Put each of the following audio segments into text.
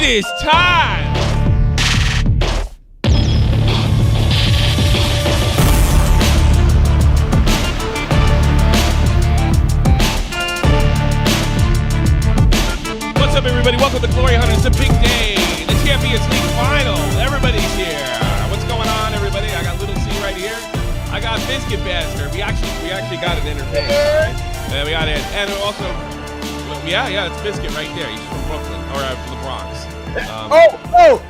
is time. What's up, everybody? Welcome to Glory Hunters. It's a big day. The Champions League final. Everybody's here. What's going on, everybody? I got Little C right here. I got Biscuit Bastard. We actually got it entertained. Right? We got it, and also, yeah, it's Biscuit right there. He's from Brooklyn or from the Bronx.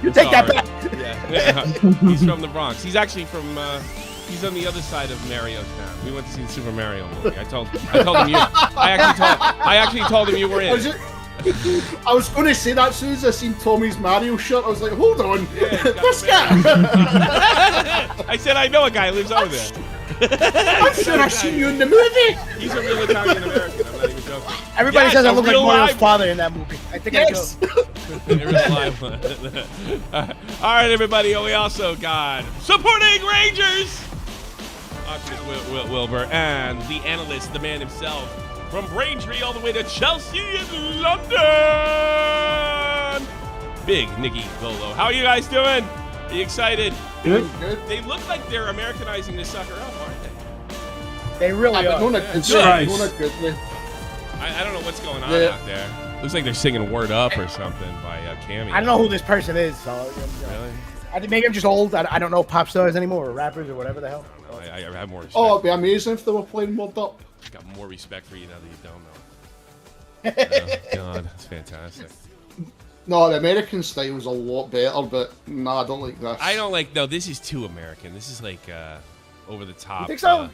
You take that back. Yeah. He's from the Bronx. He's actually from. He's on the other side of Mario Town. We went to see the Super Mario movie. I told him you. I actually told him you were in. I was going to say that as soon as I seen Tommy's Mario shirt. I was like, hold on, this guy. I said I know a guy who lives over there. I'm sure I've seen you in the movie. He's a real Italian American. I'm not even joking. Everybody says I look like Mario's father in that movie. I think I do. All right, everybody. We also got supporting Rangers. Wilbur and the analyst, the man himself, from Braintree all the way to Chelsea in London. Big Nicky Golo. How are you guys doing? Are you excited? Good. They look like they're Americanizing this sucker up, aren't they? They really are. I don't know what's going on out there. Looks like they're singing Word Up or something by Cammy. I don't know who this person is. So, Really? I think maybe I'm just old. I don't know pop stars anymore or rappers or whatever the hell. I have more respect. Oh, it'd be amazing if they were playing Word Up. I got more respect for you now that you don't know. Oh, God, that's fantastic. No, the American style's a lot better, but nah, I don't like this. I don't like. No, this is too American. This is like over the top. You think so?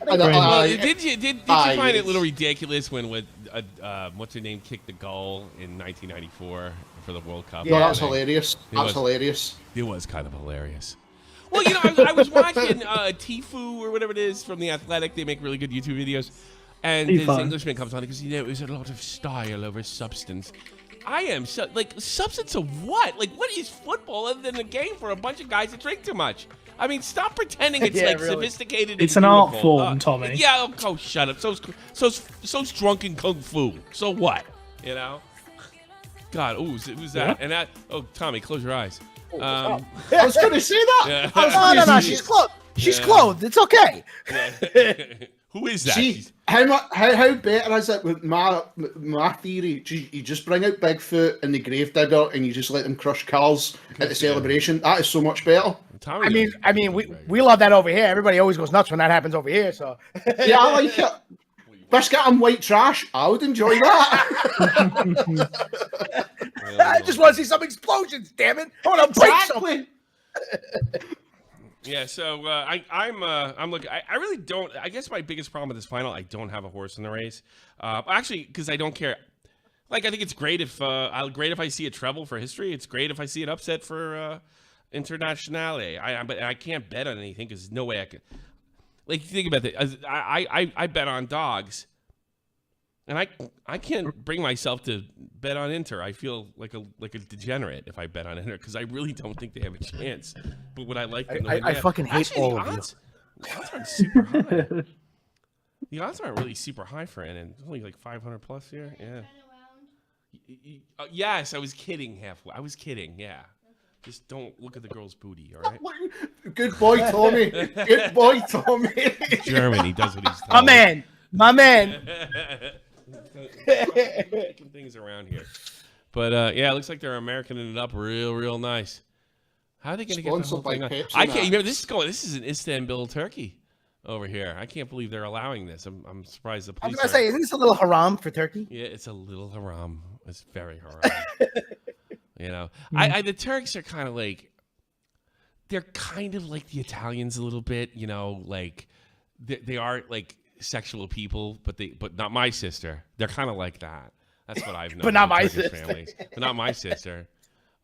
Did you find it a little ridiculous when what's her name kicked the goal in 1994 for the World Cup? No, that's hilarious. That's hilarious. It was kind of hilarious. Well, you know, I was watching Tifu or whatever it is from The Athletic. They make really good YouTube videos. And this Englishman comes on because, it was a lot of style over substance. I am, substance of what? Like, what is football other than a game for a bunch of guys that drink too much? I mean, stop pretending it's, really sophisticated. It's an art form, Tommy. Yeah, shut up. So's drunken kung fu. So what? You know? God, who's that? Yeah. And that, Tommy, close your eyes. I was going to say that. Yeah. No, she's clothed. She's clothed. It's okay. Yeah. Who is that? See, how better is it with my theory? You just bring out Bigfoot and the Gravedigger and you just let them crush cars at the celebration. That is so much better. Tommy, I mean, we love that over here. Everybody always goes nuts when that happens over here. So yeah, I like it. Biscuit and white trash. I would enjoy that. I just want to see some explosions. Damn it! I want to break something. Yeah, so I'm looking. I really don't. I guess my biggest problem with this final, I don't have a horse in the race. Actually, because I don't care. Like, I think it's great if I see a treble for history. It's great if I see an upset for Internationale. But I can't bet on anything because there's no way I could. Like, think about it. I bet on dogs, and I can't bring myself to bet on Inter. I feel like a degenerate if I bet on Inter because I really don't think they have a chance. But would I like them? I fucking hate all of you. The odds aren't super high. The odds aren't really super high for Inter. It's only like 500 plus here. Yeah. Yes, I was kidding halfway. I was kidding. Yeah. Just don't look at the girl's booty, all right? Good boy, Tommy. Good boy, Tommy. Germany does what he's told. My man. Making things around here. But, yeah, it looks like they're Americaning it up real nice. How are they going to get the whole thing on? I can't. Remember, this is in Istanbul, Turkey over here. I can't believe they're allowing this. I'm surprised the police I was going to say, isn't this a little haram for Turkey? Yeah, it's a little haram. It's very haram. You know, the Turks are kind of like, they're kind of like the Italians a little bit, you know, like they are like sexual people, but not my sister. They're kind of like that. That's what I've known. But not my Turkish sister. Families. But not my sister.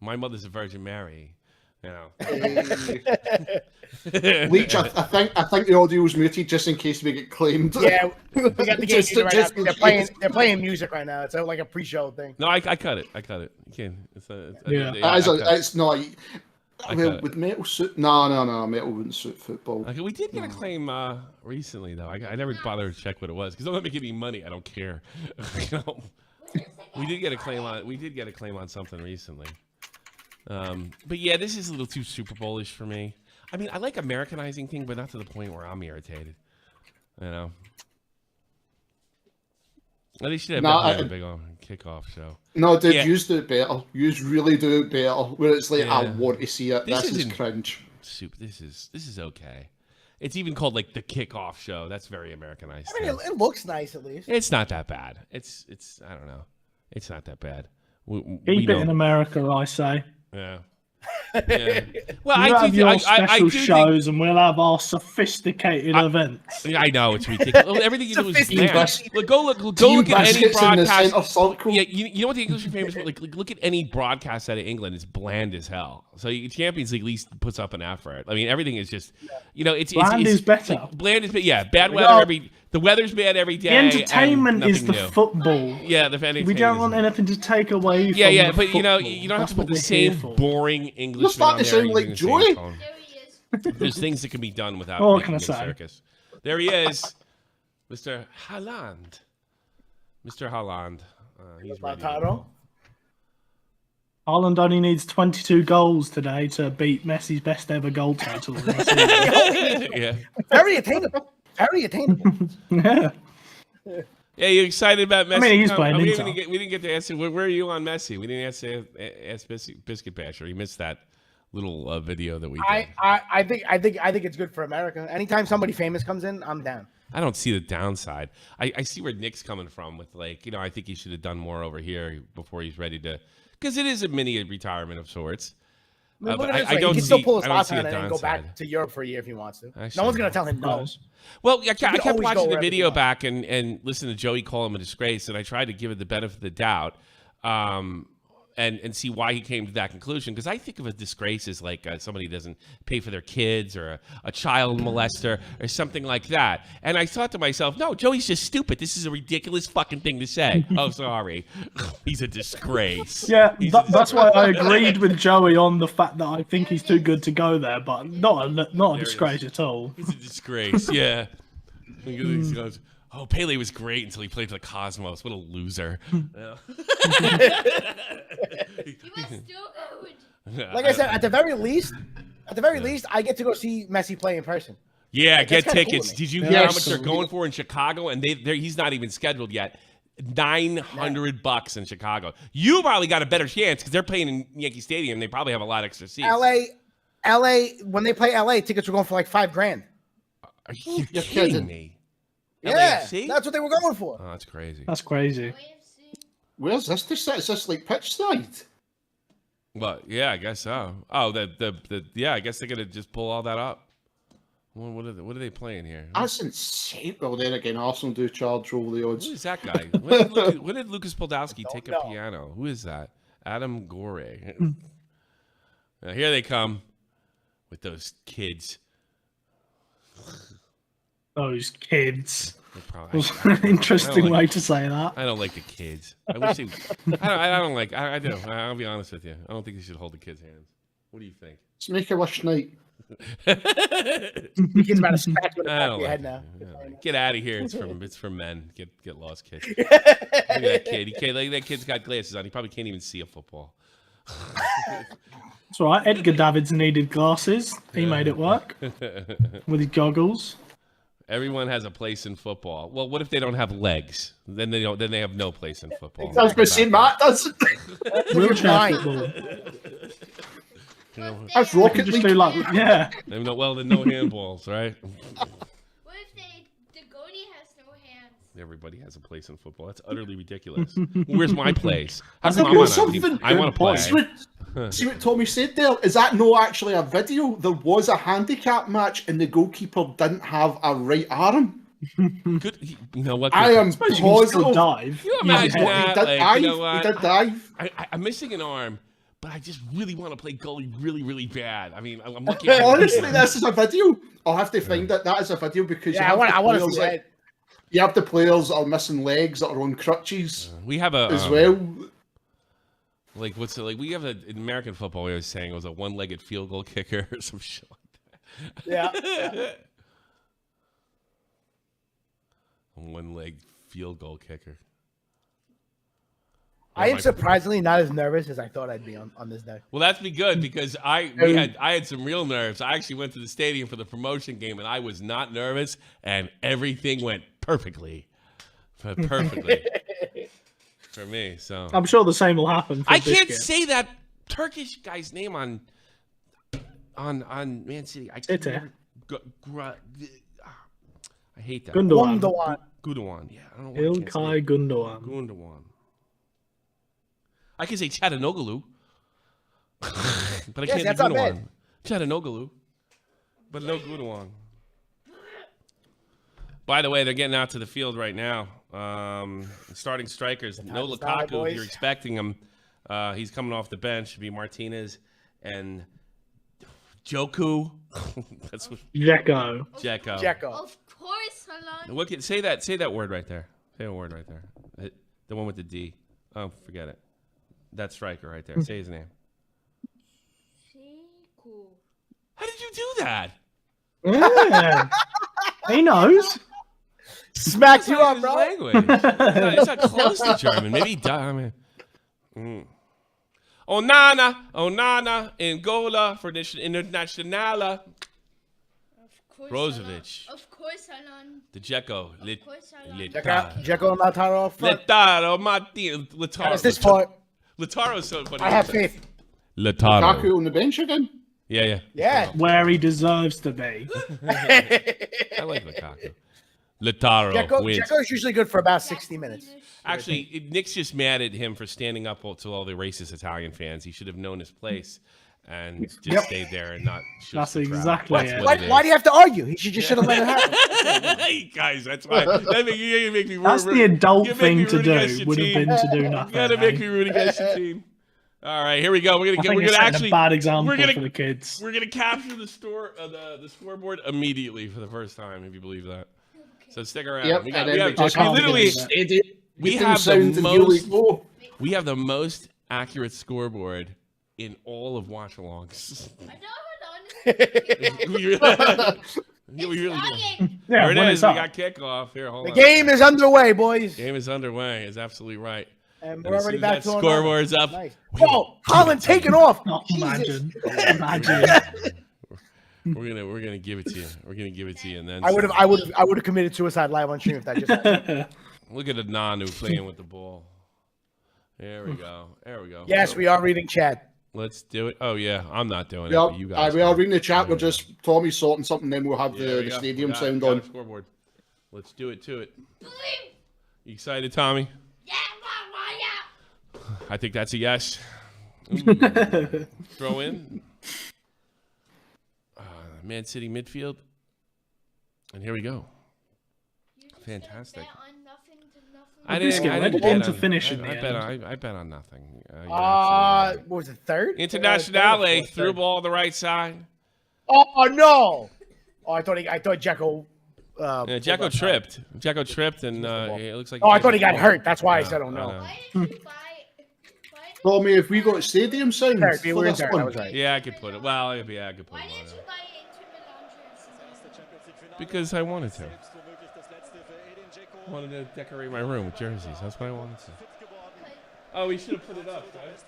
My mother's a Virgin Mary. You know. Leech, I think the audio's muted just in case we get claimed. Yeah, we got the game right now. They're playing music right now. It's like a pre-show thing. No, I cut it. You can. It's not. Well, with metal suit? No. Metal wouldn't suit football. Okay, we did get a claim recently, though. I never bothered to check what it was because don't let me give me money. I don't care. You know? We did get a claim on something recently. But yeah, this is a little too Super Bowl-ish for me. I mean, I like Americanizing things, but not to the point where I'm irritated. You know. Well, they should have a big kickoff show. No, dude, you do it better. You really do it better. Where it's like, I want to see it. This is cringe. This is okay. It's even called like the kickoff show. That's very Americanized. I mean, it looks nice at least. It's not that bad. It's I don't know. It's not that bad. Keep it in America, I say. Yeah. Yeah. Well, you have your special shows, and we'll have our sophisticated events. I know it's ridiculous. Everything you do is bland. Go look at any broadcast. Yeah, you know what the English are famous for? Like, look at any broadcast out of England. It's bland as hell. So Champions League at least puts up an effort. I mean, everything is just, it's bland is better. Like, bland is better. Yeah, bad weather the weather's bad every day. The entertainment is the new. football. Yeah, the entertainment. We don't want anything to take away. From Yeah, but football. you don't have to put the same boring English. You're starting to sound like Joey. There's things that can be done without making a circus. There he is, Mr. Haaland. Mr. Haaland. He's ready. Haaland only needs 22 goals today to beat Messi's best ever goal total. Yeah. Very attainable. Very attainable. Yeah. Yeah, you excited about Messi? I mean, he's playing we didn't get to answer. Where are you on Messi? We didn't ask Biscuit Basher. He missed that little video that we did. I think it's good for America. Anytime somebody famous comes in, I'm down. I don't see the downside. I see where Nick's coming from with I think he should have done more over here before he's ready to, because it is a mini retirement of sorts. But I don't he can still pull his last on and go back to Europe for a year if he wants to. Actually, no one's going to tell him no. Well, I kept watching the video back and listen to Joey call him a disgrace, and I tried to give it the benefit of the doubt and see why he came to that conclusion. Because I think of a disgrace as like somebody doesn't pay for their kids or a child molester or something like that. And I thought to myself, no, Joey's just stupid. This is a ridiculous fucking thing to say. Oh, sorry. He's a disgrace. Yeah, that's why I agreed with Joey on the fact that I think he's too good to go there, but not a disgrace at all. He's a disgrace, yeah. He goes, oh, Pele was great until he played for the Cosmos. What a loser. He was still good. Like I said, at the very least, I get to go see Messi play in person. Yeah, like, get tickets. Did you hear how much they're going for in Chicago? And he's not even scheduled yet. $900 in Chicago. You probably got a better chance because they're playing in Yankee Stadium. They probably have a lot extra seats. LA. When they play LA, tickets were going for like $5,000. Are you kidding me? Yeah, LAFC? That's what they were going for. Oh, that's crazy. That's crazy. Where's this? Is this like pitch side? Well, yeah, I guess so. Oh, I guess they're gonna just pull all that up. What are they playing here? That's insane. Well, then again, Arsenal do charge all the odds. Who is that guy? When did Lucas Podolski take a piano? Who is that? Adam Gore. Now, here they come with those kids. Those kids. Interesting way to say that. I don't like the kids. I wish they. I don't like. I do. I'll be honest with you. I don't think you should hold the kids' hands. What do you think? Let's make a wish night. He's about to smack you in the back of your head now. Get out of here. It's for men. Get lost, kid. Look at that kid. That kid's got glasses on. He probably can't even see a football. That's all right. Edgar Davids needed glasses. He made it work with his goggles. Everyone has a place in football. Well, what if they don't have legs? Then they don't. Then they have no place in football. I was going to say Matt doesn't. Wheelchair football. That's Rocket League. Do like, yeah. Well, then no handballs, right? What if the goalie has no hands? Everybody has a place in football. That's utterly ridiculous. Where's my place? How come I want to play? See what Tommy said there? Is that no actually a video? There was a handicap match and the goalkeeper didn't have a right arm. Good, you know what? I am positive. Dive. You imagine that? He did dive. I'm missing an arm, but I just really want to play goalie really, really bad. I mean, I'm looking. Honestly, this is a video. I'll have to find it. That is a video because I want to see that. You have the players that are missing legs that are on crutches. We have a as well. Like what's it like? We have in American football. We were saying it was a one-legged field goal kicker or some shit like that. Yeah. A one-legged field goal kicker. I am surprisingly not as nervous as I thought I'd be on this day. Well, that's be good because I had some real nerves. I actually went to the stadium for the promotion game, and I was not nervous, and everything went perfectly for me. So I'm sure the same will happen. For I can't Biscuit. say that Turkish guy's name on Man City. I can't remember. I hate that. Gundogan. Yeah, I don't know. Ilkay Gundogan. Gundogan. I can say Chattanoogaloo, but I can't say Gundogan. Chattanoogaloo, but no Gundogan. By the way, they're getting out to the field right now. Starting strikers, no Lukaku. If you're expecting him, he's coming off the bench. Should be Martinez and Joku. That's what. Dzeko. Of course, Milan. Look at say that word right there. Say a word right there. The one with the D. Oh, forget it. That striker right there. Say his name. How did you do that? Yeah. He knows. Smacked you up, bro. Language. It's not close to German. Maybe he died. Onana, Angola for Internationale. Brozovic. Of course, Milan. The Dzeko. Dzeko and Lautaro up front. Lautaro. That's this part. Lautaro's so funny. I have faith. Lautaro. Lukaku on the bench again? Yeah. Where he deserves to be. I like Lukaku. Lautaro wins. Dzeko's usually good for about 60 minutes. Actually, Nick's just mad at him for standing up to all the racist Italian fans. He should have known his place and just stayed there and not. That's exactly it. Why do you have to argue? He should have let it happen. Hey guys, that's why. You make me That's the adult thing to do. Would have been to do nothing. You gotta make me root against your team. All right, here we go. We're gonna actually a bad example for the kids. We're gonna capture the scoreboard immediately for the first time, if you believe that. So stick around. Yep, we have the most accurate scoreboard in all of watch-alongs. We really do. There it is. We got kickoff. Here, hold on. The game is underway, boys. Game is underway. Is absolutely right. And we're already back to scoreboard's up. Nice. Oh, Holland taking off. Imagine. We're gonna give it to you. We're gonna give it to you, and then I would have committed suicide live on stream if that just happened. Look at Nanu playing with the ball. There we go. Yes, we are reading chat. Let's do it. Oh yeah, I'm not doing it. But you guys. We are reading the chat. We're just Tommy's sorting something. Then we'll have the stadium sound on. Scoreboard. Let's do it to it. You excited, Tommy? Yeah. I think that's a yes. Throw in. Man City midfield. And here we go. Fantastic. I didn't bet on finish it. I bet on nothing. What was it, third? Internationale through ball on the right side. Oh no! Oh, I thought Dzeko. Dzeko tripped. Dzeko tripped, and it looks like. Oh, I thought he got hurt. That's why I said, "Oh no." Tommy, if we got stadium sound for this one, right. Yeah, I could put it. Well, yeah, I could put it. Why didn't you buy Inter Milan? Because I wanted to. I wanted to decorate my room with jerseys. That's what I wanted to. Oh, we should have put it up, guys.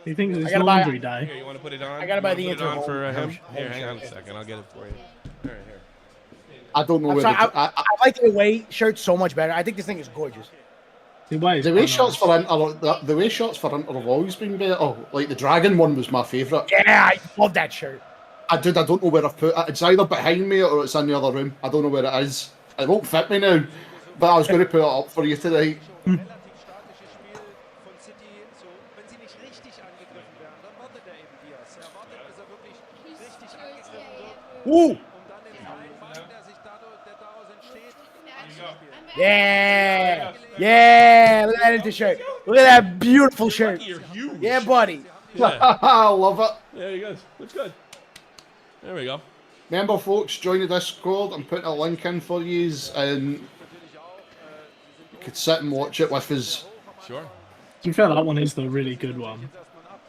He thinks it's laundry day. Here, you want to put it on? I gotta buy the Inter on for him. Here, Hang on a second. I'll get it for you. All right, here. I don't know I like the away shirt so much better. I think this thing is gorgeous. The way shots for Inter have always been better. Oh, like the dragon one was my favourite. Yeah, I love that shirt. I don't know where I've put it. It's either behind me or it's in the other room. I don't know where it is. It won't fit me now, but I was going to put it up for you tonight. Woo! Yeah! Yeah! Look at that Inter shirt. Look at that beautiful shirt. Yeah, buddy. Yeah. I love it. There he goes. Looks good. There we go. Remember, folks, join the Discord. I'm putting a link in for you, and you could sit and watch it with us. Sure. To be fair, that one is the really good one.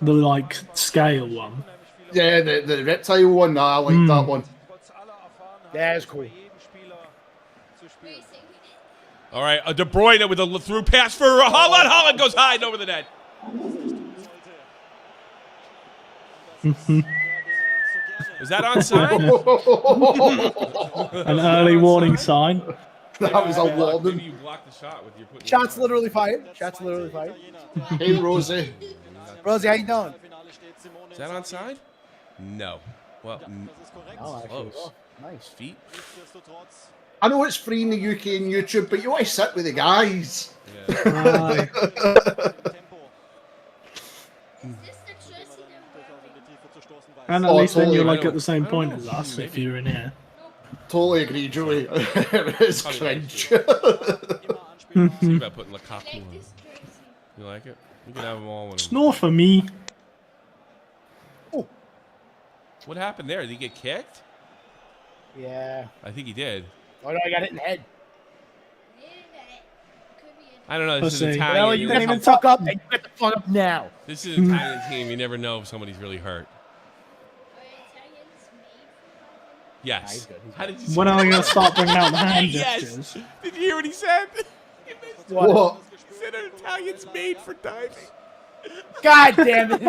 The scale one. Yeah, the reptile one. I like that one. Yeah, it's cool. All right, De Bruyne with a through pass for Holland. Holland goes high and over the net. Was that onside? An early warning sign. That was a Maybe warning. you blocked the shot with your putting. Shots literally fired. Shots literally fired. Hey, Rosie. Rosie, how you doing? Is that onside? No. Well, Oh, actually, close. oh, nice. Feet. I know it's free in the UK and YouTube, but you want to sit with the guys. Yeah. Is this the jersey that we're And at Oh, least then totally. you're I like don't- at the same I don't point know. as us if Maybe. you're in here. Totally agree, Joey. It's cringe. See about putting Lukaku like on. this jersey? You like it? You can have them all. When Snore for me. What happened there? Did he get kicked? Yeah. I think he did. Oh no, I got hit in the head. Could be I don't know. This is Pussy. Italian. Well, you didn't even fuck up, and you get the fuck up now. This is an Italian team. You never know if somebody's really hurt. Yes. he's good, he's How did you? When are we going to start bringing out the hand Yes. gestures? Did you hear what he said? What? He said an Italian's made for diving. God damn it.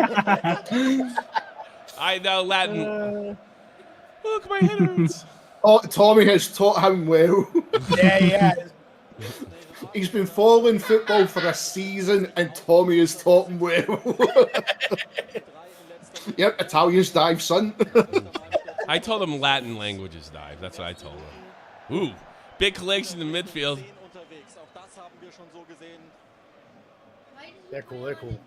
I know Latin. Look, my head hurts. Oh, Tommy has taught him well. Yeah. He's been following football for a season, and Tommy has taught him well. Yep, Italians dive, son. I told him Latin languages dive. That's what I told him. Ooh, big collection in the midfield. They're cool. They're cool.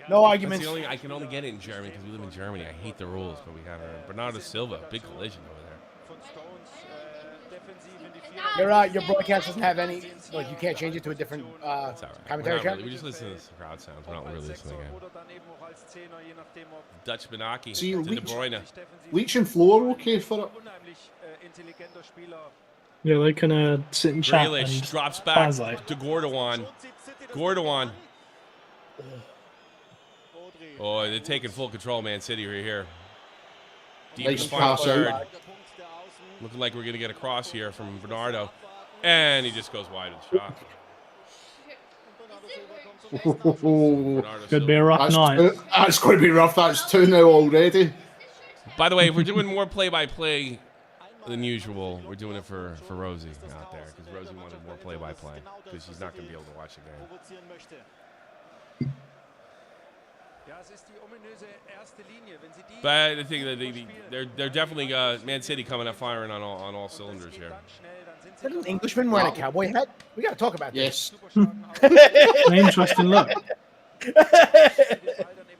No That's arguments. the only I can only get it in Germany because we live in Germany. I hate the rules, but we have Bernardo Silva, big collision over there. Your broadcast doesn't have any. Like you can't change it to a different It's all right. commentary We're not track. really, we just listen to the crowd sounds. We're not really listening again. Dutch Benaki See, to we- De Bruyne. Leach and Flo are okay for it. Yeah, they can sit and chat. Grealish And drops back translate. to Gordowan. Gordowan. Oh, they're taking full control, Man City right here. Deep in Nice the final pass third. out. Looking like we're going to get a cross here from Bernardo. And he just goes wide of the shot. Bernardo could be a Silva. rough night. That's going to be rough. That's 2-0 already. By the way, if we're doing more play-by-play than usual, we're doing it for Rosie out there because Rosie wanted more play-by-play because she's not going to be able to watch the game. But I think that they're definitely Man City coming up firing on all cylinders here. Is that an Englishman wearing a cowboy hat? We got to talk about this. Yes. An interesting look.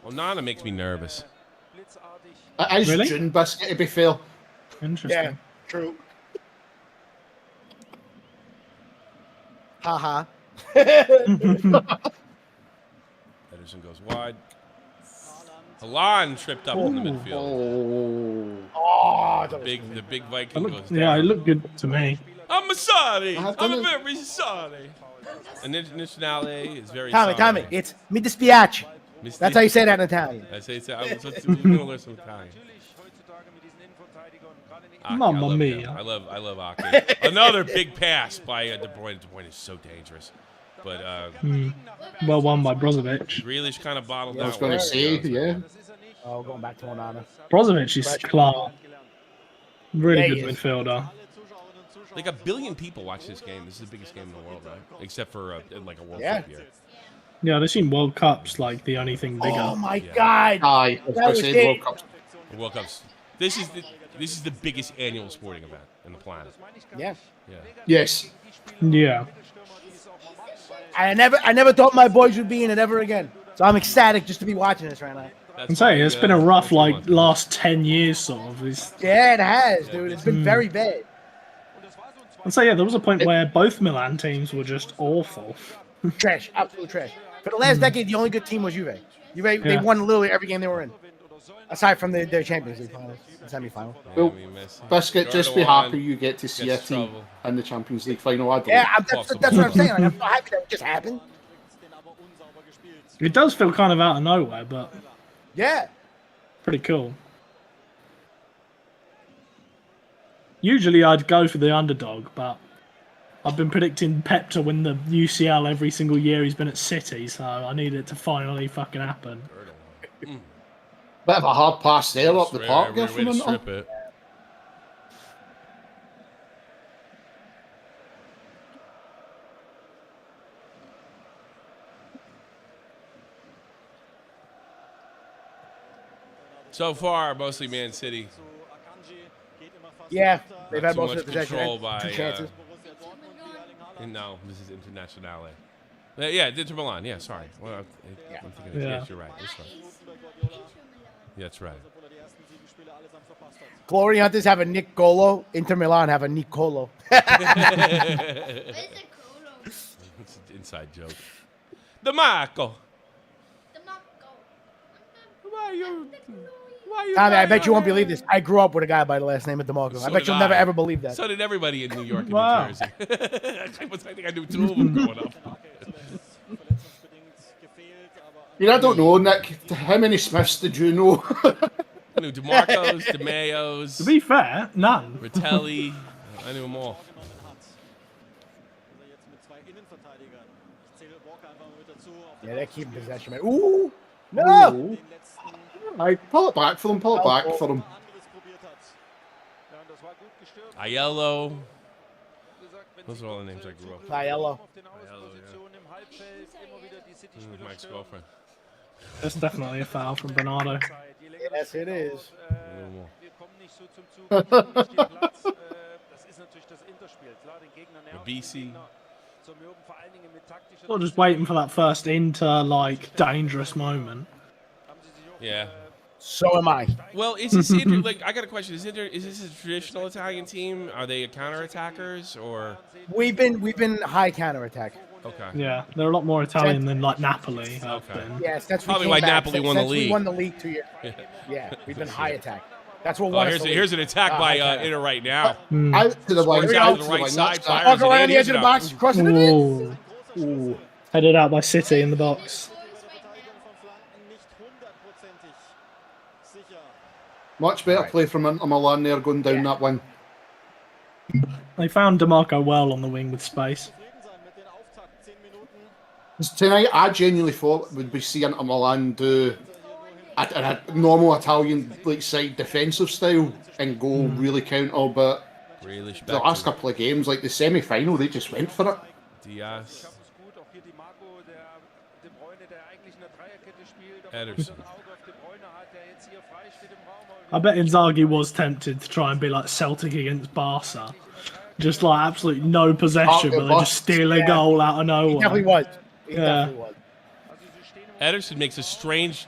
Well, Nana makes me nervous. It is Really? June biscuit, to be fair. Interesting. Yeah, true. Haha. Ederson goes wide. Halan tripped up in the midfield. Oh. Oh, that was The big Viking goes down. Yeah, it looked good to me. I'm sorry. I've I'm done it. very sorry. And Internationale is very Tommy, sorry. it's mi dispiace. Misti- That's how you say that in Italian. I say so. I was going to learn some Italian. Ake, Mamma I love mia. him. I love Ake. Another big pass by De Bruyne. De Bruyne is so dangerous. But Well won by Brozovic. Grealish kind of bottled I was that going one. to say, yeah. Oh, going back to Onana. Brozovic is class. Really Yeah, he good is. midfielder. Like 1 billion people watch this game. This is the biggest game in the world, right? Except for like a World Yeah. Cup year. Yeah, they seem World Cups like the only thing bigger. Oh my Yeah. God. Aye, I was That going was to say it. World Cup. The World Cup's. This is the biggest annual sporting event in the planet. Yeah. Yeah. Yes. Yeah. I never thought my boys would be in it ever again. So I'm ecstatic just to be watching this right now. That's I'm saying why, it's been a rough 2 like months. last 10 years sort of. Yeah, it has, dude. It's been very bad. I'd say yeah, there was a point where both Milan teams were just awful. Trash, absolute trash. For the last decade, the only good team was Juve. Juve, they Yeah. won literally every game they were in, aside from their Champions League finals, semi-final. Yeah, Well, I mean, Messi. Biscuit, just be Erdogan happy you get to see a gets team trouble. in the Champions League final. I don't. Yeah, that's what I'm saying. Like, I'm so happy that it just happened. It does feel kind of out of nowhere, but Yeah. pretty cool. Usually I'd go for the underdog, but I've been predicting Pep to win the UCL every single year he's been at City, so I need it to finally fucking happen. Bit of a hard pass there up the park there Way from to him. strip it. So far, mostly Man City. Yeah, they've Not had too most of much the possession. control by, Two chances. No, this is Internazionale. Yeah, Inter Milan. Yeah, sorry. Well, I'm thinking. Yeah. Yes, you're right. That's right. Yeah, that's right. Glory Hunters have a Nick Golo. Inter Milan have a Nicolo. What is a colo? It's an inside joke. The Marco. The Mako. Why you? Why you? Tommy, I bet you won't believe this. I grew up with a guy by the last name of DeMarco. So I bet did you'll never I. ever believe that. So did everybody in New York and Wow. New Jersey. I think I knew 2 of them growing up. Yeah, I don't know, Nick. How many Smiths did you know? I knew DeMarcos, DeMayos, To be fair, none. Ritelli. I knew them all. Yeah, they're keeping possession, man. Ooh! No! Ooh. I pull it back for them. Pull it back for them. Aiello. Those are all the names I grew up with. Aiello. Aiello, yeah. Mike's girlfriend. That's definitely a foul from Bernardo. Yes, it is. BC. Still just waiting for that first Inter, like, dangerous moment. Yeah. So am I. Well, is this Inter, like, I got a question. Is this a traditional Italian team? Are they counterattackers or? We've been high counterattack. Okay. Yeah, they're a lot more Italian than, like, Napoli have Okay. been. Yes, that's Probably we why came back Napoli since- won the since league. We won the league 2 years. Yeah, we've been high attack. That's what Oh, won us the here's league. an attack Ah, by high attack. Inter right now. Out to the wing. Scores we out go. to the right side. That's Fires Walk it around in, the edge of the box, crossing it in. Ooh. Headed out by City in the box. Much better play from Inter Milan there going down that wing. They found DeMarco well on the wing with space. 'Cause tonight, I genuinely thought would be seeing Inter Milan do a normal Italian like side defensive style and go really counter, but Grealish the back last to couple of games, like the semi-final, they just went for it. Diaz. Ederson. I bet Inzaghi was tempted to try and be like Celtic against Barca. Just like absolutely no possession, but they just steal a goal out of He nowhere. definitely was. He Yeah. definitely was. Ederson makes a strange.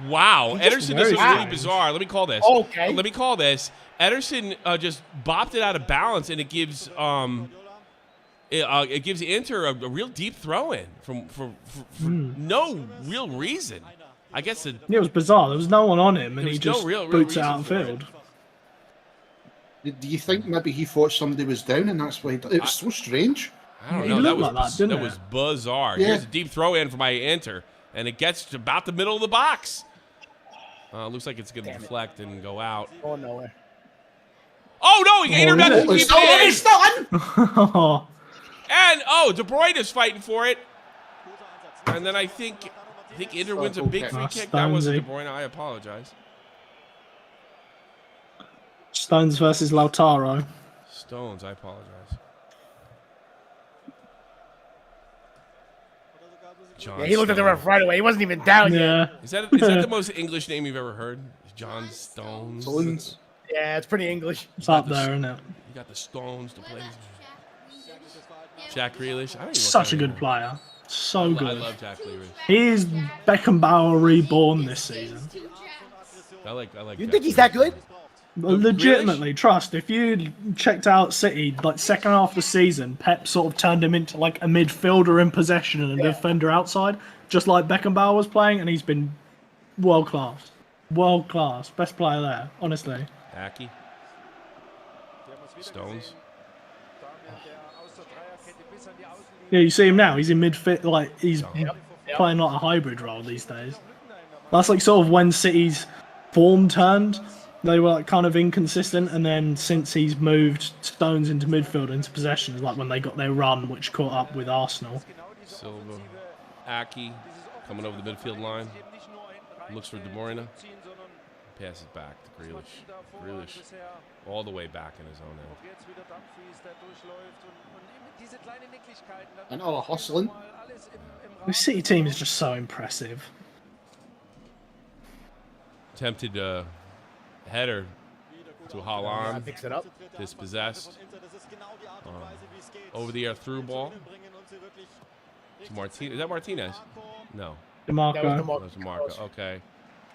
Wow, just Ederson does very something really strange. bizarre. Let me call this. Okay. Let me call this. Ederson just bopped it out of balance, and it gives it gives Inter a real deep throw in for no real reason. I guess It was bizarre. There was no one on him, and There he was no just real boots it reason out for it. field. Do you think maybe he thought somebody was down and that's why it was so strange? I don't He know. That looked was like that, didn't it? was bizarre. Yeah. Here's a deep throw in for my Inter, and it gets to about the middle of the box. Looks like it's going to deflect and go out. Going nowhere. Oh no! Inter doesn't keep it in. And De Bruyne is fighting for it. And then I think Inter wins a big free kick. That wasn't De Bruyne. I apologize. Stones versus Lautaro. Stones. I apologize. John Yeah, he looked at the Stones. ref right away. He wasn't even down yet. Yeah. Is that the most English name you've ever heard? John Stones. Stones. Yeah, it's pretty English. It's up there, isn't it? You got the Stones to play. Jack Grealish. I don't even Such a look at good him. player. So I good. love Jack Grealish. He's Beckenbauer reborn this season. I like. You Jack think he's Grealish. that good? Legitimately, trust. If you checked out City, like second half of the season, Pep sort of turned him into like a midfielder in possession and a defender outside, just like Beckenbauer was playing, and he's been world class. World class. Best player there, honestly. Aki. Stones. Yeah, you see him now. He's in midfield, like he's playing like a hybrid role these days. That's like sort of when City's form turned. They were like, kind of inconsistent, and then since he's moved Stones into midfield into possession, is like when they got their run, which caught up with Arsenal. Silva, Aki coming over the midfield line. Looks for De Bruyne. Passes back to Grealish. Grealish all the way back in his own end. And all hustling. The City team is just so impressive. Attempted header to Haaland. Picks it up. Dispossessed. Over the air through ball. To Martinez. Is that Martinez? No. DeMarco. That was That's Marco. Okay.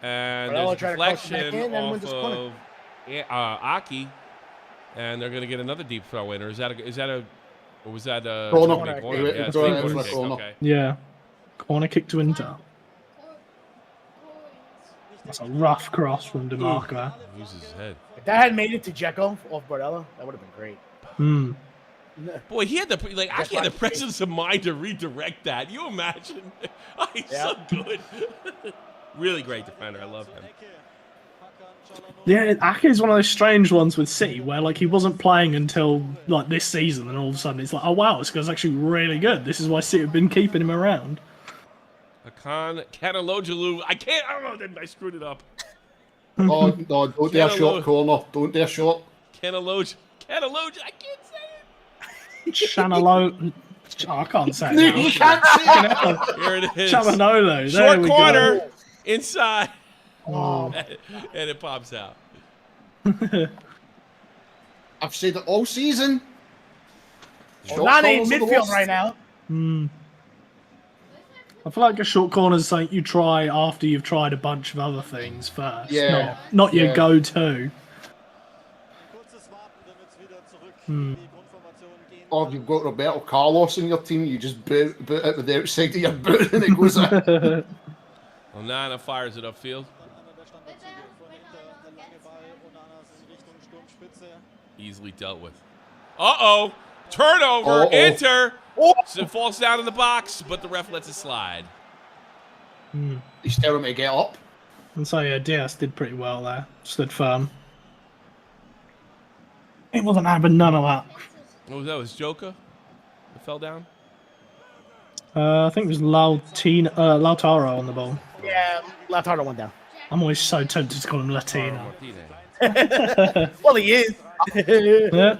And Barella there's a tried to cross it back deflection in and wins off this corner. of Aki. And they're going to get another deep throw in. Or is that a or was that a Corner. corner? Corner. Yeah, it's Corner. a corner kick. Corner. Okay. Yeah. Corner kick to Inter. That's a rough cross from DeMarco. Loses his head. If that had made it to Dzeko off Barella, that would have been great. Hmm. Boy, he had Aki had the presence of mind to redirect that. You imagine? Oh, he's so good. Really great defender. I love him. Yeah, Ake is one of those strange ones with City where like he wasn't playing until like this season, and all of a sudden it's like, oh wow, this guy's actually really good. This is why City have been keeping him around. Kanalojulu. I don't know. I screwed it up. Oh, no, don't dare short corner. Don't dare short. Kanaloj. I can't say Chanelo. Oh, I can't say No, it. you can't see it. it. Here it is. Chamanolo. There Short we corner. go. Inside. Oh. And it pops out. I've said it all season. Short Not in corners are the midfield worst. right now. I feel like a short corner is something you try after you've tried a bunch of other things first. Yeah. Not your Yeah. go-to. Or if you've got Roberto Carlos in your team, you just boot it with the outside of your boot and it goes in. Onana fires it upfield. Easily dealt with. Uh-oh. Turnover. Uh-oh. Enter. Oh! So it falls down in the box, but the ref lets it slide. He's telling me to get up. And so yeah, Diaz did pretty well there. Stood firm. It wasn't having none of that. What was that? Was Joker that fell down? I think it was Lautaro on the ball. Yeah, Lautaro went down. I'm always so tempted to call him Latino. Martinez. Well, he is. Yeah.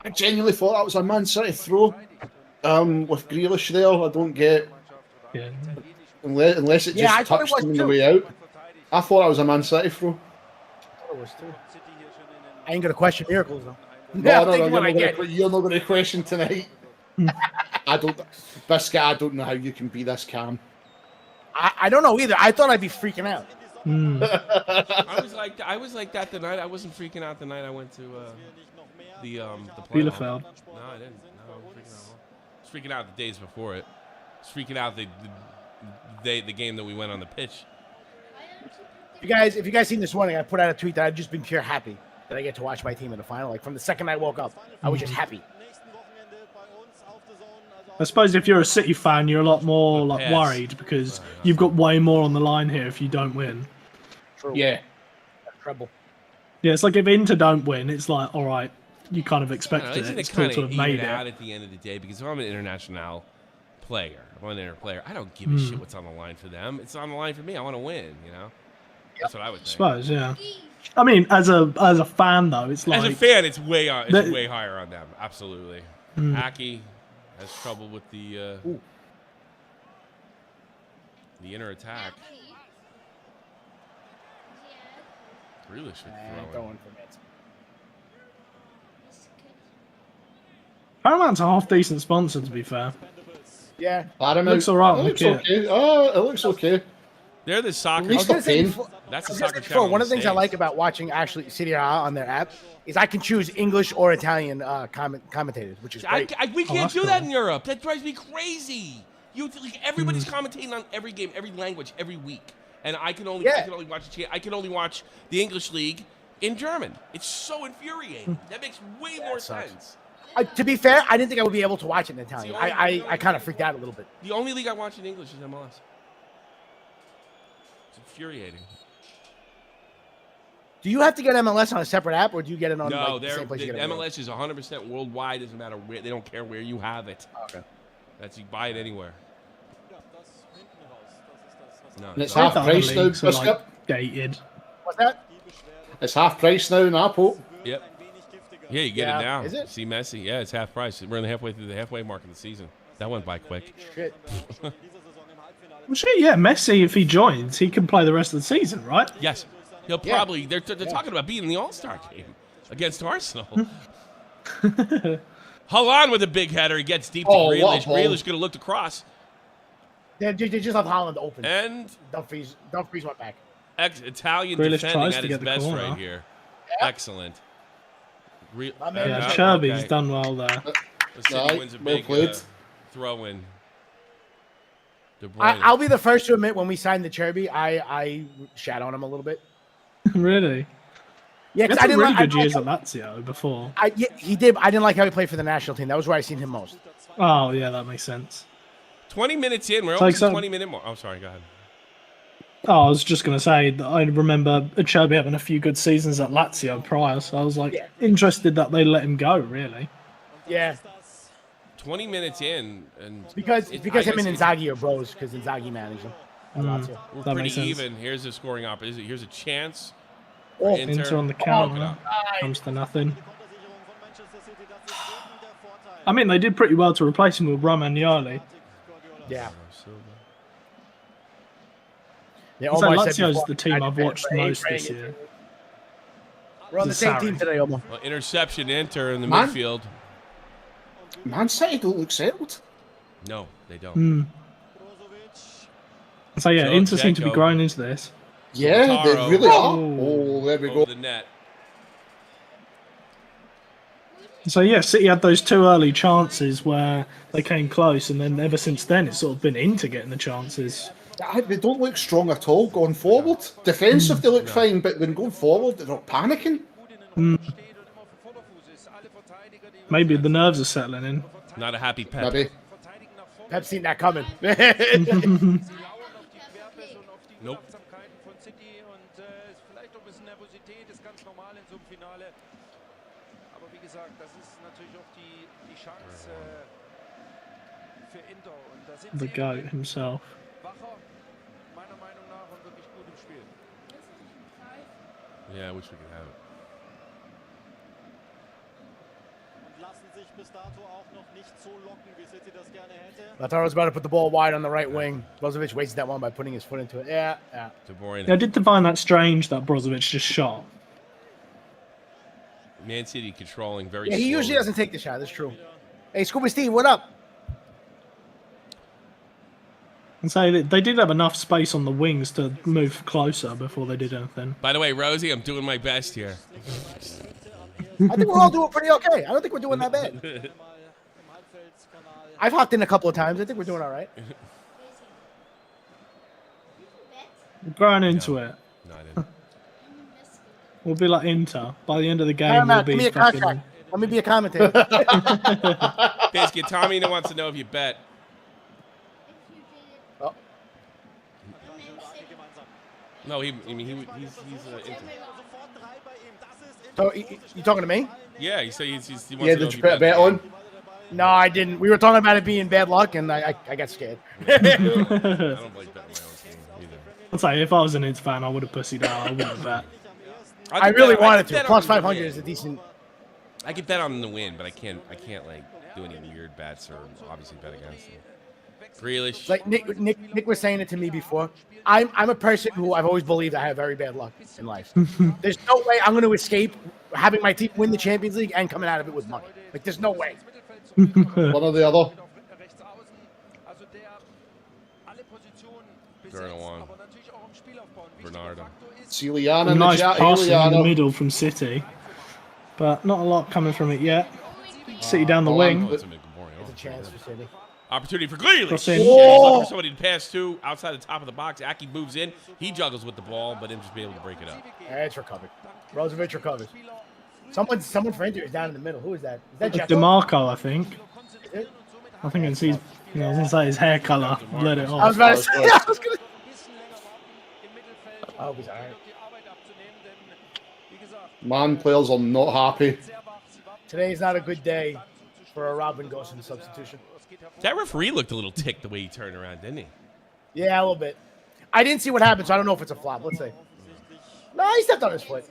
I genuinely thought that was a Man City throw. With Grealish there, I don't get Yeah. unless it Yeah, I just thought it touched was him on the too. way out. I thought that was a Man City throw. I ain't gonna question miracles though. No, Think what I get. you're not going to question tonight. I don't, Biscuit. I don't know how you can be this calm. I don't know either. I thought I'd be freaking out. I was like that the night. I wasn't freaking out the night I went to the playoff. Bielefeld. No, I didn't. No, I was freaking out the days before it. I was freaking out the game that we went on the pitch. If you guys seen this morning, I put out a tweet that I've just been pure happy that I get to watch my team in the final. Like from the second I woke up, I was just happy. I suppose if you're a City fan, you're a lot more like Yes. worried because you've got way more on the line here if you don't win. True. Yeah. Treble. Yeah, it's like if Inter don't win, it's like, all right, you kind of I expected don't know, it. isn't It's it still kind sort of of made even out it. at the end of the day? Because if I'm an international player, I don't give a shit what's on the line for them. It's on the line for me. I want to win. You know, that's what I would I think. suppose, yeah. I mean, as a fan though, it's like As a fan, it's way on. It's The- way higher on them. Absolutely. Aki has trouble with the inner attack. Grealish should throw it. Paramount's a half decent sponsor, to be fair. Yeah. Paramount. Looks all right It on the looks kit. okay. Oh, it looks okay. They're the soccer. At least I was gonna say Pain. before, That's I the was gonna soccer say channel. before, one of the in things I States. like about watching actually Serie A on their app is I can choose English or Italian commentators, which is great. We can't that's do that cool. in Europe. That drives me crazy. Everybody's commentating on every game, every language, every week, and I can only watch the English league in German. It's so infuriating. That makes way more sucks. sense. To be fair, I didn't think I would be able to watch it in Italian. the only- I kind of freaked out a little bit. The only league I watch in English is MLS. It's infuriating. Do you have to get MLS on a separate app, or do you get it on No, like, the same place you get it on? MLS is 100% worldwide. Doesn't matter where. They don't care where you have it. Okay. That's you buy it anywhere. No, And it's I half thought the price now, leagues are, Biscuit. like, gated. What's that? It's half price now in Apple. Yep. Yeah, you get Yeah. it now. Is it? See Messi? Yeah, it's half price. We're in the halfway through the halfway mark of the season. That went by quick. Shit. Well, shit, yeah, Messi, if he joins, he can play the rest of the season, right? Yes. He'll Yeah. probably. They're talking about being in the All-Star game against Arsenal. Haaland with a big header. He gets deep to Oh, what a Grealish. ball. Grealish going to look across. They just left Holland open. And Dumfries went back. Italian Grealish defending tries at to its get the best corner. right here. Excellent. My man Yeah, Yeah, Cherby's okay. done well there. The City Right, wins a well big played. throw-in. De Bruyne. I'll be the first to admit when we signed the Cherby, I shat on him a little bit. Really? Yeah, He because had I some didn't really like. good years at Lazio before. Yeah, he did. I didn't like how he played for the national team. That was where I seen him most. Oh, yeah, that makes sense. 20 minutes in. We're Like almost so- 20-minute more. Oh, sorry. Go ahead. Oh, I was just going to say, that I remember Cherby having a few good seasons at Lazio prior, so I was like interested that they let him go, really. Yeah, 20 minutes in, and because I him guess and Inzaghi are bros. Because Inzaghi managed him. at Lazio. we're That pretty makes sense. even. Here's a scoring opportunity. Here's a chance. Oh, Inter on the counter. Comes to nothing. I mean, they did pretty well to replace him with Romagnoli. yeah. They So almost said Lazio's before, the team I'd I've bet watched for most training this it. year. We're on the same team today, Omar. Well, interception, Inter in the Man. midfield. Man City don't look settled. No, they don't. So yeah, Inter seem to be Zinchenko. growing into this. Yeah, Lautaro. they really are. Oh. Oh, there we Over go. the net. So yeah, City had those two early chances where they came close, and then ever since then it's sort of been Inter getting the chances. They don't look strong at all going forward. Defensive, they look fine, but when going forward, they're not panicking. Maybe the nerves are settling in. Not a happy Pep. Maybe. Pep's seen that coming. Nope. The goat himself. Yeah, I wish we could have it. Lautaro's about to put the ball wide on the right wing. Brozovic wasted that one by putting his foot into it. Yeah. De Bruyne. Yeah, I did find that strange that Brozovic just shot. Man City controlling very Yeah, he usually slowly. doesn't take the shot. That's true. Hey, Scuba Steve, what up? And so they did have enough space on the wings to move closer before they did anything. By the way, Rosie, I'm doing my best here. I think we're all doing pretty okay. I don't think we're doing that bad. I've hopped in a couple of times. I think we're doing all right. We're growing into it. No, I didn't. We'll be like Inter. By the end of the game, Paramount, we'll give me be a fucking... contract. Let me be a commentator. Biscuit, Tommy wants to know if you bet. Oh. No, he's Inter. So, you talking to me? Yeah, he said he wants Yeah, to know did if you you put a bet on? No, I didn't. We were talking about it being bad luck, and I got scared. I don't like betting my own team either. I'd say if I was an Inter fan, I would have pussied out. I wouldn't have bet. I really wanted to. bet Plus on the 500 win. is a decent. I could bet on the win, but I can't like do any weird bets or obviously bet against them. Grealish. Like Nick was saying it to me before. I'm a person who I've always believed I have very bad luck in life. There's no way I'm going to escape having my team win the Champions League and coming out of it with money. Like, there's no way. One or the other. Bernard. Bernardo. Celiana A and nice passing in the Eliano. middle from City. But not a lot coming from it yet. City down the Oh, wing. Oh, it's a big boring. There's a chance for City. Opportunity for Grealish. Cross in. Yeah, he's looking for somebody to pass to outside the top of the box. Aki moves in. He juggles with the ball, but Inter's be able to break it up. It's recovered. Brozovic recovers. Someone for Inter is down in the middle. Who is that? Is that Jeff? DeMarco, I think. Is it? I think it's his, I was gonna say his hair colour. Let it I was off. about to say. I was gonna. I hope he's all right. Man, players are not happy. Today's not a good day for a Robin Gosens substitution. That referee looked a little ticked the way he turned around, didn't he? Yeah, a little bit. I didn't see what happened, so I don't know if it's a flop. Let's see. No, he stepped on his foot.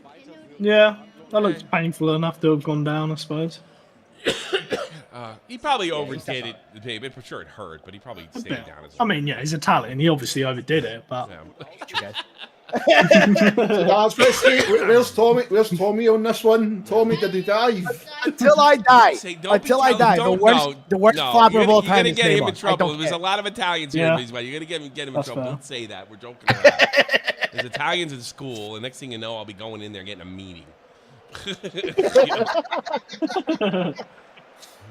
Yeah, that looks painful enough to have gone down, I suppose. He probably overdid it. I'm sure it hurt, but he probably stayed down. As I mean, yeah, he's Italian. He obviously overdid it, but You guys. That's what I say. Where's Tommy? Where's Tommy on this one? Tommy, did he dive? Until I die. Say, don't Until be I tell- die. don't- The worst no, flopper you're of all gonna- time You're is gonna get him Neymar. in I trouble. don't There's care. a lot of Italians here, Yeah. You're gonna get him in That's trouble. fair. Don't say that. We're joking around. There's Italians in school, and next thing you know, I'll be going in there getting a meeting.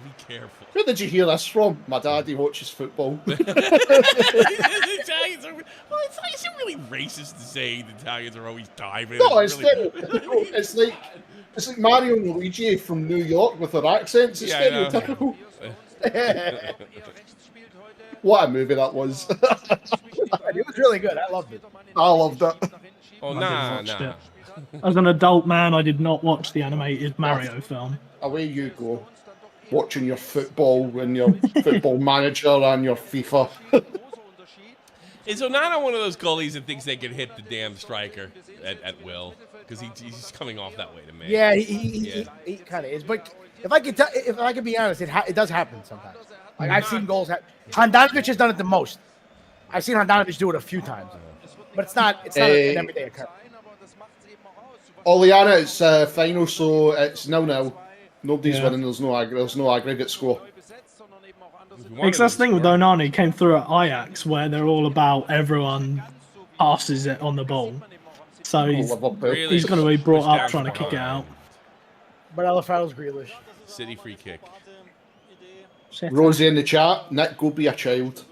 Be careful. Where did you hear this from? My daddy watches football. Italians are, well, it's not really racist to say the Italians are always diving. No, it's really, it's like Mario and Luigi from New York with their accents. It's Yeah, I know. stereotypical. What a movie that was. It was really good. I loved it. I loved it. Oh, watched nah. it. As an adult man, I did not watch the animated Mario film. Away you go. Watching your football and your football manager and your FIFA. Is Onana one of those goalies that thinks they can hit the damn striker at will? Because he's just coming off that way to me. Yeah, he kind of is. But if I could be honest, it does happen sometimes. Like I've seen goals happen. Handanovic has done it the most. I've seen Handanovic do it a few times, but it's not an everyday occurrence. Oliana, it's final, so it's 0-0. Nobody's winning. There's no aggregate score. It's that thing with Onana. He came through at Ajax where they're all about everyone passes it on the ball. So he's Really going to be brought pushed up down trying to from kick it out. behind. But Alafaro's Grealish. City free kick. Rosie in the chat. Nick, go be a child.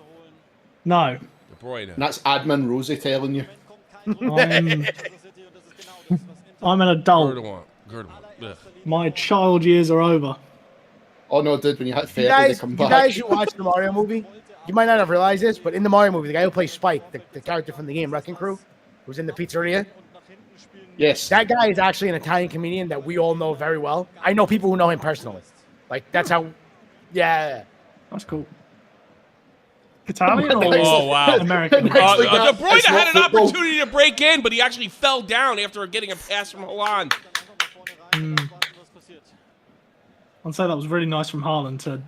No, De Bruyne. And that's admin Rosie telling you. I'm an adult. Gerdewan. Ugh. My child years are over. Oh no, dude, when you hit 30, You they guys, come you back. guys who watch the Mario movie, you might not have realized this, but in the Mario movie, the guy who plays Spike, the character from the game Wrecking Crew, who's in the pizzeria, Yes. that guy is actually an Italian comedian that we all know very well. I know people who know him personally. Like that's how. Yeah. That's cool. Italian or Oh, wow. American? De Bruyne It's not had an football. opportunity to break in, but he actually fell down after getting a pass from Holland. I'd say that was really nice from Haaland to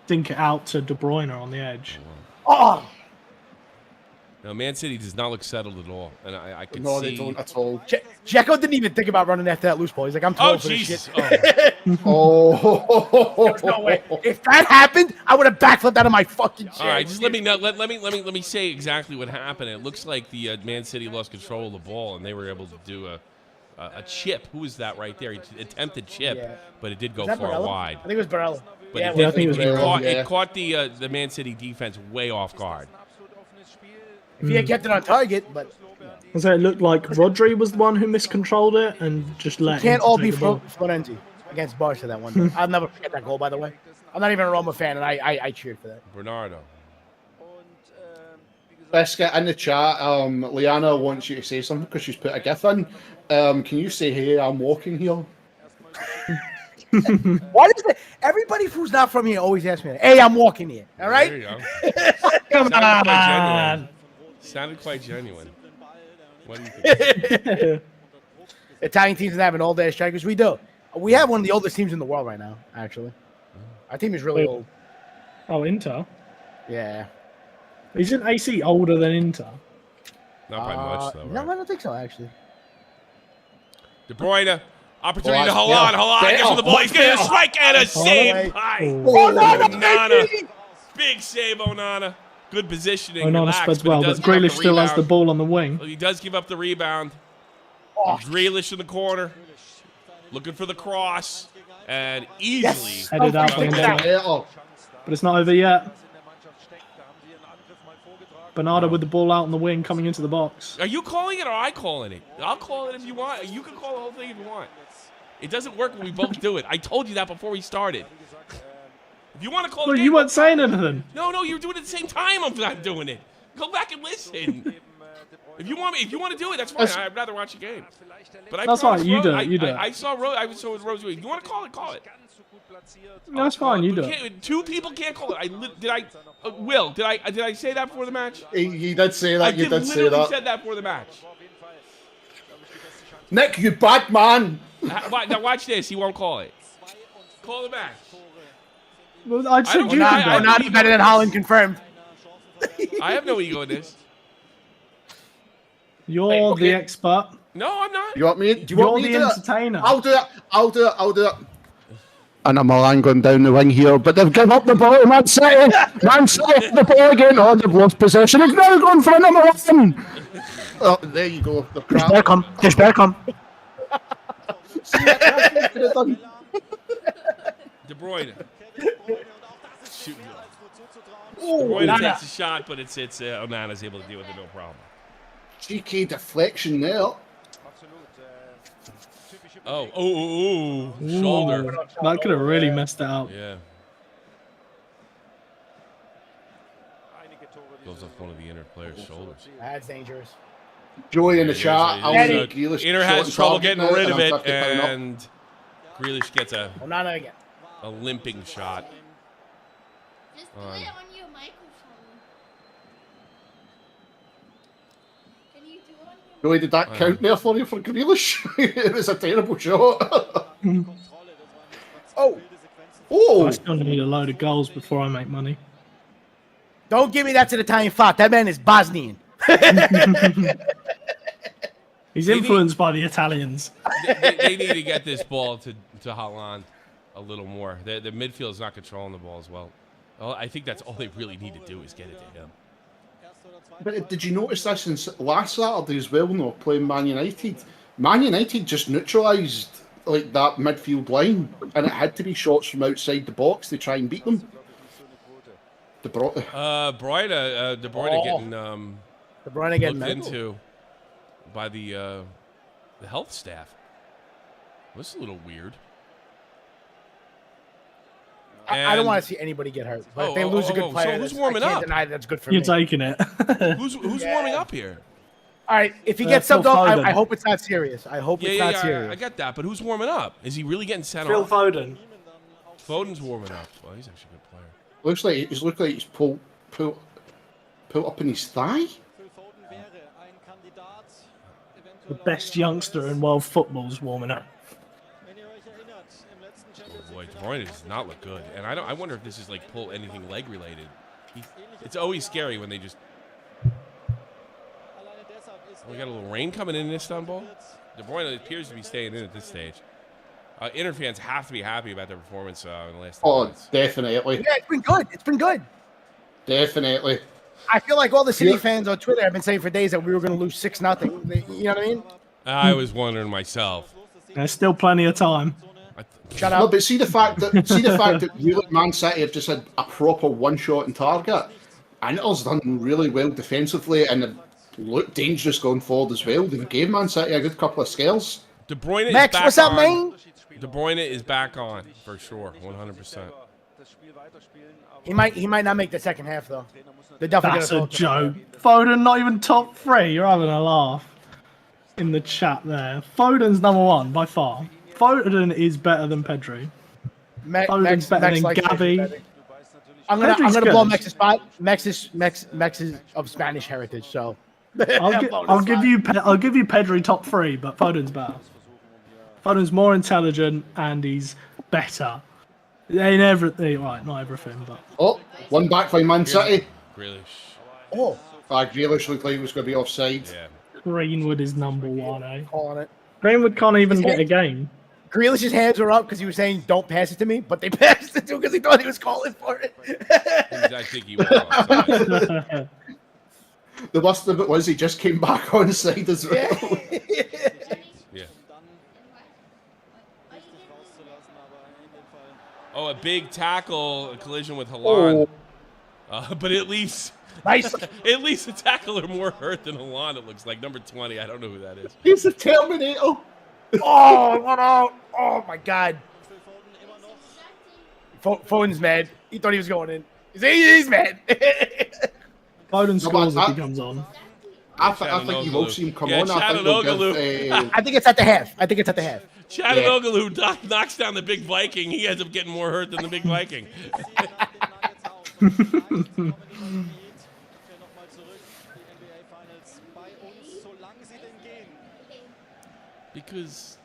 dink it out to De Bruyne on the edge. Oh, No, Man City does not look settled at all, and I can No, see. they don't at all. Dzeko didn't even think about running after that loose ball. He's like, I'm too Oh old for this Jesus! shit. Oh. No way. If that happened, I would have backflipped out of my fucking chair. All right, just let me know. Let me say exactly what happened. It looks like the Man City lost control of the ball, and they were able to do a chip. Who was that right there? He attempted chip, Yeah. but it did go Is that far Barella? wide. I think it was Barella. But Yeah, it, Yeah, I think it was Barella, it caught the Man City defense way off guard. if he had kept it on target, but I say it looked like Rodri was the one who miscontrolled it and just let. can't him all take be the ball. Florenzi against Barca that one day. I'll never forget that goal, by the way. I'm not even a Roma fan, and I cheered for that. Bernardo. Biscuit in the chat. Liana wants you to say something because she's put a gif in. Can you say, "Hey, I'm walking here"? Why does it? Everybody who's not from here always asks me, "Hey, I'm walking here." All right. There you go. Come Sounded quite on. genuine. Sounded quite genuine. What do you think? Italian teams have an old ass strikers. We do. We have one of the oldest teams in the world right now. Actually, our team is really Wait. old. Oh, Inter. Yeah. Isn't AC older than Inter? Not by much, though. No, Right? I don't think so. Actually. De Bruyne. Opportunity Oh, to hold yeah. on. Hold on. Gets to the ball. He's getting a strike and a save. Hi. Onana. Big save, Onana. Good positioning. Onana Relaxed, spreads but he well, does but give up Grealish the still has the rebound. ball on the wing. Well, he does give up the rebound. Oh, Grealish in the corner. Looking for the cross. And easily. Headed out Oh, the yeah. net. Better. But it's not over yet. Bernardo with the ball out on the wing coming into the box. Are you calling it or I calling it? I'll call it if you want. You can call the whole thing if you want. It doesn't work when we both do it. I told you that before we started. If you want to call Well, it, you weren't saying anything. No, you're doing it at the same time. I'm not doing it. Go back and listen. If you want to do it, that's fine. I'd rather watch a game. But I That's promise fine, you do it, I, you do I, it. I saw Rose. I saw Rose. If you want to call it, call it. That's fine. You do it. Two people can't call it. Will, did I say that before the match? You did say that. You did say literally that. said that before the match. Nick, you bad man. Now watch this. He won't call it. Call the match. Well, I'd said don't you know. did that. Not better than Holland confirmed. I have no ego in this. You're the expert. No, I'm not. You want me? Do you You're want me the to do entertainer. it? I'll do it. I'll do it. I'll do it. And a Milan going down the wing here, but they've given up the ball to Man City. Man City the ball again. Oh, they've lost possession. It's now going for number 1. Oh, there you go. The Just better come. Just better come. De Bruyne. Shoot. De Bruyne takes a shot, but it's Onana's able to deal with it, no problem. GK deflection there. Shoulder. That could have really messed it up. Yeah. Goes off one of the inner player's shoulders. That's dangerous. Joey in the chat. Inter has trouble getting rid of it, and Grealish gets a Onana again. limping shot. Just do it on your microphone. Can you do it on your Joey, did that count there for you for Grealish? It was a terrible shot. Oh, Oh, I still need a load of goals before I make money. don't give me that to the Italian fat. That man is Bosnian. He's influenced by the Italians. They need to get this ball to Haaland a little more. The midfield is not controlling the ball as well. I think that's all they really need to do is get it to him. but did you notice this since last Saturday as well? No, playing Man United. Man United just neutralised like that midfield line, and it had to be shots from outside the box to try and beat them. De Bruyne getting De Bruyne getting looked mental. into by the health staff. This is a little weird. I don't want to see anybody get hurt. But if they lose a good player, so who's that's- warming I can't up? deny that's good for You're me. taking it. Who's warming up here? All right, if he gets Phil subbed off, Foden. I hope it's not serious. I hope it's not serious. I get that, but who's warming up? Is he really getting sent Phil off? Foden. Foden's warming up. Well, he's actually a good player. Looks like he's pulled up in his thigh. The best youngster in world football's warming up. Oh boy, De Bruyne does not look good, and I wonder if this is like anything leg related. It's always scary when they just. We got a little rain coming in Istanbul. De Bruyne appears to be staying in at this stage. Inter fans have to be happy about their performance in the last 10 Oh, minutes. definitely, Yeah, it's been good. It's been good. definitely. I feel like all the City Yeah. fans on Twitter have been saying for days that we were going to lose 6-0. You know what I mean? I was wondering myself. There's still plenty of time. Shut No, up. but see the fact that you like Man City have just had a proper one-shot in target, and Inter's done really well defensively and have looked dangerous going forward as well. They gave Man City a good couple of scares. De Bruyne Max, is back what's up, on. man? De Bruyne is back on for sure, 100%. He might not make the second half though. They're definitely That's gonna a joke. Foden not even top 3. You're having a laugh in the chat there. Foden's number 1 by far. Foden is better than Pedri. Foden's better than likes Gavi. Pedri. I'm gonna Pedri's blow good. Max's spot. Max is of Spanish heritage, so I'll give you Pedri top 3, but Foden's better. Foden's more intelligent and he's better. In everything, right? Not everything, but Oh, one back by Man City. Grealish. Oh, Grealish looked like he was going to be offside. Yeah. Greenwood is number 1. Eh? calling it. Greenwood can't even get a game. Grealish's hands were up because he was saying, "Don't pass it to me," but they passed it to him because he thought he was calling for it. I think he was offside. The worst of it was he just came back on side as well. Yeah. Oh, a big tackle, a collision with Haaland. But at least Nice. at least the tackler more hurt than Haaland, it looks like. Number 20, I don't know who that is. He's a Terminator. Oh, what out. Oh my God. Foden's mad. He thought he was going in. He's mad. Foden but scores if he that- comes on. I think you will see him come on. I think they'll give, I think it's at the half. Chattanooga knocks down the big Viking. He ends up getting more hurt than the big Viking. Because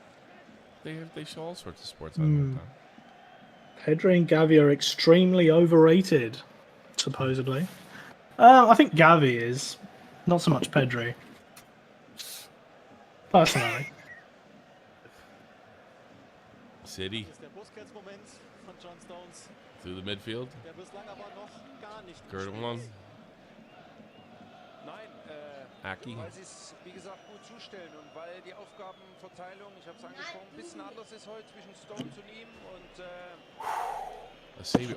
they show all sorts of sports on that time. Pedri and Gavi are extremely overrated, supposedly. I think Gavi is. Not so much Pedri. Personally. City. Through the midfield. Third one. Aki.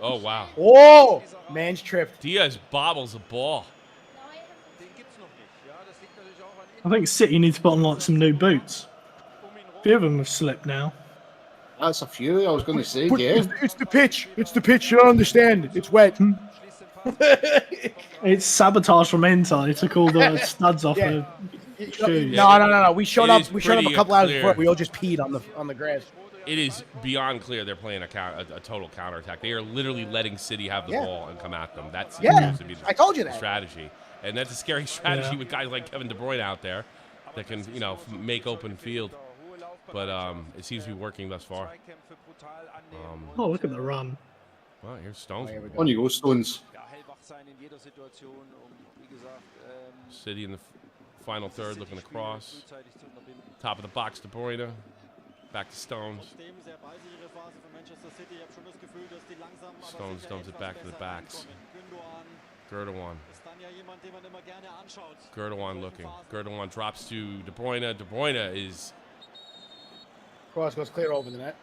Oh, wow. Oh, man's tripped. Diaz bobbles the ball. I think City needs to put on like some new boots. A few of them have slipped now. That's a few. I was going to say, It's the pitch. It's the pitch. You don't understand. It's wet. It's sabotage from inside. They took all the studs off the shoes. No. We showed up a couple hours before. We all just peed on the grass. It is beyond clear they're playing a total counterattack. They are literally letting City have the ball and come at them. That's supposed to be I told you that strategy. And that's a scary strategy with guys like Kevin De Bruyne out there that can, make open field. But it seems to be working thus far. Oh, look at the run. Well, here's Stones. On you go, Stones. City in the final third looking across. Top of the box, De Bruyne. Back to Stones. Stones dumps it back to the backs. Gerdewan. Gerdewan looking. Gerdewan drops to De Bruyne. De Bruyne is... Cross goes clear over the net.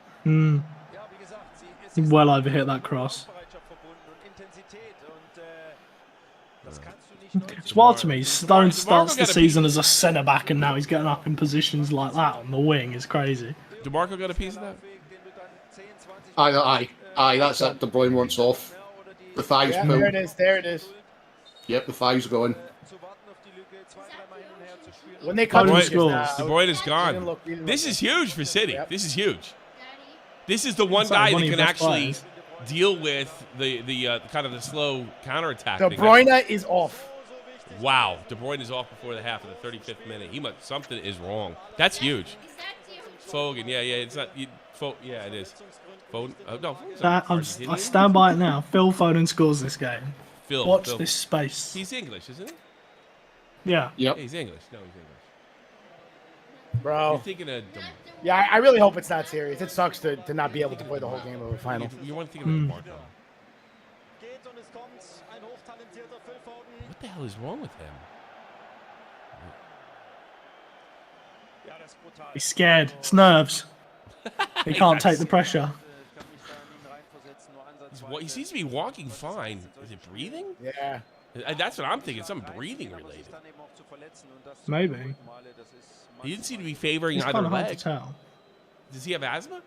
Well overhit that cross. It's wild to me. Stone starts the season as a centre-back and now he's getting up in positions like that on the wing. It's crazy. DeMarco got a piece of that? Aye, that's it. De Bruyne wants off. The thigh's pulled. There it is. Yep, the thigh's going. When they cut De Bruyne is gone. This is huge for City. Yep. This is huge. This is the one guy that can actually deal with the kind of the slow counterattack. De Bruyne is off. Wow, De Bruyne is off before the half of the 35th minute. Something is wrong. That's huge. Foden, yeah, it's not. Yeah, it is. Foden, no. I stand by it now. Phil Foden scores this game. Watch Phil. this space. He's English, isn't he? Yeah. Yep. Yeah, he's English. No, he's English. Bro. You're thinking of... Yeah, I really hope it's not serious. It sucks to not be able to play the whole game of the final. You want to think of DeMarco. What the hell is wrong with him? He's scared. It's nerves. He can't take the pressure. He seems to be walking fine. Is it breathing? Yeah. That's what I'm thinking. Something breathing related. Maybe. He didn't seem to be favoring It's either kind of hard leg. to tell. Does he have asthma?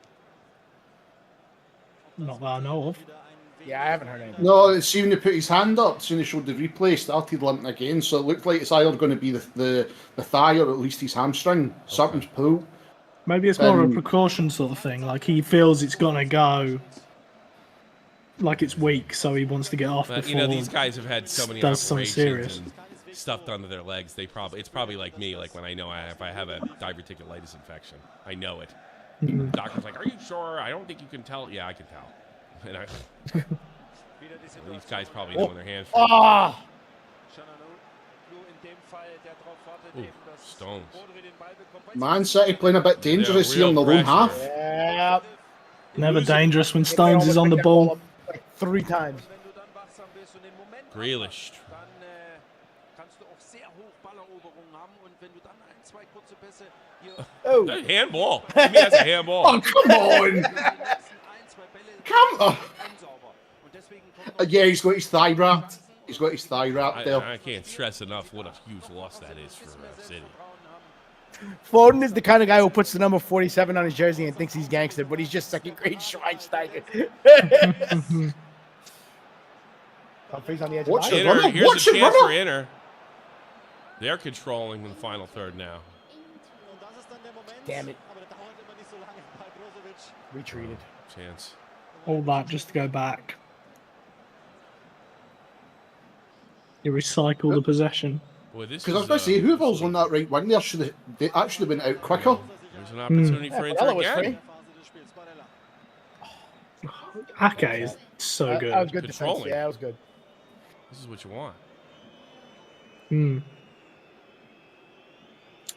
Not that I know of. Yeah, I haven't heard anything. No, see when he put his hand up, soon as showed the replay, started limping again. So it looked like it's either going to be the thigh or at least his hamstring. Something's pulled. Maybe it's more of a precaution sort of thing. Like he feels it's going to go. Like it's weak, so he wants to get off before. These guys have had so many operations and stuff done to their legs. It's probably like me. Like when I know if I have a diverticulitis infection, I know it. The doctor's like, "Are you sure?" I don't think you can tell. Yeah, I can tell. And these guys probably know when their hands. Ooh, Stones. Man City playing a bit dangerous here in their own half. Yeah. Never dangerous when Stones is on the ball. Like 3 times. Grealish. Oh, Handball. I mean, that's a handball. Oh, come on. Come on. Yeah, he's got his thigh wrapped. He's got his thigh wrapped there. I can't stress enough what a huge loss that is for City. Foden is the kind of guy who puts the number 47 on his jersey and thinks he's gangster, but he's just second-grade Schweinsteiger. He's on the edge of the Inter, here's a chance for Inter. They're controlling in the final third now. Damn it. Retreated. Chance. All that just to go back. You recycle the possession. Boy, this Because I was going to say, whoever's on that right wing there should have they actually been out quicker. There's an opportunity for Inter Barella was again. free. Ake is so good. That was good defense. Controlling. Yeah, that was good. This is what you want.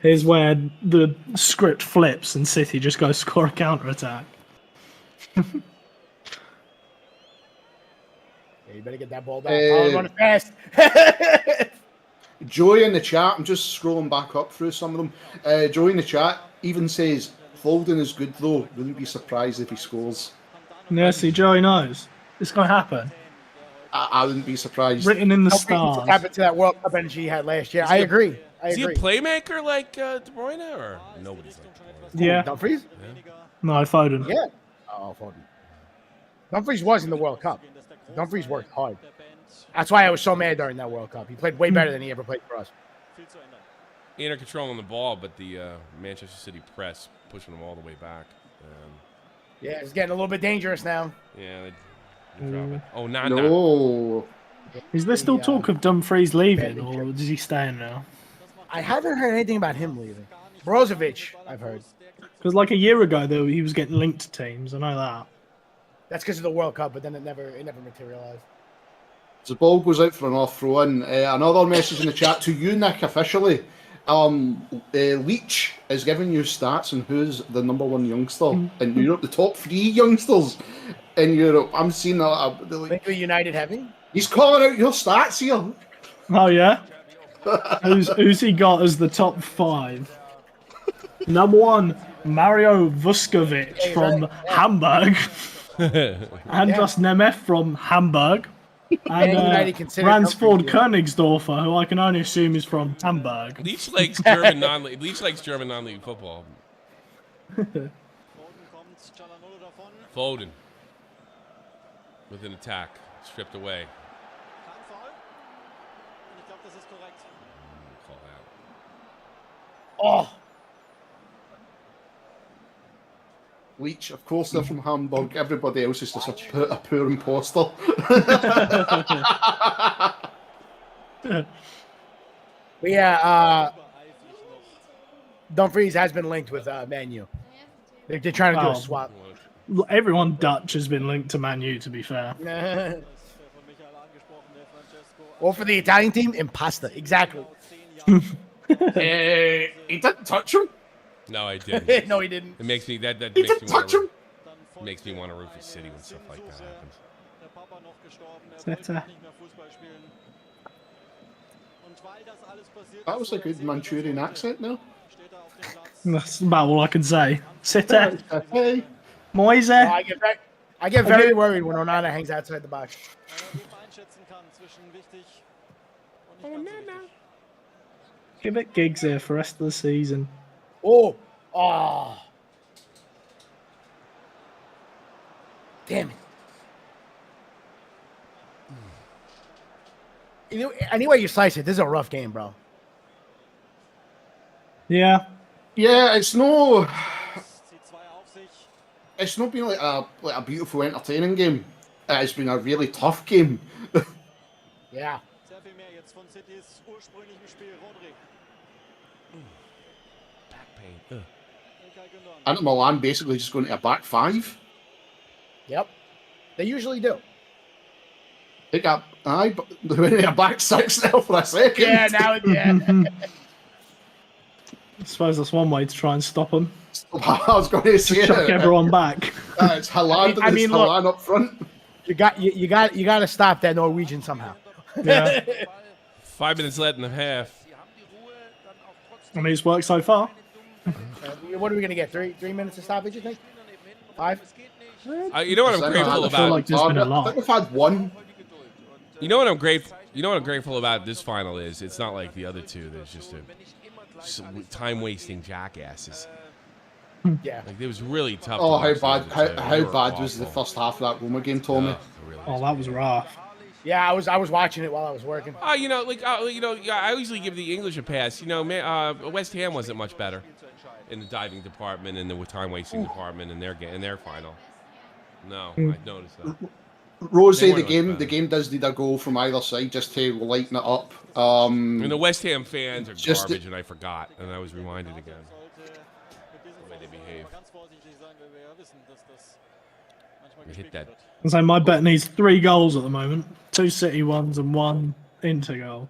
Here's where the script flips and City just goes score a counter attack. Yeah, you better get that ball down. Paul, running fast. Joey in the chat, I'm just scrolling back up through some of them. Joey in the chat even says, Foden is good though. Wouldn't be surprised if he scores. Yeah, see, Joey knows. It's going to happen. I wouldn't be surprised. Written in the What stars. happened to that World Cup energy he had last year? I agree. Is he a playmaker like De Bruyne, or nobody's like De Bruyne? Yeah. Dumfries? No, Foden. Yeah. Oh, Foden. Dumfries was in the World Cup. Dumfries worked hard. That's why I was so mad during that World Cup. He played way better than he ever played for us. Inter controlling the ball, but the Manchester City press pushing them all the way back. Yeah, it's getting a little bit dangerous now. Yeah, they drop it. Oh, nah. No. Is there still talk of Dumfries leaving, or is he staying now? I haven't heard anything about him leaving. Brozovic, I've heard. Because like a year ago, though, he was getting linked to teams. I know that. That's because of the World Cup, but then it never materialized. The ball goes out for an off throw in. Another message in the chat to you, Nick, officially. Leach is giving you stats on who's the number one youngster in Europe, the top 3 youngsters in Europe. I'm seeing that. Think of United heavy? He's calling out your stats here. Oh yeah. who's he got as the top 5? Number 1, Mario Vuskovic from Hamburg. Andras Nemeth from Hamburg. And Ransford Königsdorfer, who I can only assume is from Hamburg. Leach likes German non-league. Leach likes German non-league football. Foden with an attack, stripped away. Call that. Oh, Leach, of course, they're from Hamburg. Everybody else is just a poor imposter. but yeah, Dumfries has been linked with Man U. They're trying to do a swap. Everyone Dutch has been linked to Man U, to be fair. Or for the Italian team, Impasta. Exactly. He didn't touch him. No, I didn't. No, he didn't. It makes me that He makes didn't me touch him. makes me want to root for City when stuff like that happens. That was a good Manchurian accent now. That's about all I can say. City. Hey. Moise. I get very worried when Onana hangs outside the box. Give it gigs here for the rest of the season. Oh. Damn it. Anyway you slice it, this is a rough game, bro. Yeah. Yeah, it's not been like a beautiful, entertaining game. It's been a really tough game. Yeah. Back pain. Inter Milan basically just going to a back 5. Yep. They usually do. They got but they went to a back 6 now for a second. Yeah, now yeah. I suppose that's one way to try and stop them. I was going to say Chuck everyone back. It's Haaland. I mean, look, Haaland up front. You got to stop that Norwegian somehow. Yeah. 5 minutes left in the half. I mean, it's worked so far. What are we gonna get? Three minutes of stoppage, you think? 5? You know what I'm grateful I feel about? like there's been a I lot. think we've had one. You know what I'm grateful. You know what I'm grateful about this final is it's not like the other two. There's just time wasting jackasses. Yeah. Like it was really tough. Oh, to how watch bad! those. How They were bad was the awful. first half of that Roma game, Tommy? Really Oh, that was rough. Yeah, I was watching it while I was working. Yeah, I usually give the English a pass. West Ham wasn't much better in the diving department and the time wasting department in their final. No, I noticed that. Rosie, They the weren't much game does need a goal from either side just to lighten it up. And the West Ham fans are Just- garbage, and I forgot, and I was reminded again. The way they behave. We hit that. So my bet needs 3 goals at the moment. 2 City ones and 1 Inter goal.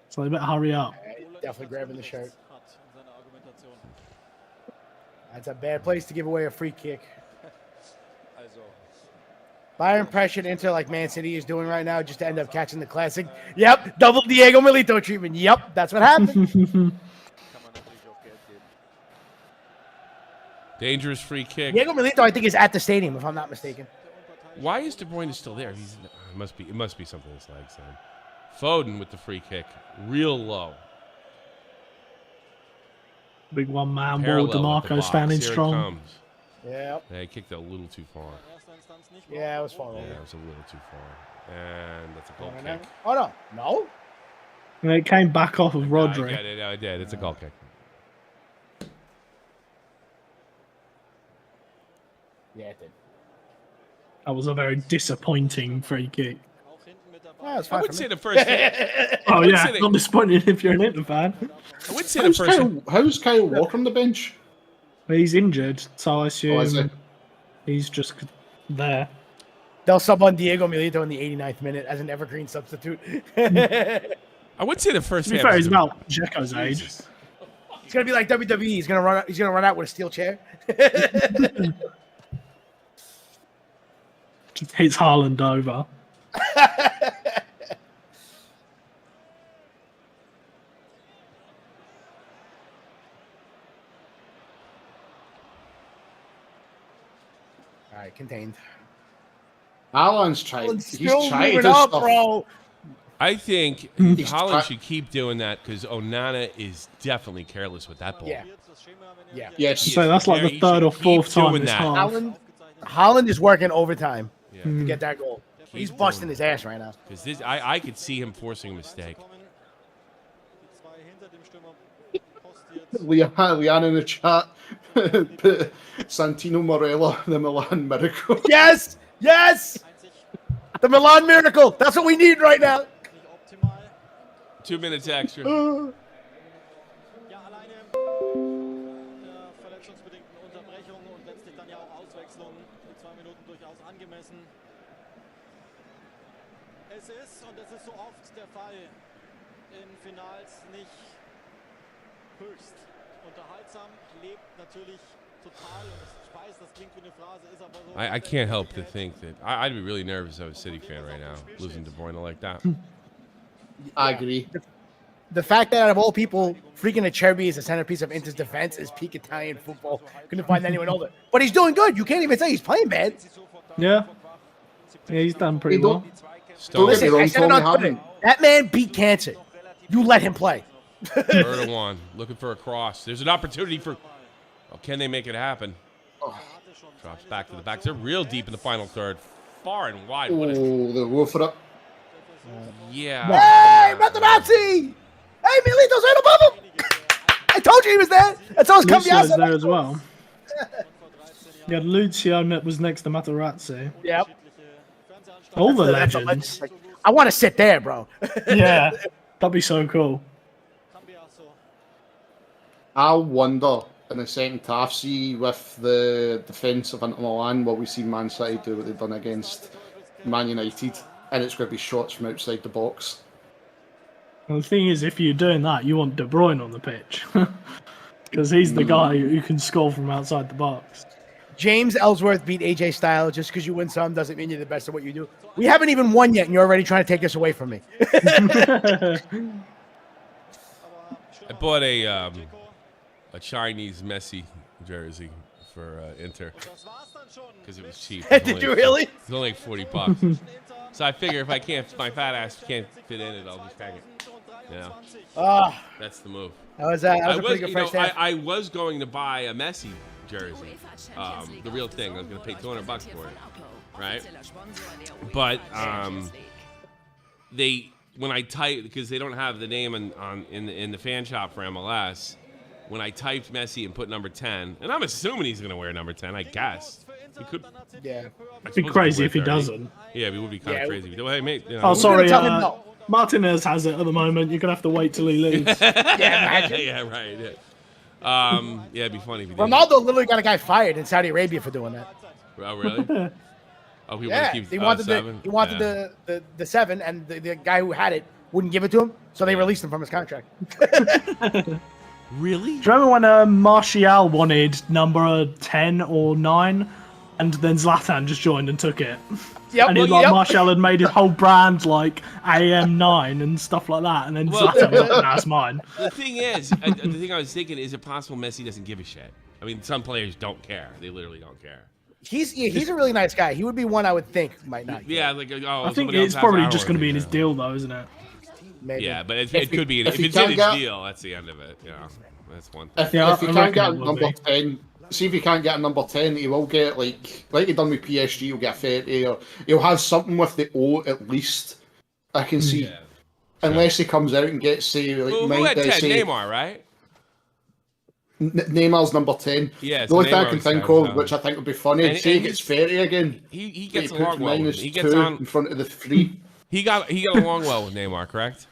So they better hurry up. Definitely grabbing the shirt. That's a bad place to give away a free kick. By impression, Inter like Man City is doing right now, just to end up catching the classic. Yep, double Diego Milito treatment. Yep, that's what happened. Dangerous free kick. Diego Milito, I think, is at the stadium, if I'm not mistaken. Why is De Bruyne still there? It must be something in his legs then. Foden with the free kick, real low. Big one-man ball. Parallel with the DeMarco box. standing Here it strong. comes. Yep. They kicked it a little too far. Yeah, it was far Yeah, over. it was a little too far. And that's a goal No. kick. Oh, no. No? And it came back off of I Rodri. get it. I did. It's a goal kick. Yeah, it did. That was a very disappointing free kick. Yeah, it's I fine would for say me. the first. Oh would yeah, say they- not disappointing if you're an Inter fan. I would say the first. How's Kyle Walker on the bench? He's injured, so I Oh, is assume it? he's just there. They'll sub on Diego Milito in the 89th minute as an evergreen substitute. I would say the first To be half. fair, was he's the- about Dzeko's age. Jesus. It's gonna be like WWE. He's gonna run out with a steel chair. Just hits Haaland over. All right, contained. Alan's trying. Haaland's He's still trying moving his up, stuff. bro. I think He's Holland try- should keep doing that because Onana is definitely careless with that ball. Yeah. Yeah. Yes. So that's like Yeah, the he third should or fourth keep time doing this that. half. Holland is working overtime Yeah. to get that goal. He's Keep busting doing his ass right now. Because I could see him forcing a mistake. Leanne in the chat put Santino Morella, the Milan miracle. Yes! Yes! The Milan miracle. That's what we need right now. 2 minutes extra. Ja, alleine der verletzungsbedingten Unterbrechung und letztlich dann ja auch Auswechslung. Die 2 Minuten durchaus angemessen. Es ist, und das ist so oft der Fall, in Finals nicht höchst unterhaltsam, lebt natürlich total und es speist, das klingt wie eine Phrase, ist aber so. I can't help to think that I'd be really nervous if I was a City fan right now, losing De Bruyne like that. I agree. The fact that out of all people, freaking Acerbi is the centerpiece of Inter's defense is peak Italian football. Couldn't find anyone older. But he's doing good. You can't even say he's playing bad. Yeah. Yeah, he's done pretty Hey, well. Don't get me Stone, Listen, I wrong, said it Tommy on Twitter. Harden. That man beat cancer. You let him play. Erdogan looking for a cross. There's an opportunity for. Oh, can they make it happen? Drops back to the back. They're real deep in the final third. Far and wide. What a, Oh, they'll go for it. yeah. Hey, Materazzi! Hey, Milito's right above him! I told you he was there. That's all his Lucio's Cambiasso. there as well. You had Lucio that was next to Materazzi. Yep. All the That's a legends. legend. I want to sit there, bro. Yeah, that'd be so cool. I wonder in the second half, see with the defence of Inter Milan, will we see Man City do what they've done against Man United? And it's going to be shots from outside the box. Well, the thing is, if you're doing that, you want De Bruyne on the pitch. Because he's the guy who can score from outside the box. James Ellsworth beat AJ Styles. Just because you win some doesn't mean you're the best at what you do. We haven't even won yet, and you're already trying to take this away from me. I bought a Chinese Messi jersey for Inter because it was cheap. Did you really? It's only like $40. So I figure if my fat ass can't fit in it, I'll just hang it. Yeah, Ah, that's the move. that was a pretty good first half. I was going to buy a Messi jersey, the real thing. I was going to pay $200 for it, right? But when I type, because they don't have the name in the fan shop for MLS, when I typed Messi and put number 10, and I'm assuming he's going to wear number 10, I guess. He could. Yeah. It'd be crazy if he doesn't. Yeah, it would be kind of crazy. Hey, mate, Oh, sorry. Tell him no. Martinez has it at the moment. You're gonna have to wait till he leaves. Yeah, right. Yeah. It'd be funny if he did. Ronaldo literally got a guy fired in Saudi Arabia for doing that. Oh, really? Oh, he Yeah, keep, he wanted seven? the 7, and the guy who had it wouldn't give it to him, so they released him from his contract. Really? Do you remember when Martial wanted number 10 or 9, and then Zlatan just joined and took it? Yep, And Martial had made his whole brand like AM9 and stuff like that, and then Zlatan was like, that's mine. The thing is, the thing I was thinking, is it possible Messi doesn't give a shit? I mean, some players don't care. They literally don't care. He's a really nice guy. He would be one I would think might not. Yeah, like I think it's probably just going to be in his deal, though, isn't it? Maybe. Yeah, but it could be. If it's in his deal, that's the end of it. Yeah, that's one thing. If you can't get a number 10, see if you can't get a number 10, he will get like he done with PSG. He'll get a 30, or he'll have something with the O at least. I can see, unless he comes out and gets say like who had 10? Neymar, right? Neymar's number 10. Yeah, the only thing I can think of, which I think would be funny, and say he gets 30 again. He gets he along well. He gets 2 on in front of the 3. He got along well with Neymar, correct?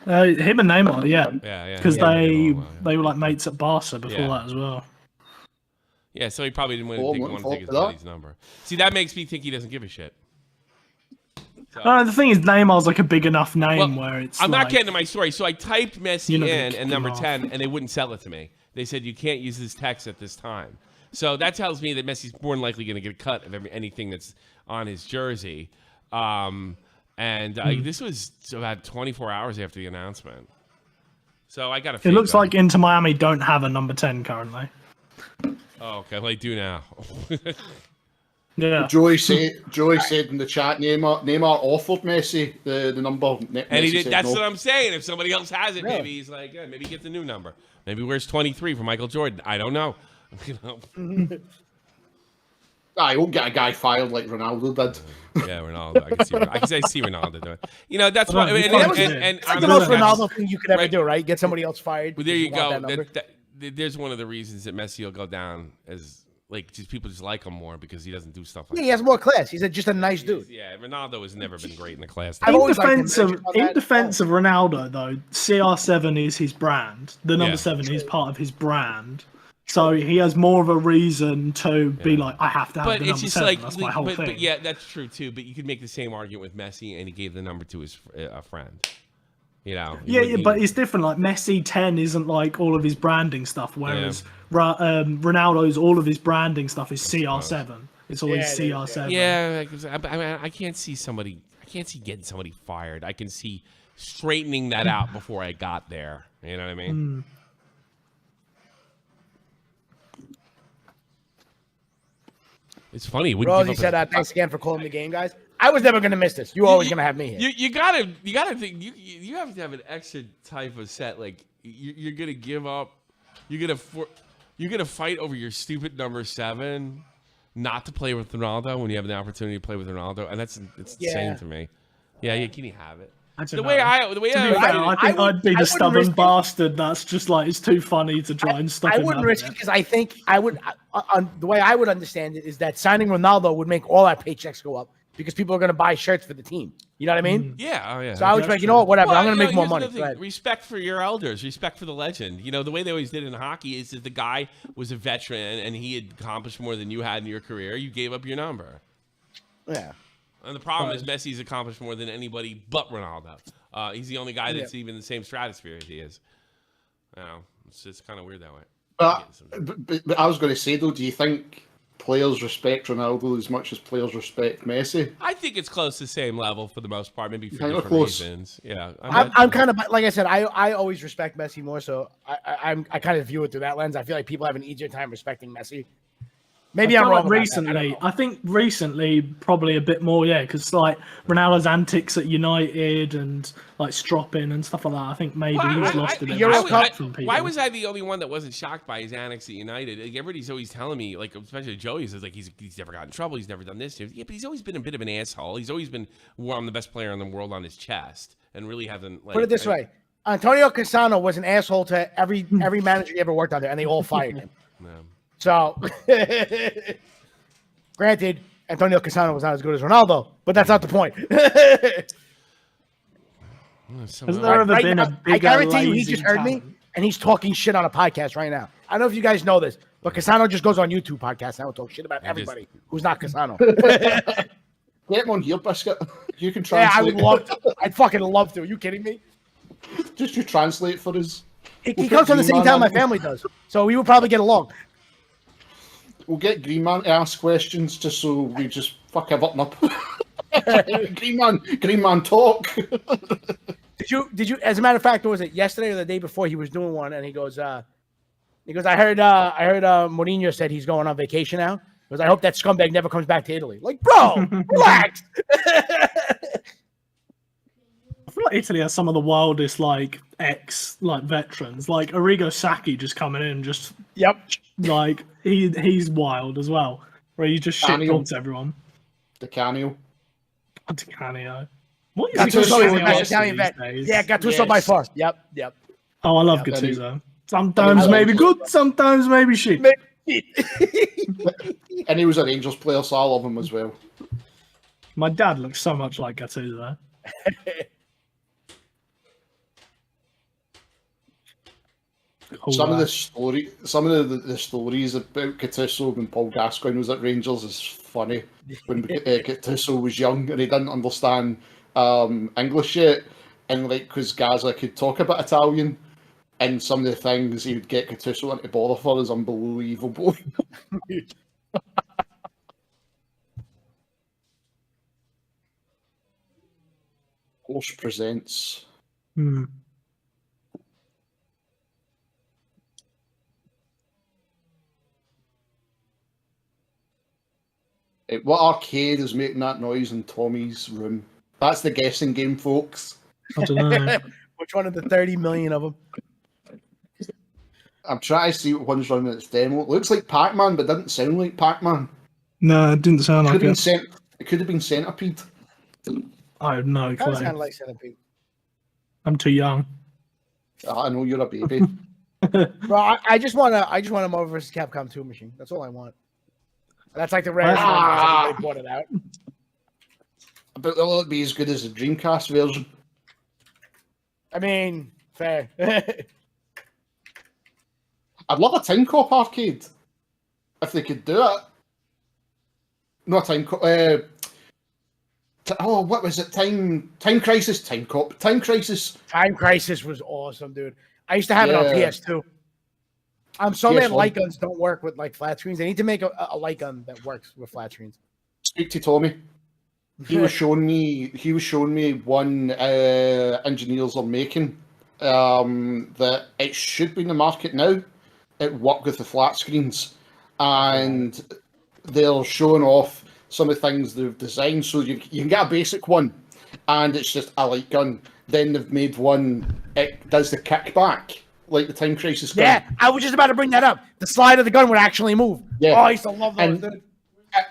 Him and Neymar, yeah. Yeah. Because they were like mates at Barca before that as well. Yeah, so he probably didn't want to take his buddy's number. See, that makes me think he doesn't give a shit. The thing is, Neymar's like a big enough name where it's. I'm like, not getting to my story. So I typed Messi in and number off. 10, and they wouldn't sell it to me. They said you can't use this text at this time. So that tells me that Messi's more than likely going to get a cut of anything that's on his jersey. This was about 24 hours after the announcement. So I got to. It looks like Inter Miami don't have a number 10 currently. Oh, okay. Well, they do now. Yeah. Joey said in the chat, Neymar offered Messi the number. And he did. That's no. what I'm saying. If somebody else has it, maybe he's like, maybe he gets a new number. Maybe he wears 23 for Michael Jordan. I don't know. I won't get a guy fired like Ronaldo did. Yeah, Ronaldo. I can see Ronaldo doing it. You know, that's why. It's like the most Ronaldo thing you could ever do, right? Get somebody else fired. Well, there you go. There's one of the reasons that Messi will go down as like people just like him more because he doesn't do stuff like that. He has more class. He's just a nice dude. Yeah, Ronaldo has never been great in the class. In defense of Ronaldo, though, CR7 is his brand. The number 7 is part of his brand. So he has more of a reason to be like, I have to have the number 7. That's my whole thing. But yeah, that's true too. But you could make the same argument with Messi, and he gave the number to his friend. You know. But it's different. Like Messi 10 isn't like all of his branding stuff, whereas Ronaldo's all of his branding stuff is CR7. It's always CR7. Yeah, I mean, I can't see getting somebody fired. I can see straightening that out before I got there. You know what I mean? It's funny. Rosie said, "Thanks again for calling the game, guys. I was never gonna miss this. You're always gonna have me here. You gotta think. You have to have an extra type of set. Like you're gonna give up. You're gonna fight over your stupid number 7, not to play with Ronaldo when you have the opportunity to play with Ronaldo, and it's insane to me. Yeah, can you have it? The way I think I'd be the stubborn bastard that's just like, it's too funny to try and stop him. I wouldn't risk it because I think I would. The way I would understand it is that signing Ronaldo would make all our paychecks go up because people are going to buy shirts for the team. You know what I mean? Yeah. So I was like, you know what, whatever. I'm going to make more money. Respect for your elders. Respect for the legend. You know, the way they always did in hockey is that the guy was a veteran and he had accomplished more than you had in your career. You gave up your number. Yeah. And the problem is Messi's accomplished more than anybody but Ronaldo. He's the only guy that's even in the same stratosphere as he is. I don't know. It's just kind of weird that way. But I was going to say, though, do you think players respect Ronaldo as much as players respect Messi? I think it's close to the same level for the most part, maybe for different reasons. Yeah. I'm kind of, like I said, I always respect Messi more, so I kind of view it through that lens. I feel like people have an easier time respecting Messi. Maybe I I'm feel wrong. like about that. recently, I think recently probably a bit more, yeah, because like Ronaldo's antics at United and like stropping and stuff like that. I think maybe Well, he's lost a bit Euro of Cup- respect from people. why was I the only one that wasn't shocked by his annex at United? Like, everybody's always telling me, like especially Joey says, like he's never gotten in trouble, he's never done this. Yeah, but he's always been a bit of an asshole. He's always been I'm the best player in the world on his chest, and really hasn't. Like, Put it this way: Antonio Cassano was an asshole to every manager he ever worked under, and they all fired him. No. So, granted, Antonio Cassano was not as good as Ronaldo, but that's not the point. Has there ever been a bigger I guarantee you, he lazy just heard me, talent? and he's talking shit on a podcast right now. I don't know if you guys know this, but Cassano just goes on YouTube podcasts now and talks shit about everybody who's not Cassano. Get him on here, Biscuit. You can Yeah, I translate. would love to. I'd fucking love to. Are you kidding me? Just you translate for us. He We'll comes put from the same Green town Man my on. family does, so we would probably get along. We'll get Green Man to ask questions just so we just fuck everything up. Green Man talk. Did you? As a matter of fact, was it yesterday or the day before? He was doing one, and he goes, I heard Mourinho said he's going on vacation now. He goes, I hope that scumbag never comes back to Italy. Like, bro, relax. I feel like Italy has some of the wildest like veterans, like Arrigo Sacchi just coming in, just Yep. like he's wild as well, where he just shit Canio. talks everyone. The Canio. Canio. What is Gattuso is he the doing best these Italian vet. days? Yeah, Gattuso Yes. by far. Yep. Oh, I love Yeah, Gattuso. Sometimes maybe good, sometimes maybe shit. And he was a Rangers player, so I love him as well. My dad looks so much like Gattuso. Some of the stories about Gattuso when Paul Gascoigne was at Rangers is funny. When Gattuso was young and he didn't understand English yet, and like because Gaza could talk a bit Italian, and some of the things he would get Gattuso into bother for is unbelievable. Horse presents. Hmm. What arcade is making that noise in Tommy's room? That's the guessing game, folks. I don't know. Which one of the 30 million of them? I'm trying to see what one's running its demo. It looks like Pac-Man, but doesn't sound like Pac-Man. No, it didn't sound like it. It could have been Centipede. I have no Kind of clue. sound like Centipede. I'm too young. I know you're a baby. Bro, I just want a Marvel vs. Capcom 2 machine. That's all I want. That's like the rarest one. Ah. They bought it out. But will it be as good as the Dreamcast version? I mean, fair. I'd love a Time Cop arcade. If they could do it. Not Time Cop. What was it? Time Crisis? Time Cop. Time Crisis. Time Crisis was awesome, dude. I used to have it on Yeah. PS2. I'm so mad PS1. light guns don't work with like flat screens. They need to make a light gun that works with flat screens. Speak to Tommy. He was showing me one engineers are making that it should be in the market now. It worked with the flat screens, and they're showing off some of the things they've designed. So you can get a basic one, and it's just a light gun. Then they've made one. It does the kickback like the Time Crisis gun. Yeah, I was just about to bring that up. The slide of the gun would actually move. Yeah. Oh, I used to love those, And- dude.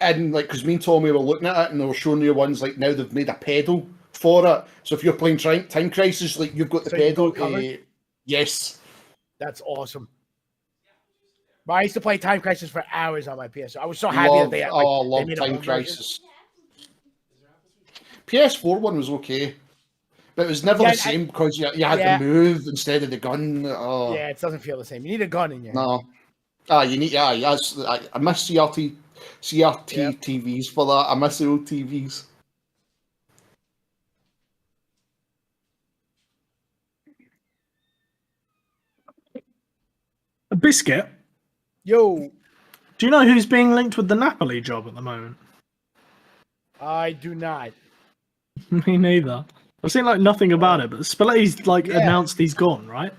And like, because me and Tommy were looking at it, and they were showing you ones like now they've made a pedal for it. So if you're playing Time Crisis, like you've got the So you pedal. go covered? Yes. That's awesome. But I used to play Time Crisis for hours on my PS. I was so happy that they had, like, I they love made a Time home version. Crisis. PS4 one was okay, but it was never Yeah, the same because you had yeah. to move instead of the gun. Oh, Yeah, it doesn't feel the same. You need a gun in your hand. no. You need. Yes. I miss CRT Yep. TVs for that. I miss the old TVs. A biscuit. Yo, Do you know who's being linked with the Napoli job at the moment? I do not. Me neither. I've seen like nothing about it, but Spalletti's like Yeah. announced he's gone, right?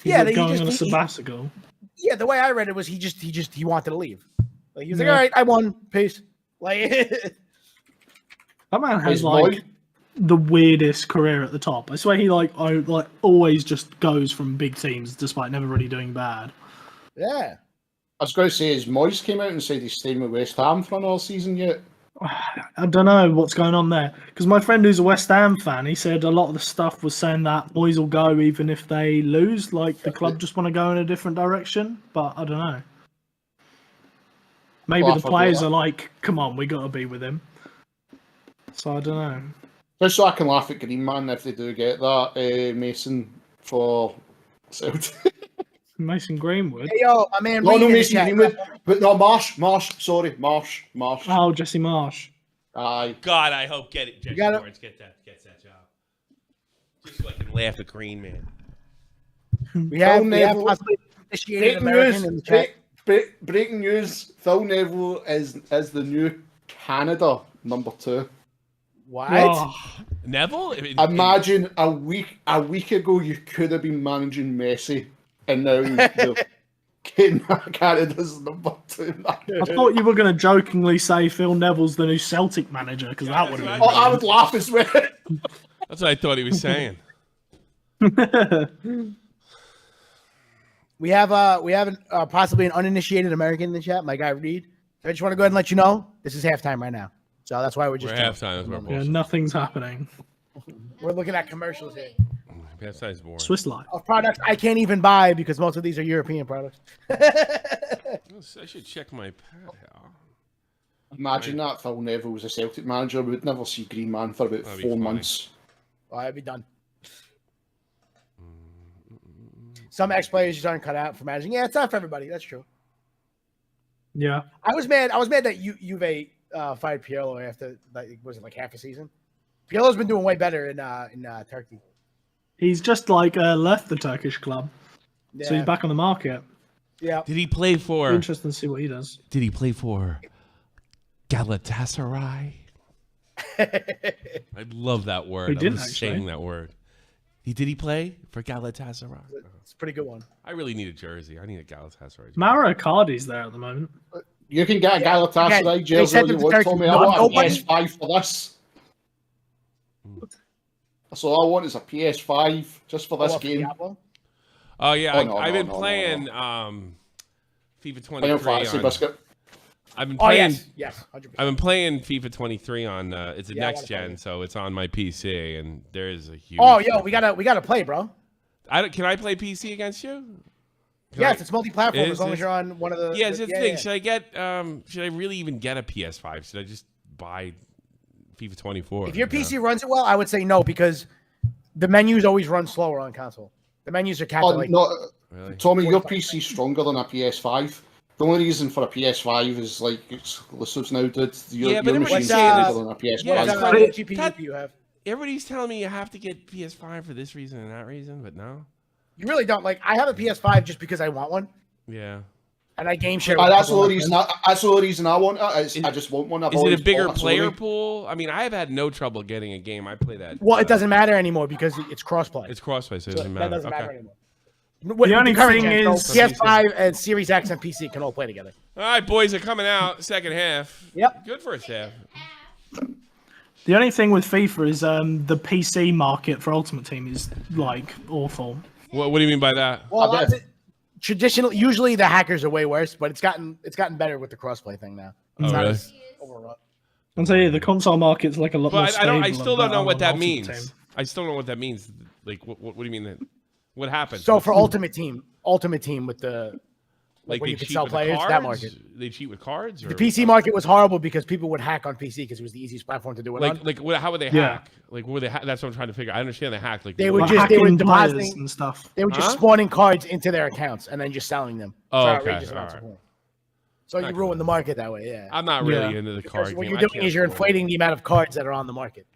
He's Yeah, like, they going just- on a he- sabbatical. Yeah, the way I read it was he wanted to leave. Like, he was like, all right, I won. Peace. Like, That man has His like boy. the weirdest career at the top. I swear he always just goes from big teams despite never really doing bad. yeah. I was going to say, his Moyes came out and said he's staying with West Ham for another season yet. I don't know what's going on there because my friend who's a West Ham fan, he said a lot of the stuff was saying that Moyes will go even if they lose. Like the club just want to go in a different direction, but I don't know. Maybe Well, I the forgot players that. are like, "Come on, we got to be with him." So I don't know. Just so I can laugh at Green Man if they do get that, Mason, for Celtic. Mason Greenwood. Hey, yo, my man. No, Reed no, in the Mason chat. Greenwood. But no, Marsh. Sorry, Marsh. Oh, Jesse Marsh. Aye. God, I hope Jesse gotta- Lawrence gets that job. Just so I can laugh at Green Man. We have Neville. possibly initiated Breaking American news. in the chat. Breaking news. Phil Neville is the new Canada #2. What? Oh, Neville? Imagine a week ago you could have been managing Messi, and now you're Canada's #2. I thought you were going to jokingly say Phil Neville's the new Celtic manager because that would have Oh, I would laugh as well. That's what I thought he was saying. been. We have possibly an uninitiated American in the chat, my guy Reed. I just want to go ahead and let you know this is halftime right now, so that's why we're just We're halftime. That's what Yeah, nothing's happening. we're looking at commercials here halftime's boring. Swiss life. of products I can't even buy because most of these are European products. I should check my pad here. Imagine that Phil Neville was a Celtic manager. We would never see Green Man for about That'd be 4 funny. months. Oh, I'd be done. Some ex-players just aren't cut out for managing. Yeah, it's not for everybody. That's true. Yeah. I was mad that Juve fired Pirlo after was it like half a season? Pirlo's been doing way better in Turkey. He's just like left the Turkish club, Yeah. so he's back on the market. Yeah. Did he play for? Interesting to see what he does. Did he play for Galatasaray? I love that word. He didn't, I was actually. saying that word. Did he play for Galatasaray? It's a pretty good one. I really need a jersey. I need a Galatasaray jersey. Mauro Icardi's there at the moment. You can get a Galatasaray They jersey sent all you it to want, Turkey. Tommy. I No- want a nobody- PS5 for this. That's all I want is a PS5 just for this Oh, for game. Diablo? Oh yeah, Oh, no, I've no, been no, no, playing FIFA 23 Final Fantasy on, Biscuit. I've been Oh playing yes, 100%. I've been playing FIFA 23 on it's a Yeah, I next wanna play gen, it. so it's on my PC, and there is a huge. Oh, yo, we gotta play, bro. Can I play PC against you? Can Yes, I- it's multi-platform Is as long it? as you're on one of the. Yeah, it's the thing. yeah. Should I get? Should I really even get a PS5? Should I just buy FIFA 24? If your you know? PC runs it well, I would say no because the menus always run slower on console. The menus are capped Oh, at like no, Really? Tommy, your PC's stronger than a PS5. The only reason for a PS5 is like exclusives now, dude. Your, Yeah, but your everybody's machine's saying stronger than a PS5. Yeah, what but GPU that- do you have? Everybody's telling me you have to get PS5 for this reason and that reason, but no. You really don't. Like, I have a PS5 just because I want one, Yeah. and I game share. Ah, with a that's the couple of only my reason. friends. That's the only reason I want it. Is- I just want one. I've Is it always a bigger bought it, player sorry. pool? I mean, I've had no trouble getting a game. I play that. Well, it doesn't matter anymore because it's crossplay. It's crossplay, so it So doesn't that matter. doesn't matter Okay. anymore. With only the current thing gen, is- though, PS5 and Series X and PC can all play together. All right, boys are coming out. Second half. Yep. Good first half. The only thing with FIFA is the PC market for Ultimate Team is like awful. What do you mean by that? Well, a lot of it, traditionally, usually the hackers are way worse, but it's gotten better with the crossplay thing now. It's Oh, not really? as overrun. I'll tell you, the console market's like a lot more But stable. I still and don't know better what that than Ultimate means. Team. I still don't know what that means. Like, what do you mean that? What happened? So for Ultimate Team with the like when they you could cheat sell with players, the that cards? market. They cheat with cards. Or? The PC market was horrible because people would hack on PC because it was the easiest platform to do it on. How would they Yeah. hack? Like, were they? That's what I'm trying to figure. I understand they hack. Like They would Like just- they were hacking players depositing- and stuff. They were just Huh? spawning cards into their accounts and then just selling them. Oh, for okay, outrageous amounts of alright. money. So you ruin the market that way, yeah. I'm not really Yeah. into the Because card what game. you're I doing can't is you're afford it. inflating the amount of cards that are on the market.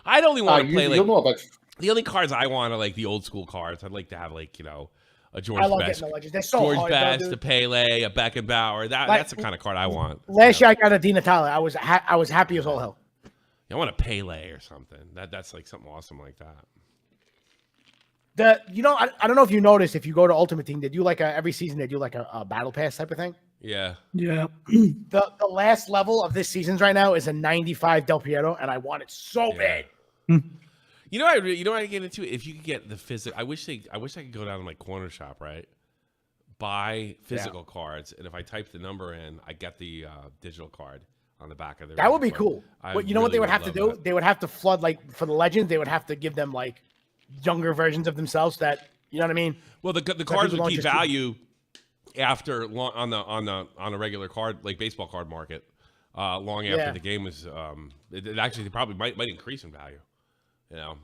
I'd only want to play you're like not a big. the only cards I want are like the old school cards. I'd like to have like a George I love Best, getting the legends. They're so George hard, Best, though, a dude. Pele, a Beckenbauer. That's the kind of card I want. Last year I got a Di Natale. I was happy as all hell. I want a Pele or something. That's like something awesome like that. I don't know if you noticed, if you go to Ultimate Team, they do like every season they do like a battle pass type of thing. Yeah. Yeah. The last level of this season's right now is a 95 Del Piero, and I want it so bad. You know, I get into it. If you could get the physical, I wish I could go down to my corner shop, right? Buy physical cards, and if I type the number in, I get the digital card on the back of their. That would be cool. But you know what they would have to do? That. They would have to flood, like, for the legends, they would have to give them, like, younger versions of themselves that, you know what I mean? Well, the cards would keep value after on a regular card, like baseball card market, long after the game was. It actually probably might increase in value. You know,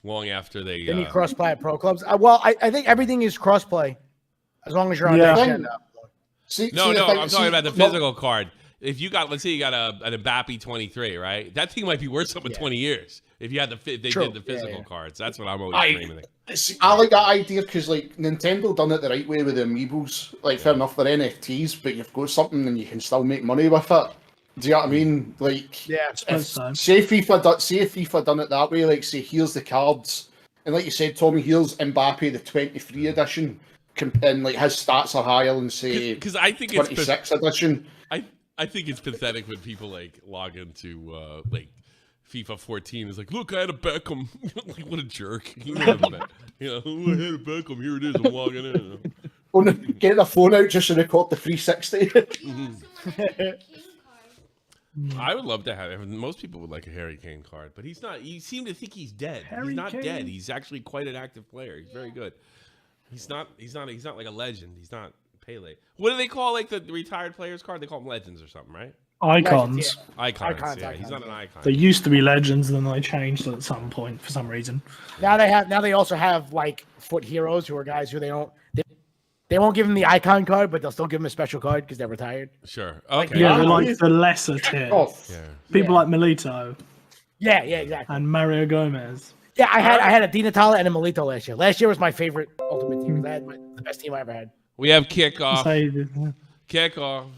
long after they. Then you cross-play at pro clubs. Well, I think everything is cross-play as long as you're on that gen. I'm talking about the physical card. If you got, let's say you got an Mbappe 23, right? That thing might be worth something 20 years if you had did the physical cards. That's what I'm always dreaming. I like that idea because, like, Nintendo done it the right way with the amiibos. Like, fair enough, they're NFTs, but you've got something and you can still make money with it. Do you know what I mean? Like, say if FIFA done it that way, like, say here's the cards, and like you said, Tommy, here's Mbappe the 23 edition, and like his stats are higher than say because I think 26 edition. I think it's pathetic when people like log into like FIFA 14 is like, look, I had a Beckham. Like, what a jerk. You know, I had a Beckham. Here it is. I'm logging in. Get the phone out just to record the 360. I would love to have it. Most people would like a Harry Kane card, but he's not. You seem to think he's dead. He's not dead. He's actually quite an active player. He's very good. He's not like a legend. He's not Pele. What do they call like the retired players card? They call them legends or something, right? Icons. Icons. Yeah, he's not an icon. They used to be legends, then they changed at some point for some reason. Now they also have like foot heroes who are guys who they won't give them the icon card, but they'll still give them a special card because they're retired. Sure. Okay. Yeah, they're like the lesser tier. People like Milito. Yeah, exactly. And Mario Gomez. Yeah, I had a Di Natale and a Milito last year. Last year was my favorite Ultimate Team. I had the best team I ever had. We have kickoff. Kickoff.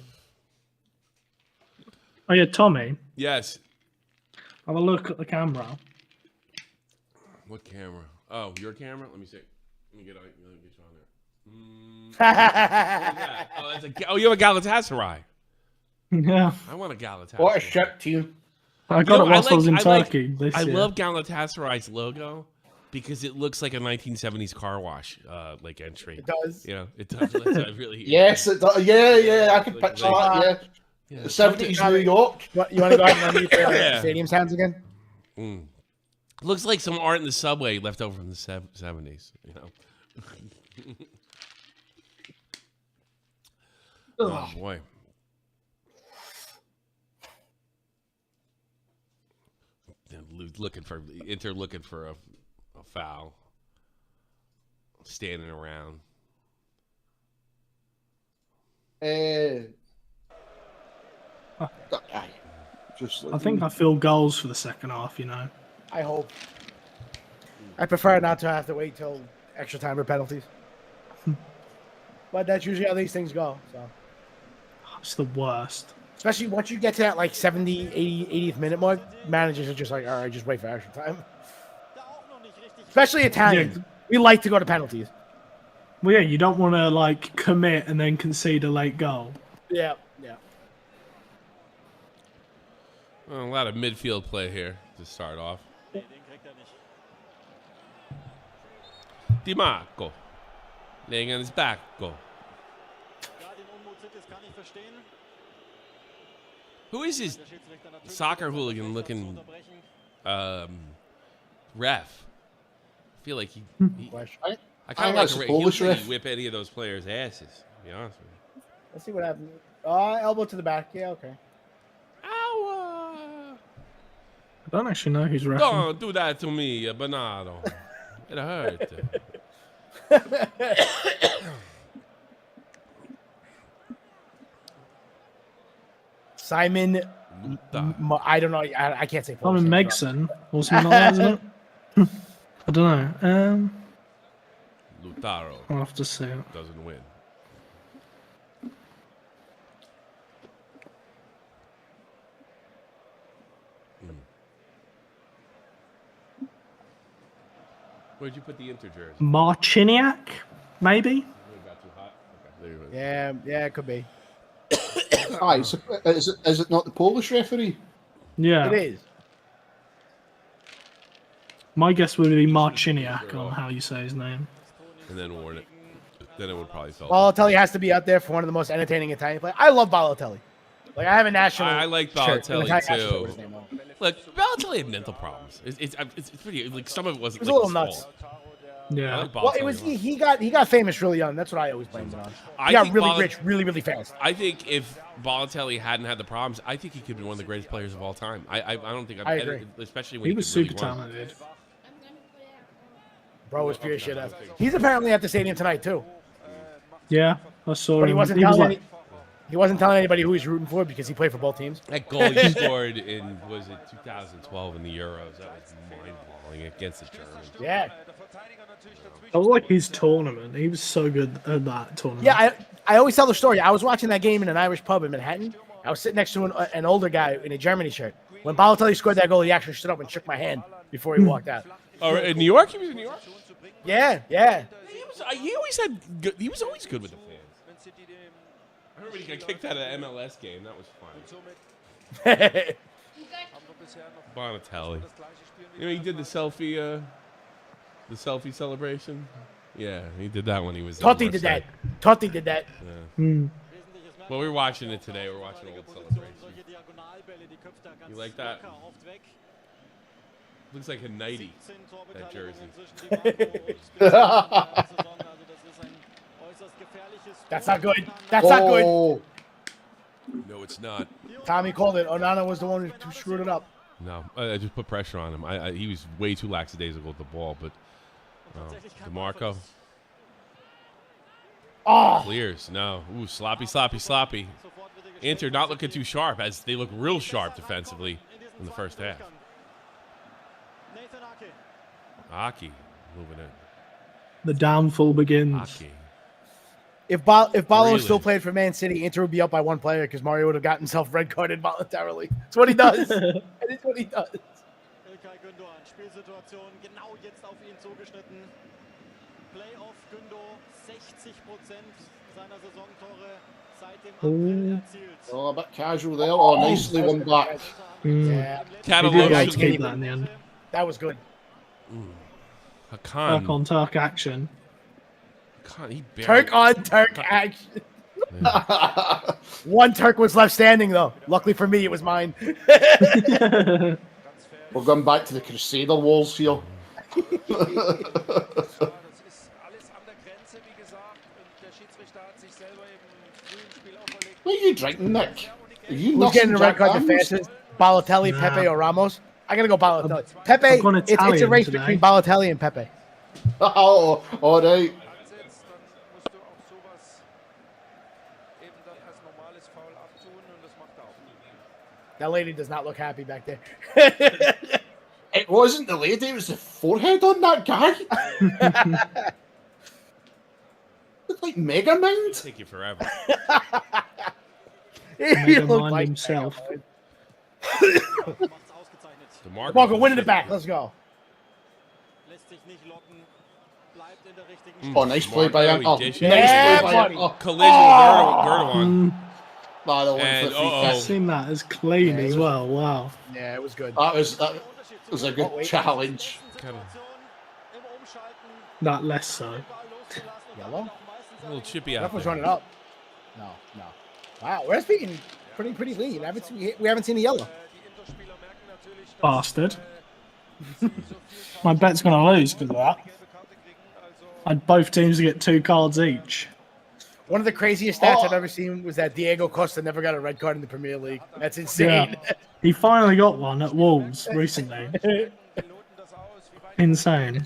Oh yeah, Tommy. Yes. Have a look at the camera. What camera? Oh, your camera? Let me see. Let me get you on there. You have a Galatasaray. Yeah. I want a Galatasaray. What a shit team. I got it whilst I was in Turkey this year. I love Galatasaray's logo because it looks like a 1970s car wash like entry. It does. You know, it does. Really Yes, it does. Yeah, I can picture that, yeah. The 70s New York. You want to go ahead and read the stadium sounds again? Looks like some art in the subway left over from the 70s, you know. Oh, boy. Looking for a foul. Standing around. I think I feel goals for the second half, you know. I hope. I prefer not to have to wait till extra time or penalties. But that's usually how these things go. So it's the worst. Especially once you get to that like 70, 80, 80th minute mark, managers are just like, all right, just wait for extra time. Especially Italians. Yeah. We like to go to penalties. Well, yeah, you don't want to like commit and then concede a late goal. Yeah. Well, a lot of midfield play here to start off. Di Marco. Laying on his back. Go. Who is his soccer hooligan looking ref? I feel like he I kind of like he'll whip any of those players' asses, to be honest with you. Let's see what happens. Elbow to the back. Yeah, okay. Ow! I don't actually know who's refing. Don't do that to me, Bernardo. It hurt. Simon, I don't know. I can't say. Simon Megson or something like that, isn't it? I don't know. Lutaro. I'll have to see it. Doesn't win. Where'd you put the Inter jersey? Marciniak, maybe? It got too hot? Okay, there you go. Yeah, it could be. Aye, is it not the Polish referee? Yeah. It is. My guess would be Marciniak on how you say his name. And then warn it. Then it would probably felt. Balotelli has to be up there for one of the most entertaining Italian players. I love Balotelli. Like I have a national. I like shirt, an Balotelli, Italian national shirt too. with his name on it. Look, Balotelli had mental problems. It's pretty like some of it wasn't. He was a like, little his nuts. fault. I Yeah. like Well, it Balotelli was a lot. he got famous really young. That's what I always blamed it on. I He got think really rich, really fast. I think if Balotelli hadn't had the problems, I think he could be one of the greatest players of all time. I don't think I agree. especially when He he was could really super win. talented. Bro was pure shit. He's apparently at the stadium tonight too. Yeah, I saw But he him. wasn't He was telling like, he wasn't telling anybody who he's rooting for because he played for both teams. That goal he scored in was it 2012 in the Euros. That was mind blowing against the Germans. Yeah. that was like his tournament. He was so good at that tournament. Yeah, I always tell the story. I was watching that game in an Irish pub in Manhattan. I was sitting next to an older guy in a Germany shirt. When Balotelli scored that goal, he actually stood up and shook my hand before he walked out. Oh, in New York, he was in New York. Yeah. He always had. Good, he was always good with the fans. I remember he got kicked out of the MLS game. That was fun. Bonatelli. You know, he did the selfie celebration. Yeah, he did that when he was. Totti did that. Totti did that. Well, we're watching it today. We're watching old celebration. You like that? Looks like a 90. That jersey. That's not good. That's not good. Oh, No, it's not. Tommy called it. Onana was the one who screwed it up. No, I just put pressure on him. He was way too lackadaisical with the ball, but DeMarco Oh, clears. No, ooh, sloppy. Inter not looking too sharp as they look real sharp defensively in the first half. Aki moving in. The downfall begins. Aki. if Balo Really? still played for Man City, Inter would be up by one player because Mario would have gotten himself red carded voluntarily. That's what he does. That is what he does. Ilkay Gündoğan, Spielsituation genau jetzt auf ihn zugeschnitten. Playoff Gündoğan 60% seiner Saisontore seit dem April erzielt. oh, a bit casual there. Oh, nicely won back. Yeah, He did Catalan. keep that in the end. that was good. Hakan. Back on Turk action. Hakan, he barely- Turk on Turk action. One Turk was left standing though. Luckily for me, it was mine. We're going back to the Crusader Wars here. What are you drinking, Nick? Are you Who's nursing getting the red Jack card the Daniels? fastest? Balotelli, Nah. Pepe, or Ramos? I gotta go Balotelli. Pepe, I've gone it's a Italian race today. between Balotelli and Pepe. Oh, all right. That lady does not look happy back there. It wasn't the lady, it was the forehead on that guy. Looked like Megamind. Take you forever. He Mega looked mind like himself. Macht's ausgezeichnet. DeMarco. Marco, winning it back. Let's go. Lässt sich nicht locken. Bleibt in der richtigen Oh, nice play by Marco, Inter. he dished Nice it. Yeah, play by buddy. Inter. Collision with Gerdogan. Nah, that one And, for free uh-oh. kick. I've seen that as clean as well. Wow. Yeah, it was good. That was a good Oh, wait. challenge. Kinda Im Umschalten. That less so. Yellow? a little chippy out Ref was there. running up. No. Wow, we're speaking pretty lean. We haven't seen a yellow. Bastard. My bet's going to lose because of that. I had both teams to get 2 cards each. One of the craziest stats I've ever seen was that Diego Costa never got a red card in the Premier League. That's insane. He finally got one at Wolves recently. Insane.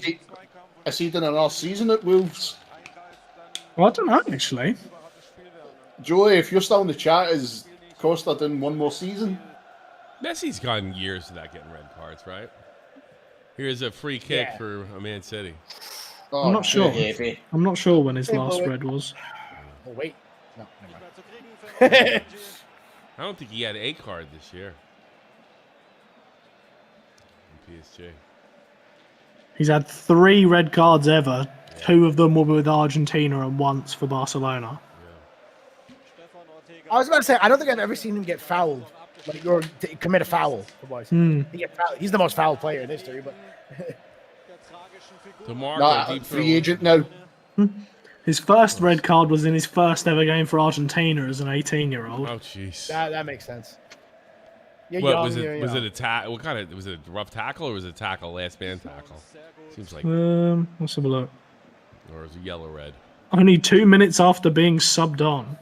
Is he done another season at Wolves? Well, I don't know, actually. Joey, if you're still in the chat, is Costa doing one more season? Messi's gone years without getting red cards, right? Here's a free kick Yeah. for a Man City. Oh, I'm not sure. heavy. I'm not sure when his Hey, last boy. ed was. Oh, wait. No, never mind. Zu kriegen für I don't think he had a card this year. In PSG. He's had 3 red cards ever. 2 of them were with Argentina and once for Barcelona. I was about to say, I don't think I've ever seen him get fouled, like or commit a foul. For boys. He's the most foul player in history, but DeMarco, Nah, deep free throw. agent now. His first red card was in his first ever game for Argentina as an 18-year-old. Oh, jeez. that makes sense. You're What young, was you're it? Was young. it a tackle? What kind of was it? A rough tackle or was it a tackle? Last man tackle. Seems like, Let's have a look. or is it yellow red? Only 2 minutes after being subbed on.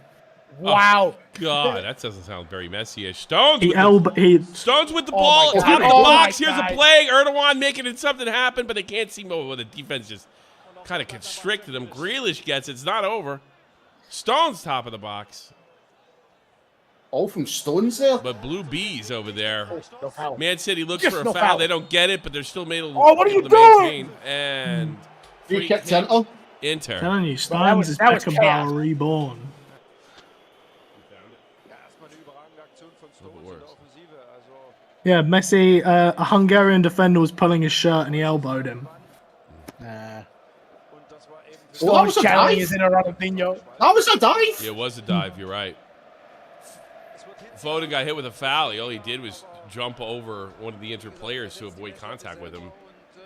Wow. God, that doesn't sound very messy-ish. Stones. He With the, he Stones with the Oh ball, my top God. of the Oh box. my Here's a God. play. Erdogan making it something happen, but they can't seem to. Well, the defense just kind of constricted him. Grealish gets it. It's not over. Stones top of the box, All from Stones there. but Blue Bees over there. No foul. Man City looks Just for a no foul. foul. They don't get it, but they're still made. Oh, what are you to doing? maintain. And Free kick to Inter. Inter. telling you, that Stones was is chaos. Beckenbauer reborn. A little bit worse. Yeah, Messi, a Hungarian defender was pulling his shirt and he elbowed him. Nah. Oh, that Stones was a channeling dive. his inner Ronaldinho. That was a dive. Yeah, it was a dive. You're right. Foden got hit with a foul. All he did was jump over one of the Inter players to avoid contact with him,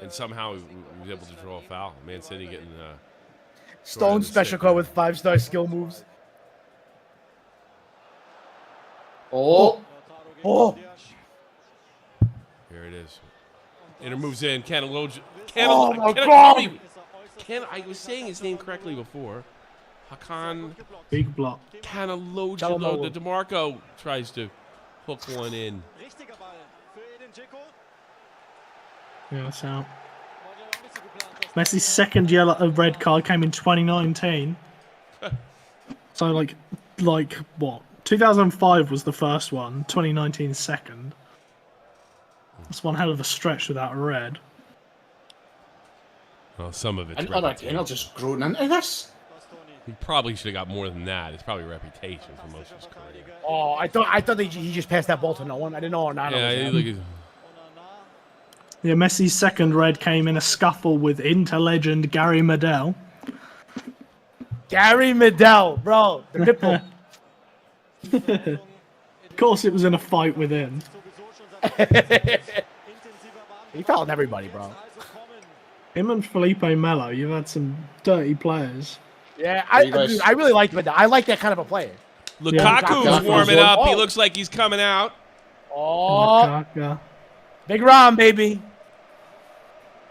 and somehow he was able to draw a foul. Man City getting Stones special call with 5-star skill moves. Oh, Oh. Here it is. Inter moves in. Oh my God. I was saying his name correctly before. Hakan Big block. Canaloglu. Calhanoglu. The DeMarco tries to hook one in. Richtiger Ball für Edin Dzeko. Yeah, that's out. Messi's second red card came in 2019. So like what? 2005 was the first one. 2019 second. That's one hell of a stretch without a red. Well, some of it's and again, reputation. I'll just grown into this. He probably should have got more than that. It's probably reputation for most of his career. Oh, I thought he just passed that ball to no one. I didn't know Onana Yeah, was he there. look at- Yeah, Messi's second red came in a scuffle with Inter legend Gary Medel. Gary Medel, bro. The Pitbull. Of course, it was in a fight with him. He fouled everybody, bro. Him and Felipe Melo, you've had some dirty players. Yeah, guys- I really like Medel. I like that kind of a player. Lukaku's Lukaku's warming on. up. He Oh. looks like he's coming out. Oh, Lukaku. Big Rom, baby.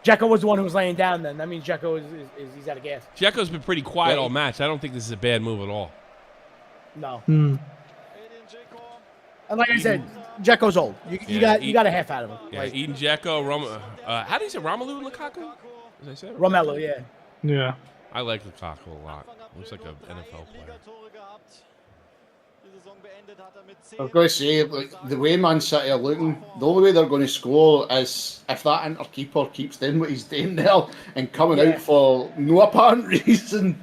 Dzeko was the one who was laying down then. That means Dzeko is he's out of gas. Dzeko's been pretty quiet Yeah. all match. I don't think this is a bad move at all. No. Edin Dzeko. And like I said, Dzeko's old. You Yeah, you got a half out of him. Yeah, Like, Edin Dzeko, how do you say Romelu Lukaku? Did I say it? Romelu, yeah. Yeah. I like Lukaku a lot. Looks like an NFL player. Ligatore gehabt. Die Saison beendet hat mit 10. I was going to say, like, the way Man City are looking, the only way they're going to score is if that Inter keeper keeps doing what he's doing there and coming Yeah. out for no apparent reason,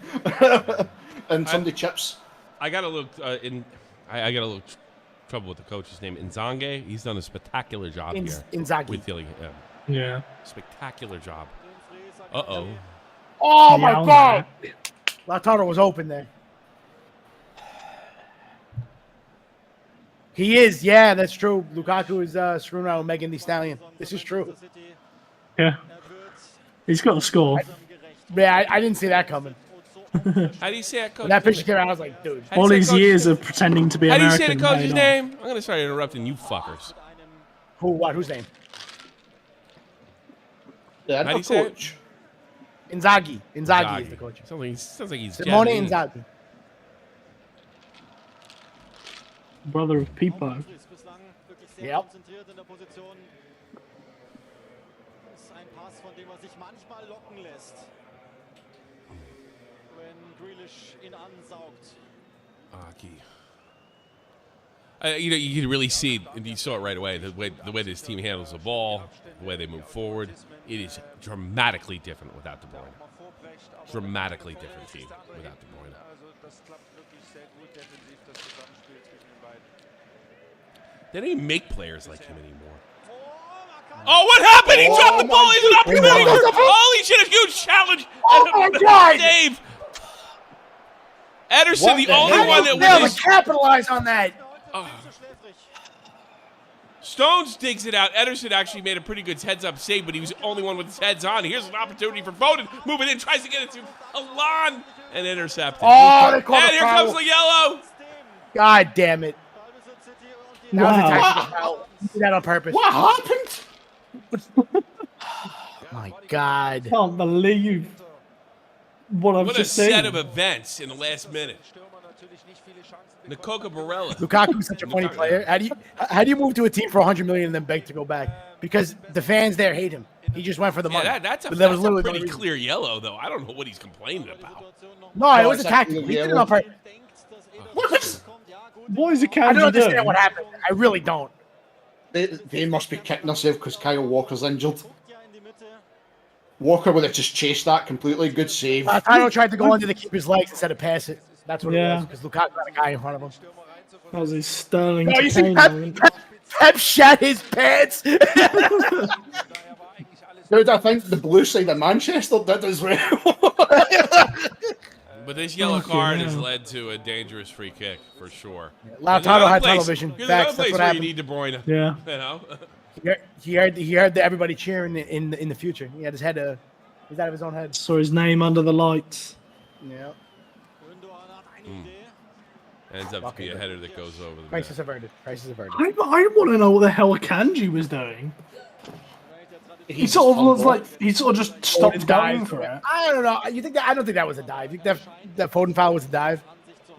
and somebody chips. I got a little I got a little trouble with the coach's name, Inzaghi. He's done a spectacular job here Inzaghi. with Philly. Yeah. Spectacular job. Uh-oh. Oh my Yeah, God! Lautaro was open there. He is, yeah, that's true. Lukaku is screwing around with Megan Thee Stallion. This is true. Yeah. He's got to score. Yeah, I didn't see that coming. How do you say that coach? When that picture came out, I was like, dude. How do you All say these coach- years of pretending to be How do you American. say the coach's paid off. name? I'm gonna start interrupting you fuckers. Who? What? Whose name? The How do Inter you say it? coach. Inzaghi. Inzaghi is the coach. Sounds like he's Simone Japanese. Inzaghi. Brother of Pipo. Ist bislang wirklich sehr Ja. konzentriert in der Position. Ist ein Pass, von dem er sich manchmal locken lässt. Wenn Grealish ihn ansaugt. Aki. You can really see, and you saw it right away, the way this team handles the ball, the way they move forward. It is dramatically different without De Bruyne. Dramatically different team without De Bruyne. They don't even make players like him anymore. Oh, what happened? He dropped the ball. He's an opportunity. Holy shit, a huge challenge. Oh my God! Save. Ederson, What the the only hell? one that Fail was. to capitalize on that. Stones digs it out. Ederson actually made a pretty good heads-up save, but he was the only one with his heads on. Here's an opportunity for Foden. Moving in, tries to get it to Milan and intercepted. Oh, they called And a here foul. comes the yellow. God damn it. That was a Wow. tactical foul. He did that on purpose. What happened? My God. Can't believe what I've What a just seen. set of events in the last minute. Nikoka Barella. Lukaku's such a funny player. How do you move to a team for 100 million and then beg to go back? Because the fans there hate him. He just went for the money. Yeah, that's a But that was literally pretty the reason. clear yellow, though. I don't know what he's complaining about. No, it No, was a it's tactical. actually He did it yellow. on purpose. What is a I Kanji don't understand doing? what happened. I really don't. They must be kicking themselves because Kyle Walker's injured. Walker would have just chased that completely. Good save. Tino tried to go under the keeper's legs instead of pass it. That's what it Yeah. was. Because Lukaku had a guy in front of him. That was his sterling. No, you see Kane Pep, moment. Pep shat his pants. Dude, I think the blue side of Manchester did as well. But this yellow Fucking card has hell. led to a dangerous free kick for sure. Lautaro had tunnel vision. Here's Facts, another that's place what where you happened. need De Bruyne. Yeah. You know? He heard everybody cheering in the future. He had his head. He's out of his own head. Saw his name under the lights. Yeah. Ends up to be a header that goes over the net. Crisis averted. Crisis averted. I want to know what the hell Akanji was doing. He sort of looks like he sort of just stopped Foden going dive. for it. I don't know. You think that? I don't think that was a dive. You think that Foden foul was a dive?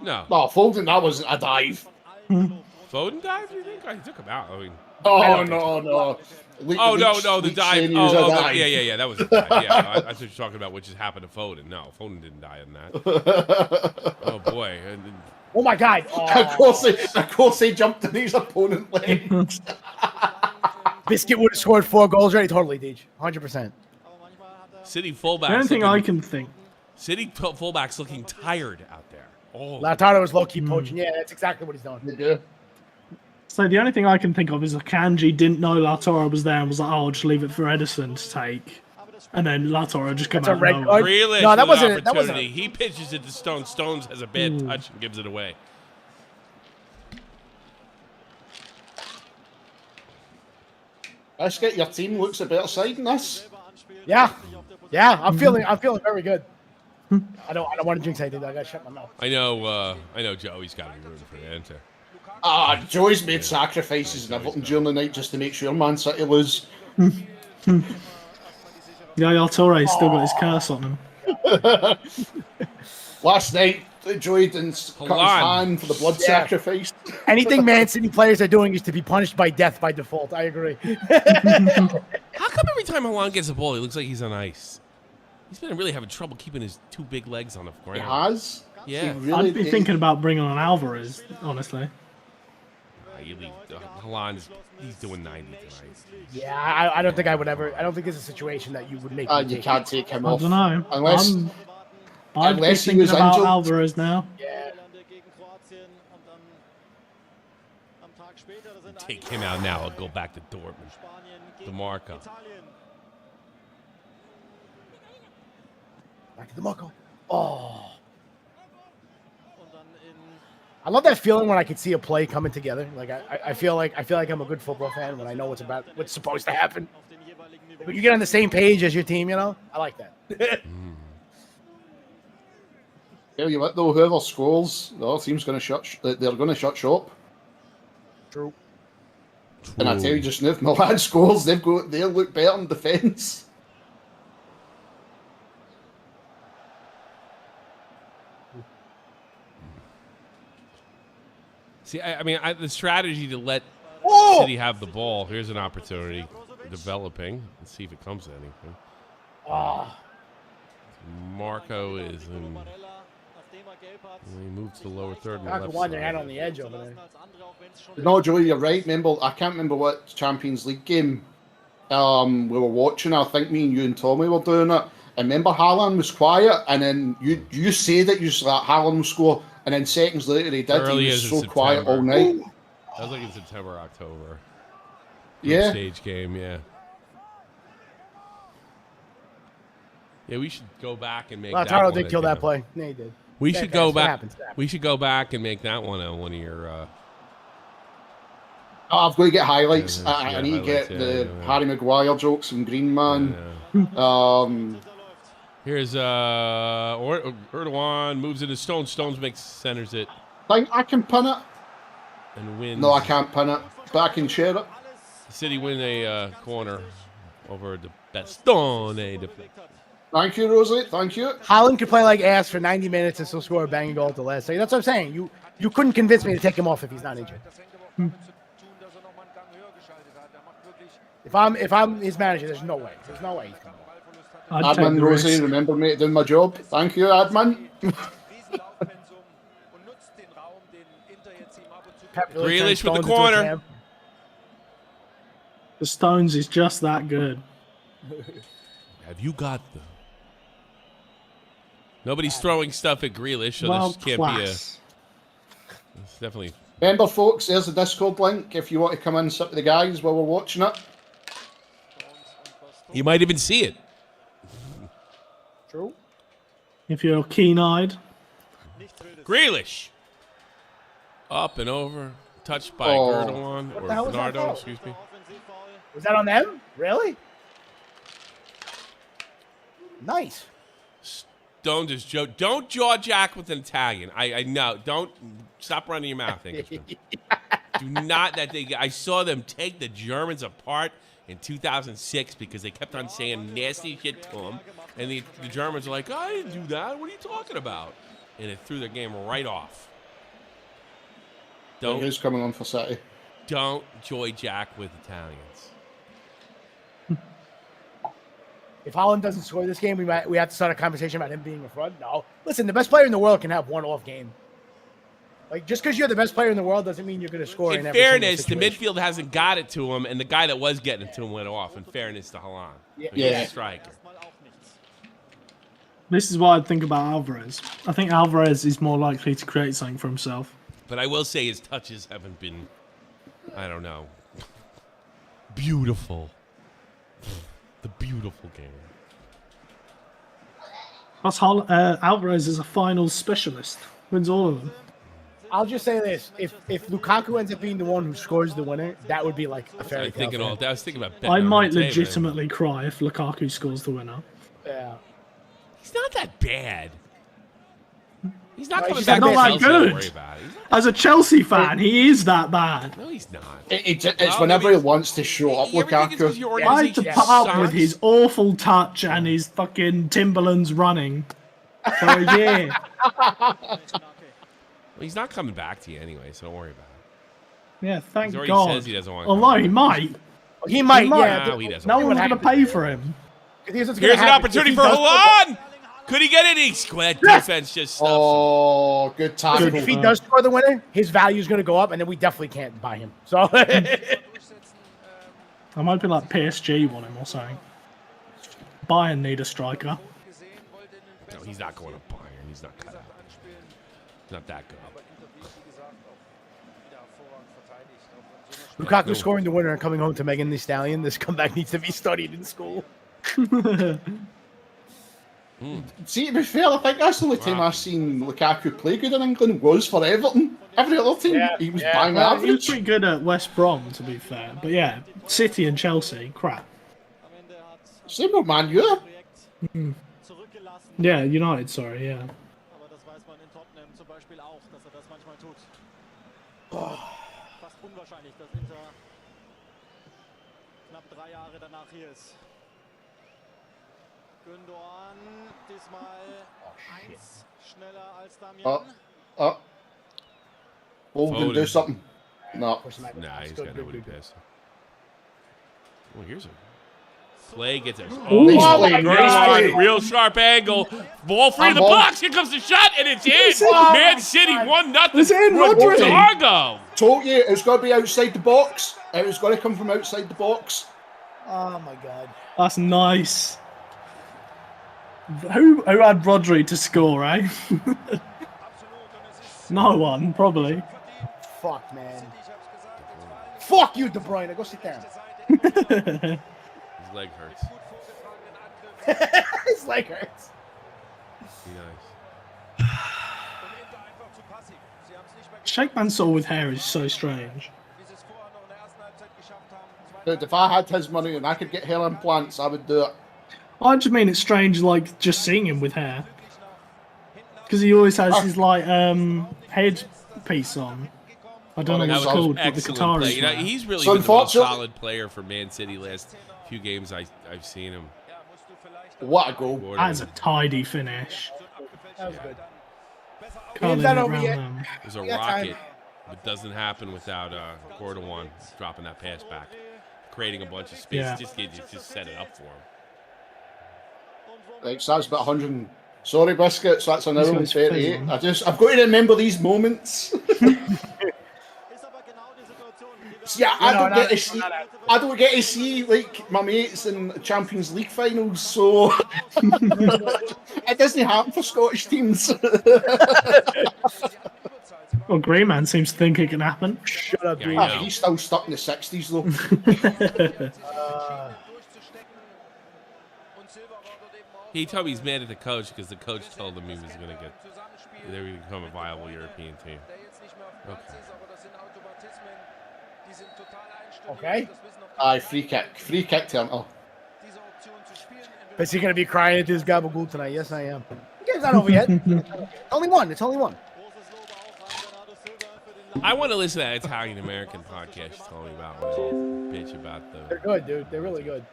No. No, Foden, that wasn't a dive. Foden dive, you think? I took him out. I mean, Oh, no. oh, no, the Leach dive. saying he was a dive. Yeah, that was a dive. Yeah, I thought you were talking about what just happened to Foden. No, Foden didn't die in that. Oh, boy. Oh my God! Of course they jumped in his opponent's legs. Biscuit would have scored 4 goals already. Totally, Deej. 100%. City fullbacks. The only thing looking- I can think. City fullbacks looking tired out there. Oh, Lautaro was low key poaching. Yeah, that's exactly what he's doing. They do. So the only thing I can think of is Akanji didn't know Lautaro was there and was like, "Oh, I'll just leave it for Edison to take," and then Lautaro just come That's a out. Of red nowhere. card. Grealish No, that with an wasn't- that wasn't- opportunity. He pitches it to Stones. Stones has a bad touch and gives it away. Let's get your team looks a better side than this. Yeah, I'm feeling very good. I don't want to jinx anything. I gotta shut my mouth. I know Joey's got to be rooting for the Inter. Joey's made sacrifices and everything during the night just to make sure Man City lose. Yaya Touré's still got his curse on him. Last night, Joey didn't cut his hand for the blood sacrifice. Anything Man City players are doing is to be punished by death by default. I agree. How come every time Milan gets a ball, he looks like he's on ice? He's been really having trouble keeping his 2 big legs on the He ground. has. Yeah. He really I'd be did. thinking about bringing on Alvarez, honestly. You leave Milan he's doing 90 tonight. Yeah, I don't think I would ever. I don't think it's a situation that you would make. me You take. can't take him I off. don't know. Unless, I'd be unless he thinking was about injured. Alvarez now. Yeah. Take him out now. I'll go back to Dortmund. DeMarco. Back to the Marco. Oh. I love that feeling when I can see a play coming together. Like I feel like I'm a good football fan when I know what's supposed to happen. When you get on the same page as your team, you know, I like that. Tell you what though, whoever scores, the other team's going to they're going to shut shop. True. And I tell you just now, if Milan scores, they'll look better in defence. See, I mean, the strategy to let City have the ball. Here's an opportunity developing. Let's see if it comes to anything. Marco is in. He moves to the lower third. I could want their hand on the edge over there. No, Joey, you're right. I can't remember what Champions League game we were watching. I think me and you and Tommy were doing it. And remember, Haaland was quiet, and then you say that you thought Haaland will score, and then seconds later he did. Early He as was in so quiet all September. night. That was like in September, October. Yeah. Stage game, yeah. Yeah, we should go back and make that Lautaro one did kill that again. play. No, he did. We should go What back. happens? We should go back and make that one one of your. I've got to get highlights. Yeah, I need to get highlights, the yeah. Harry Maguire jokes from Green Man. Here's Erdogan moves into Stones. Stones centers it Think I can pin it? and wins. No, I can't pin it, but I can share it. City win a corner over the Bastone. Thank you, Rosie. Thank you. Haaland could play like ass for 90 minutes and still score a banging goal at the last second. That's what I'm saying. You couldn't convince me to take him off if he's not injured. If I'm his manager, there's no way. There's no way he's coming off. I'd take Admin the Rosie, risk. remember me doing my job. Thank you, Admin. Pep really turned Grealish with the Stones into a corner. cam. The Stones is just that good. Have you got the? Nobody's throwing stuff at Grealish, so Well, this can't class. be It's definitely. Remember, folks, there's the Discord link if you want to come in and sit with the guys while we're watching it. You might even see it. True. If you're keen-eyed. Grealish. Up and over. Touched by Oh. Erdogan or the hell was that Bernardo, for? excuse me. Was that on them? Really? Nice. Stones is Joe. Don't jaw jack with an Italian. I know. Don't stop running your mouth, Englishman. Do not that they. I saw them take the Germans apart in 2006 because they kept on saying nasty shit to them, and the Germans are like, I didn't do that. What are you talking about? And it threw their game right off. Who's coming on for City? Don't joy jack with Italians. If Haaland doesn't score this game, we have to start a conversation about him being a fraud. No, listen, the best player in the world can have one off game. Like just because you're the best player in the world doesn't mean you're going to score. In every single fairness, the situation. midfield hasn't got it to him, and the guy that was getting it to him went off. In fairness to Haaland, Yeah. He's a striker. This is what I think about Alvarez. I think Alvarez is more likely to create something for himself. But I will say his touches haven't been, I don't know, beautiful. The beautiful game. Plus, Alvarez is a finals specialist. Wins all of them. I'll just say this: if Lukaku ends up being the one who scores the winner, that would be like a fairy I tale. was thinking about. betting I on might it today, but legitimately cry if Lukaku scores the winner. Yeah. He's not that bad. He's not No, coming he's back. not to that Chelsea, don't good. worry about it. As a Chelsea fan, he is that bad. No, he's not. It's whenever he wants to show up, You ever think it's 'cause Lukaku. your I had to organization put up with sucks? his awful touch and his fucking Timberlands running for a year. Well, he's not coming back to you anyway, so don't worry about it. Yeah, thank He already God. says he doesn't want to Although come he might. He might. might. Yeah. No, he doesn't. No want one's what going to happens. pay for him. Here's an opportunity for Haaland. Could he get it? That defense just stuffs him. Oh, good tackle. If he does score the winner, his value is going to go up, and then we definitely can't buy him. So I'm hoping like PSG want him or something. Bayern need a striker. No, he's not going to Bayern. He's not cut out. He's not that good. Lukaku scoring the winner and coming home to Megan Thee Stallion. This comeback needs to be studied in school. See, to be fair, I think that's the only time I've seen Lukaku play good in England was for Everton. Every other team, Yeah, he was yeah. bang Well, he was average. pretty good at West Brom, to be fair. But yeah, City and Chelsea, crap. Same with Man U. Yeah, United, sorry, yeah. Aber das weiß man in Tottenham zum Beispiel auch, dass das manchmal tut. Fast unwahrscheinlich, dass Inter knapp 3 Jahre danach hier ist. Gündoğan diesmal eins schneller als Damian. Oh. Foden, do Foden. something. No. Nah, he's got nobody pissed. Well, here's a play. Gets it. Nice Oh, play, great nice line. play. Real sharp angle. Ball free in the Handball. box. Here comes the shot, and it's in. Oh Man City 1-0. It's in, Rodri. Targo. Told you, it's got to be outside the box. It was going to come from outside the box. Oh my god. That's nice. Who had Rodri to score, eh? No one, probably. Fuck, man. Fuck you, De Bruyne. Go sit down. His leg hurts. His leg hurts. Be nice. Shake Mansour with hair is so strange. Dude, if I had his money and I could get hair implants, I would do it. I just mean it's strange, like, just seeing him with hair. Because he always has his, like, headpiece on. I don't know That what it's was called, but the excellent guitar play. is You know, there. he's really So been the most unfortunately- solid player for Man City last few games I've seen him. What a goal. That is a tidy finish. That was good. Can't Game's let not it over round yet. them. It was a Yeah, time. rocket. It doesn't happen without Gordowan dropping that pass back, creating a bunch of space. Yeah. Just set it up for him. Right, so that's about 100. Sorry, Biscuits, that's an He's hour got and his fizz 38. on. I've got to remember these moments. Yeah, I don't get to see like my mates in Champions League finals, so it doesn't happen for Scottish teams. Well, Grey Man seems to think it can happen. Shut up, Yeah, dude. I know. He's still stuck in the 60s though. He told me he's mad at the coach because the coach told him he was going to get, they were going to become a viable European team. Okay. Aye, free kick to Inter. Is he gonna be crying into his gabagool tonight? Yes, I am. The game's not over yet. Only one. It's only one. I want to listen to that Italian American podcast you told me about when they bitch about They're the good, dude. They're really good.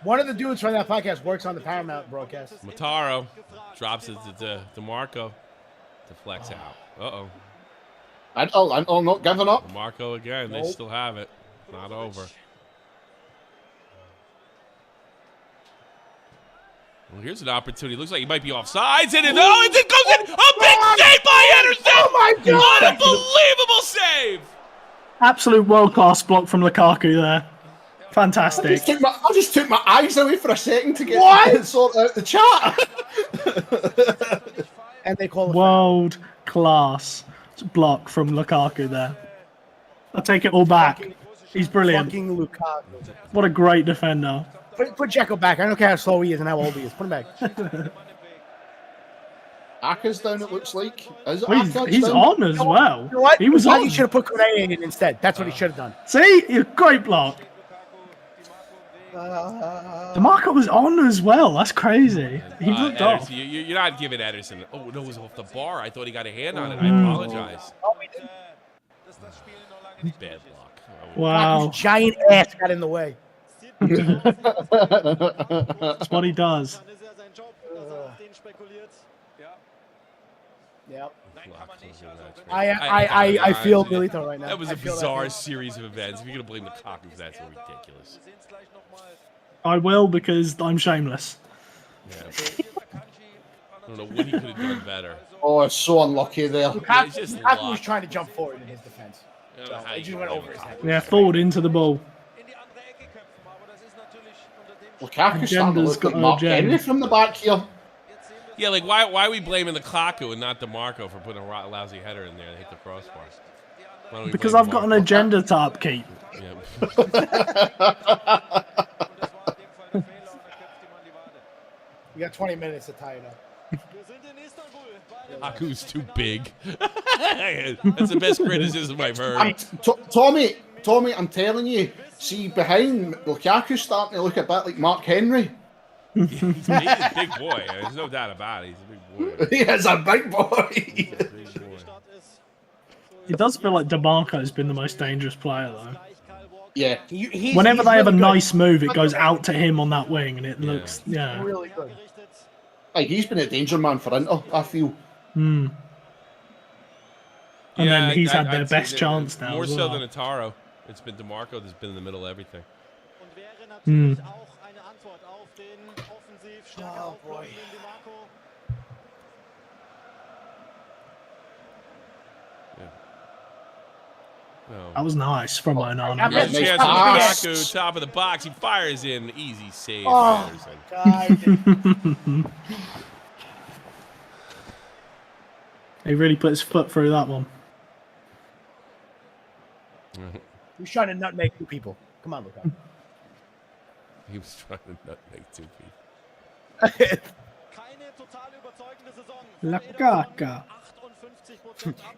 One of the dudes from that podcast works on the Paramount broadcast. Mataro drops it to DeMarco to flex out. Uh-oh. Inter not giving up. DeMarco again. They Nope. still have it. Not over. Well, here's an opportunity. Looks like he might be offsides. And it goes in. A big save by Ederson. Oh my God! Unbelievable save. Absolute world-class block from Lukaku there. Fantastic. I just took my eyes away for a second to get What? sort out the chat. And they call it. World-class block from Lukaku there. I'll take it all back. He's brilliant. Fucking Lukaku. What a great defender. Put Dzeko back. I don't care how slow he is and how old he is. Put him back. Aka's down, it looks like. Is it Well, Aka's he's down? on as well. You know what? He was on. He should have put Correa in instead. That's what he should have done. See? Great block. DeMarco was on as well. That's crazy. He looked off. Ederson, you're not giving Ederson. Oh, no, it was off the bar. I thought he got a hand on it. I apologize. Bad block. Wow. His giant ass got in the way. That's what he does. Yep. Block. I feel Milito right now. That was I a feel bizarre that. series of events. If you're going to blame Lukaku for that, it's ridiculous. I will because I'm shameless. Yeah. I don't know what he could have done better. Oh, it's so unlucky there. Yeah, it's just Lukaku luck. was trying to jump forward in his defense. I don't know how It you just can went blame over his Lukaku. head. Yeah, forward into the ball. Lukaku's starting to Agenda's look like got an Mark agenda. Henry from the back here. Yeah, like why are we blaming Lukaku and not DeMarco for putting a lousy header in there and hit the crossbar? Why don't we Because blame I've got an DeMarco? agenda to upkeep. Yeah. You got 20 minutes to tie it up. Lukaku's too big. That's the best criticism I've heard. Tommy, I'm telling you, see, behind Lukaku's starting to look a bit like Mark Henry. He's a big boy. There's no doubt about it. He's a big boy. He is a big boy. Big boy. It does feel like DeMarco has been the most dangerous player, though. Yeah. Whenever they have a really good. nice move, it goes out to him on that wing, and it looks, yeah. Really good. Like, he's been a danger man for Inter, I feel. And Yeah, then he's had I'd their say best that chance now. More as so well. than Ataro. It's been DeMarco that's been in the middle of everything. Oh, boy. Oh. That was nice from Onana. I'm Good Nice chance for pass. Lukaku, top of the box. He fires in. Easy save. Oh. Anderson. God. He really put his foot through that one. He's trying to nutmeg two people. Come on, Lukaku. He was trying to nutmeg 2 feet. La caca.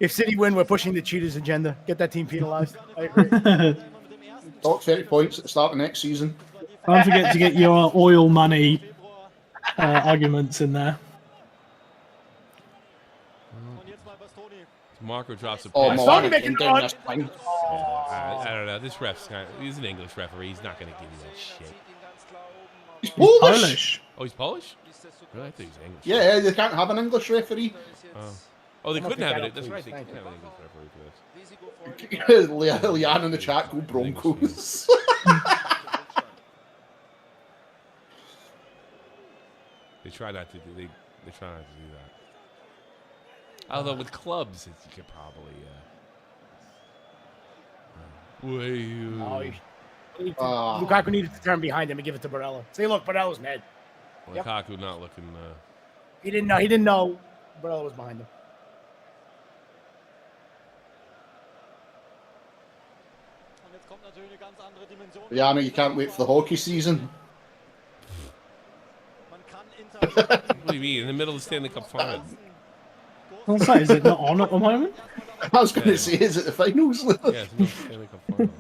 If City win, we're pushing the cheaters agenda. Get that team penalized. I agree. Talk 30 points at the start of next season. Don't forget to get your oil money arguments in there. Marco drops a Oh, pass. Milan make came it down on. this time. I don't know. This ref's he's an English referee. He's not going to give you that shit. He's Polish. Polish. Oh, he's Polish? Really? I think he's English. Yeah, they can't have an English referee. Oh, they I'm couldn't gonna have pick it. That's that up, right. They please. couldn't have an English referee for this. Leanne in the chat, go Broncos. They try not to do. They try not to do that. Although with clubs, you could probably. Lukaku needed to turn behind him and give it to Barella. Say, look, Barella's mad. Lukaku not looking. He didn't know. He didn't know Barella was behind him. Leanne, you can't wait for the hockey season. What do you mean? In the middle of the Stanley Cup final? I'll say, is it not on at the moment? I was going to say, is it the finals? Yeah, it's the middle of the Stanley Cup final.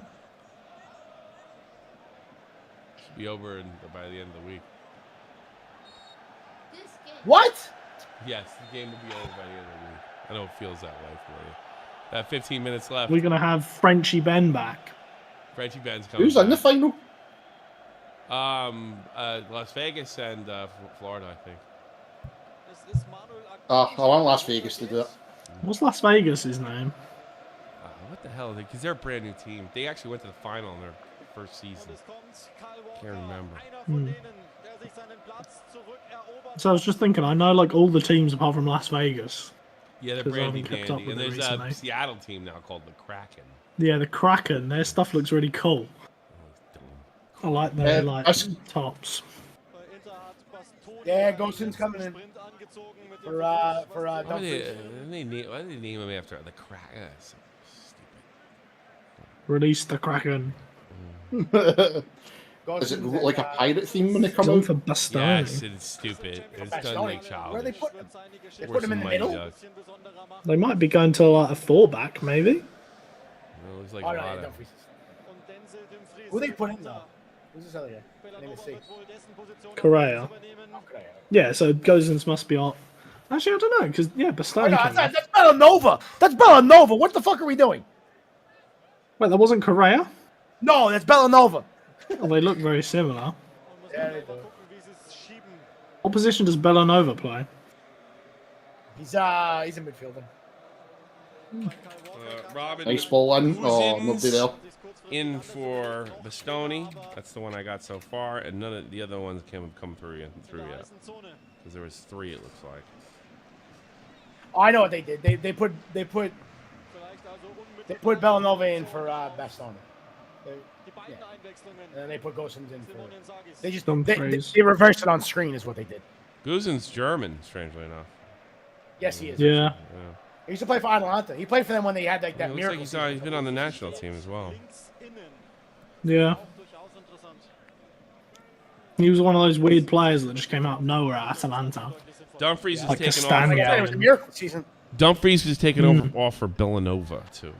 Should be over by the end of the week. This game. What? Yes, the game will be over by the end of the week. I know it feels that way for you. That 15 minutes left. We're going to have Frenchie Ben back. Frenchie Ben's coming. Who's in the back. final? Las Vegas and Florida, I think. I want Las Vegas to do it. What's Las Vegas' name? What the hell? Because they're a brand new team. They actually went to the final in their first season. Can't remember. So I was just thinking, I know like all the teams apart from Las Vegas. Yeah, they're 'Cause I brandy haven't kept up dandy. with And it there's a recently. Seattle team now called the Kraken. Yeah, the Kraken. Their stuff looks really cool. I like their tops. Yeah, Gostin's coming in for Why Dumfries. did they name him after the Kraken? That's so stupid. Release the Kraken. Is it like a pirate theme when they come Going out? for Bastoni. Yes, it's stupid. It's done Bastoni. like Where are they childish. putting him? They Worse put him in than the Mighty middle. Ducks. They might be going to like a fullback, maybe. It looks like Oh, a no, lot of. Dumfries. Who they put in though? Who's this other guy? Name is C. Correa. Okay. Yeah, so Gozens must be on. Actually, I don't know, because, yeah, Oh, Bastoni. no, came that's off. Bellanova. That's Bellanova. What the fuck are we doing? Wait, that wasn't Correa? No, that's Bellanova. Oh, they look very similar. Yeah, they do. What position does Bellanova play? He's a midfielder. Robin Nice ball in. Oh, Cousins nobody there. in for Bastoni. That's the one I got so far, and none of the other ones can come through yet. Because there was 3, it looks like. Oh, I know what they did. They put Bellanova in for Bastoni. Yeah. And then they put Gosens in for. They just Dumfries. they reversed it on screen is what they did. Guzen's German, strangely enough. Yes, he is. Yeah. Yeah. He used to play for Atalanta. He played for them when they had like It that looks miracle. like he's been on the national team as well. Yeah. He was one of those weird players that just came out of nowhere at Atalanta. Dumfries is Like taken Castagna. off. It was a miracle season. Dumfries was taken off for Villanova too.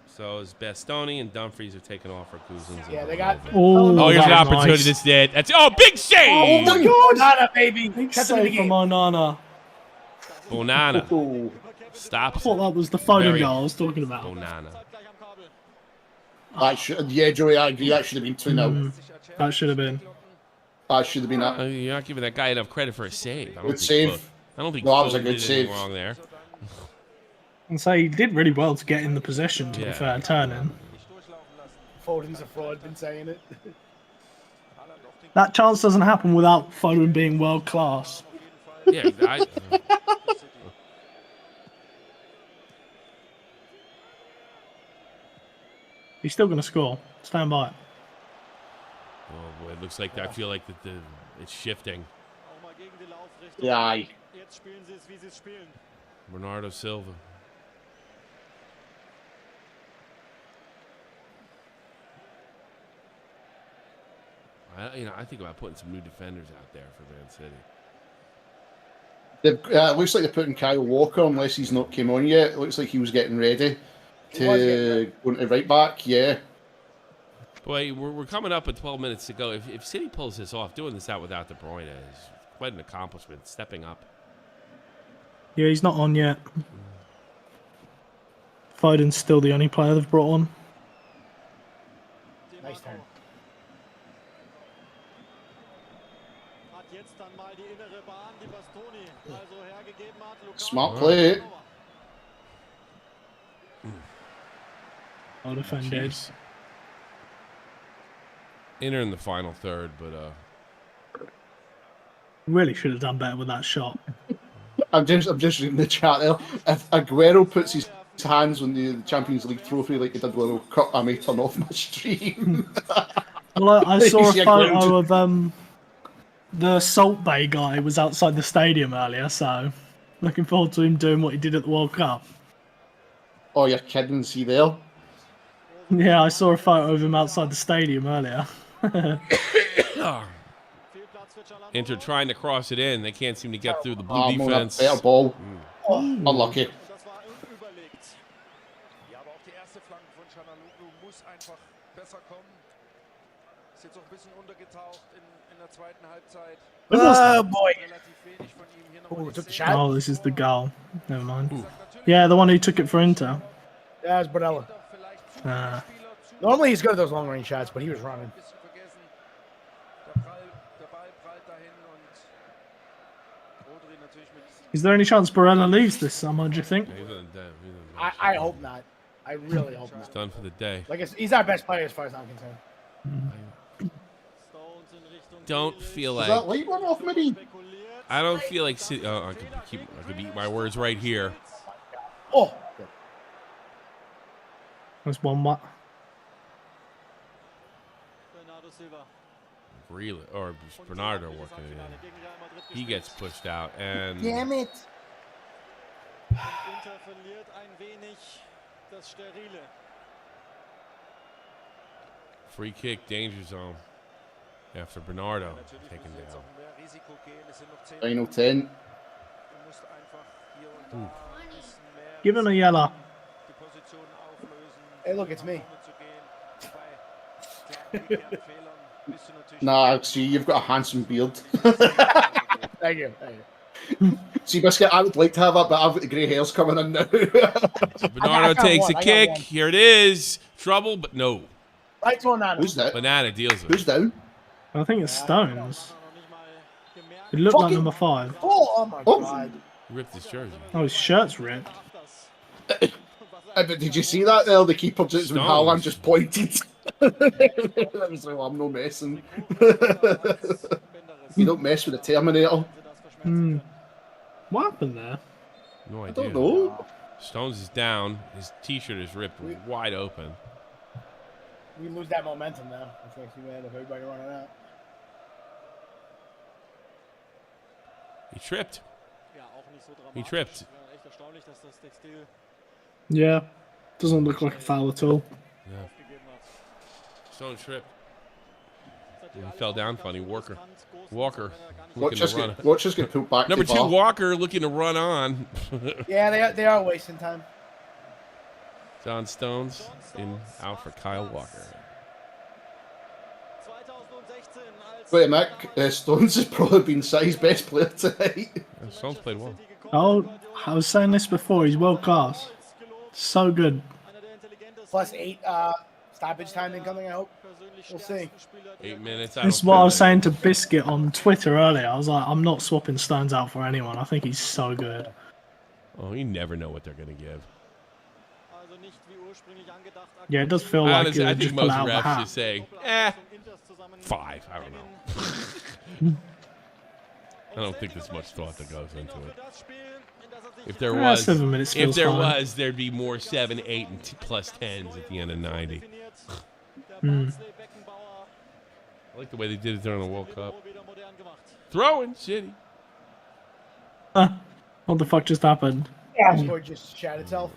So is Bastoni and Dumfries are taken off for Cousins. Yeah, they got. Oh, here's an that was opportunity. nice. That's dead. That's big Oh save. my God! Nada, baby. Big Kept him in the save from game. Onana. Bonana Oh, stops. I thought that was the Foden Very- goal I was talking about. Bonana. that should, yeah, Joey, I agree. That should have been 2-0. That should have been. That should have been that. You're not giving that guy enough credit for a save. I don't Good think save. I don't think No, that was a Foden good did anything save. wrong there. And so he did really well to get in the possession, to be Yeah. fair, turning. Foden's a fraud. Been saying it. That chance doesn't happen without Foden being world class. Yeah, He's still going to score. Stand by it. oh boy, it looks like I feel like it's shifting. Yeah, aye. Bernardo Silva. I think about putting some new defenders out there for Man City. It looks like they're putting Kyle Walker, unless he's not came on yet. It looks like he was getting ready to go into right back. Yeah. Boy, we're coming up with 12 minutes to go. If City pulls this off, doing this out without De Bruyne is quite an accomplishment. Stepping up. Yeah, he's not on yet. Foden's still the only player they've brought on. Nice turn. Smart play. Well defended. Chiefs. Inter in the final third, but Really should have done better with that shot. I'm just reading the chat there. If Aguero puts his hands on the Champions League trophy like he did World Cup, I may turn off my stream. Well, I saw a Yeah, photo of the Salt Bay guy was outside the stadium earlier, so looking forward to him doing what he did at the World Cup. Oh, you're kidding, see there? Yeah, I saw a photo of him outside the stadium earlier. Inter trying to cross it in. They can't seem to get through the blue More a defense. better ball. Unlucky. Oh boy. Oh, took the shot. Oh, this is the goal. Never mind. Yeah, the one who took it for Inter. Yeah, it's Barella. Normally he's good at those long range shots, but he was running. Is there any chance Barella leaves this summer, do you think? He's on the day. I hope not. I really hope He's not. done for the day. Like he's our best player as far as I'm concerned. Don't feel Is that like light one off Midi? I don't feel like City. Oh, I could eat my words right here. Oh, good. There's one what? Really, or Bernardo working it in. He gets pushed out, and Damn it. free kick, danger zone. After Bernardo taken down. Final 10. Give him a yellow. Hey, look, it's me. Nah, see, you've got a handsome beard. Thank you. Thank you. See, Biscuit, I would like to have that, but I've got the grey hairs coming in now. Bernardo found takes one. a I got kick. one. Here it is. Trouble, but no. Right one on him. Who's that? Banana deals with Who's it. down? I think it's Stones. It looked like Fucking- number 5. Oh my Oh. god. He ripped his jersey. Oh, his shirt's ripped. But did you see that there? The keeper just when Stones. Haaland just pointed. That was like, well, I'm no messing. You don't mess with the Terminator. What happened there? No I idea. don't know. Stones is down. His T-shirt is ripped wide open. We lose that momentum now. Which makes me mad if everybody running out. He tripped. He tripped. Yeah. Doesn't look like a foul at all. Stone tripped. He fell down funny. Walker looking Watch us to run. get pulled back Number to 2, VAR. Walker looking to run on. Yeah, they are wasting time. John Stones out for Kyle Walker. Wait a minute, Stones has probably been City's best player tonight. Stones played well. Oh, I was saying this before. He's world class. So good. Plus 8 stoppage time incoming, I hope. We'll see. 8 minutes. This is what I was saying to Biscuit on Twitter earlier. I was like, I'm not swapping Stones out for anyone. I think he's so good. Oh, you never know what they're going to give. Yeah, it does feel like Honestly, you I would think just pull most out the refs hat. just say, 5. I don't know. I don't think there's much thought that goes into it. If there Yeah, was, 7 minutes feels fine. there'd be more 7, 8, and plus 10s at the end of 90. I like the way they did it during the World Cup. Throwing City. What the fuck just happened? Or just shat itself.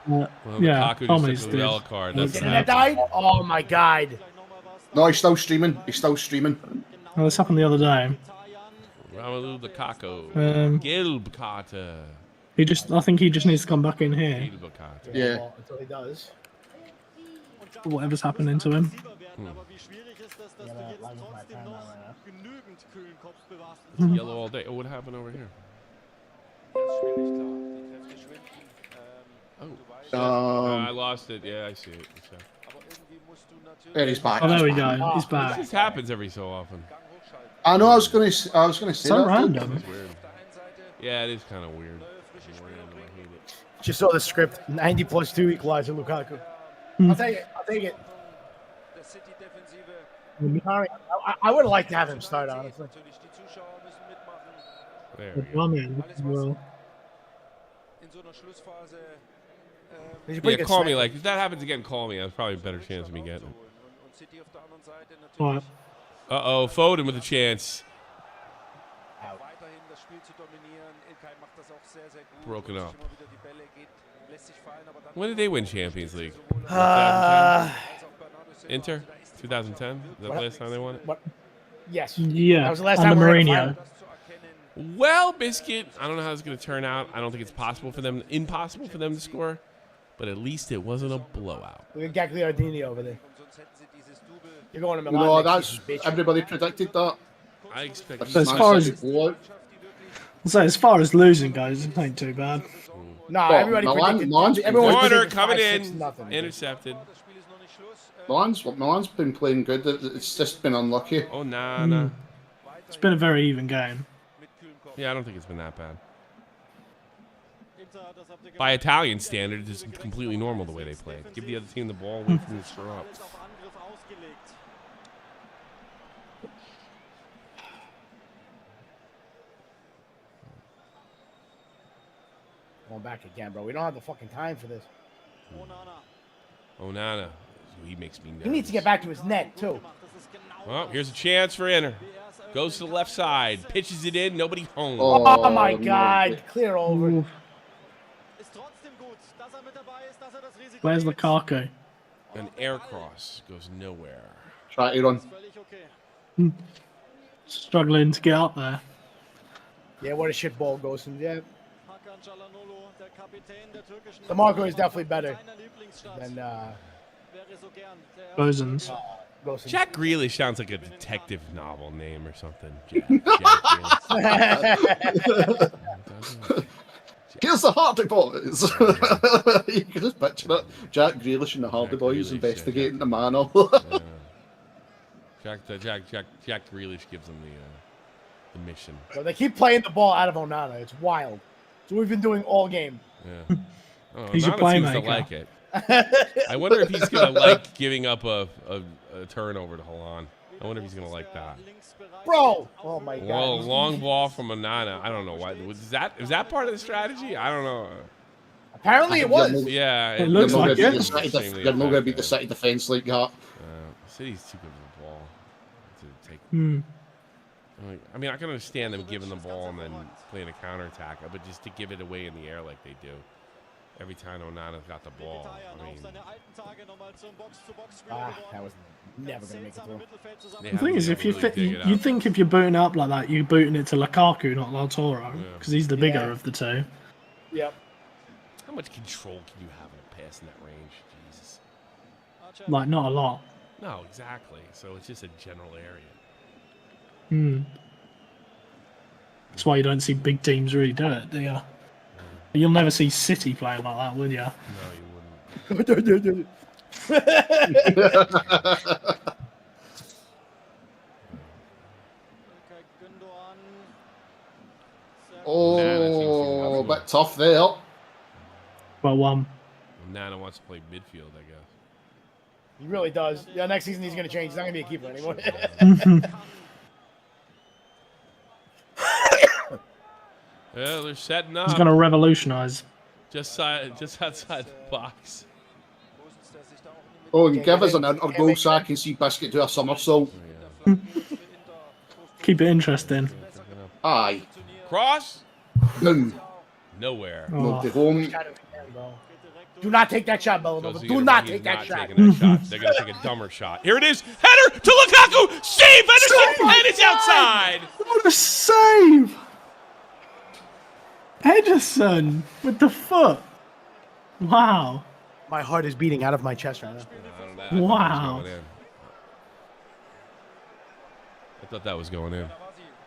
Well, Yeah, Lukaku Tommy's just took the did. yellow card. Look That's at And that died? Oh my god. No, he's still streaming. He's still streaming. Oh, this happened the other day. Romelu Lukaku. Um, Gilb Carter. I think he just needs to come back in here. Gilb Carter. Yeah. Well, until he does. Whatever's happening to him. Yellow all day. Oh, what happened over here? Oh. I lost it. Yeah, I see it. There he's back. Oh, there we go. He's back. This happens every so often. I know. I was gonna say So that. random. It's weird. Yeah, it is kind of weird. Random, I hate it. Just saw the script. 90+2 equalizer Lukaku. I'll take it. I'll take it. I would have liked to have him start, honestly. There we go. He's a Yeah, pretty good call me. sniper. Like, if that happens again, call me. That's probably a better chance of me getting it. Right. Uh-oh, Foden with a chance. Broken up. When did they win Champions League? 2010? Inter? 2010? Is that the last time they won it? What? Yes. Yeah. That was the last and time the we were in the Mourinho. final. Well, Biscuit, I don't know how it's going to turn out. I don't think it's impossible for them to score, but at least it wasn't a blowout. We got Gagliardini over there. You're going to Milan. No, next that's season, bitch. everybody predicted that. I expect So as Man far City as- blowout. So as far as losing goes, it ain't too bad. Nah, Well, everybody Milan- predicted. Milan's Everyone corner predicted coming 5-6 in, nothing. intercepted. Milan's been playing good. It's just been unlucky. Oh, nah. It's been a very even game. Yeah, I don't think it's been that bad. By Italian standards, it's completely normal the way they play. Give the other team the ball, wait for them to stir up. Going back again, bro. We don't have the fucking time for this. Onana. He makes me nervous. He needs to get back to his net, too. Well, here's a chance for Inter. Goes to the left side. Pitches it in. Nobody home. Oh, my no. God. Clear over. Where's Lukaku? An air cross goes nowhere. Try to run. Struggling to get up there. Yeah, what a shit ball goes in. Yeah. The Marco is definitely better than Bozens. Gosen. Jack Grealish sounds like a detective novel name or something. Jack Grealish. Here's the Hardy Boys. You can just picture it. Jack Grealish and the Hardy Jack Boys Grealish, investigating yeah. the manor. Jack Grealish gives him the mission. Bro, they keep playing the ball out of Onana. It's wild. So we've been doing all game. Yeah. Oh, He's a Onana seems to playmaker. like it. I wonder if he's gonna like giving up a turnover to Holland. I wonder if he's gonna like that. Bro! Oh my god. Well, long ball from Onana. I don't know why. Was that part of the strategy? I don't know. Apparently it was. Yeah, It looks like it. You're not going to beat the City defence like that. City's too good for the ball to take. Hmm. I mean, I can understand them giving the ball and then playing a counterattack, but just to give it away in the air like they do. Every time Onana's got the ball. I mean, That was never going to make it through. The thing is, if you really fit, dig it you out. think if you're booting it up like that, you're booting it to Lukaku, not Lautaro, Yeah. because he's the bigger Yeah. of the two. Yep. How much control can you have in a pass in that range? Jesus. Like, not a lot. No, exactly. So it's just a general area. Hmm. That's why you don't see big teams really do it, do you? You'll never see City playing like that, will you? No, you wouldn't. Oh, a bit tough there. Well, Nana wants to play midfield, I guess. He really does. Yeah, next season he's going to change. He's not going to be a keeper anymore. Yeah, they're setting up. he's going to revolutionise. Just outside the box. Oh, and give us an inter-goal so I can see Biscuit do a somersault. Keep it interesting. Aye. Cross? Boom. Nowhere. Oh. Nobody home. Kind of, bro. Do not take that shot, Josie Villanova. Do gonna- not he's take that not shot. taking that shot. They're going to take a dumber shot. Here it is. Header to Lukaku. Save Ederson. And it's outside. What a save! Ederson with the foot. Wow. My heart is beating out of my chest right now. I don't know. I thought that was Wow. going in. I thought that was going in.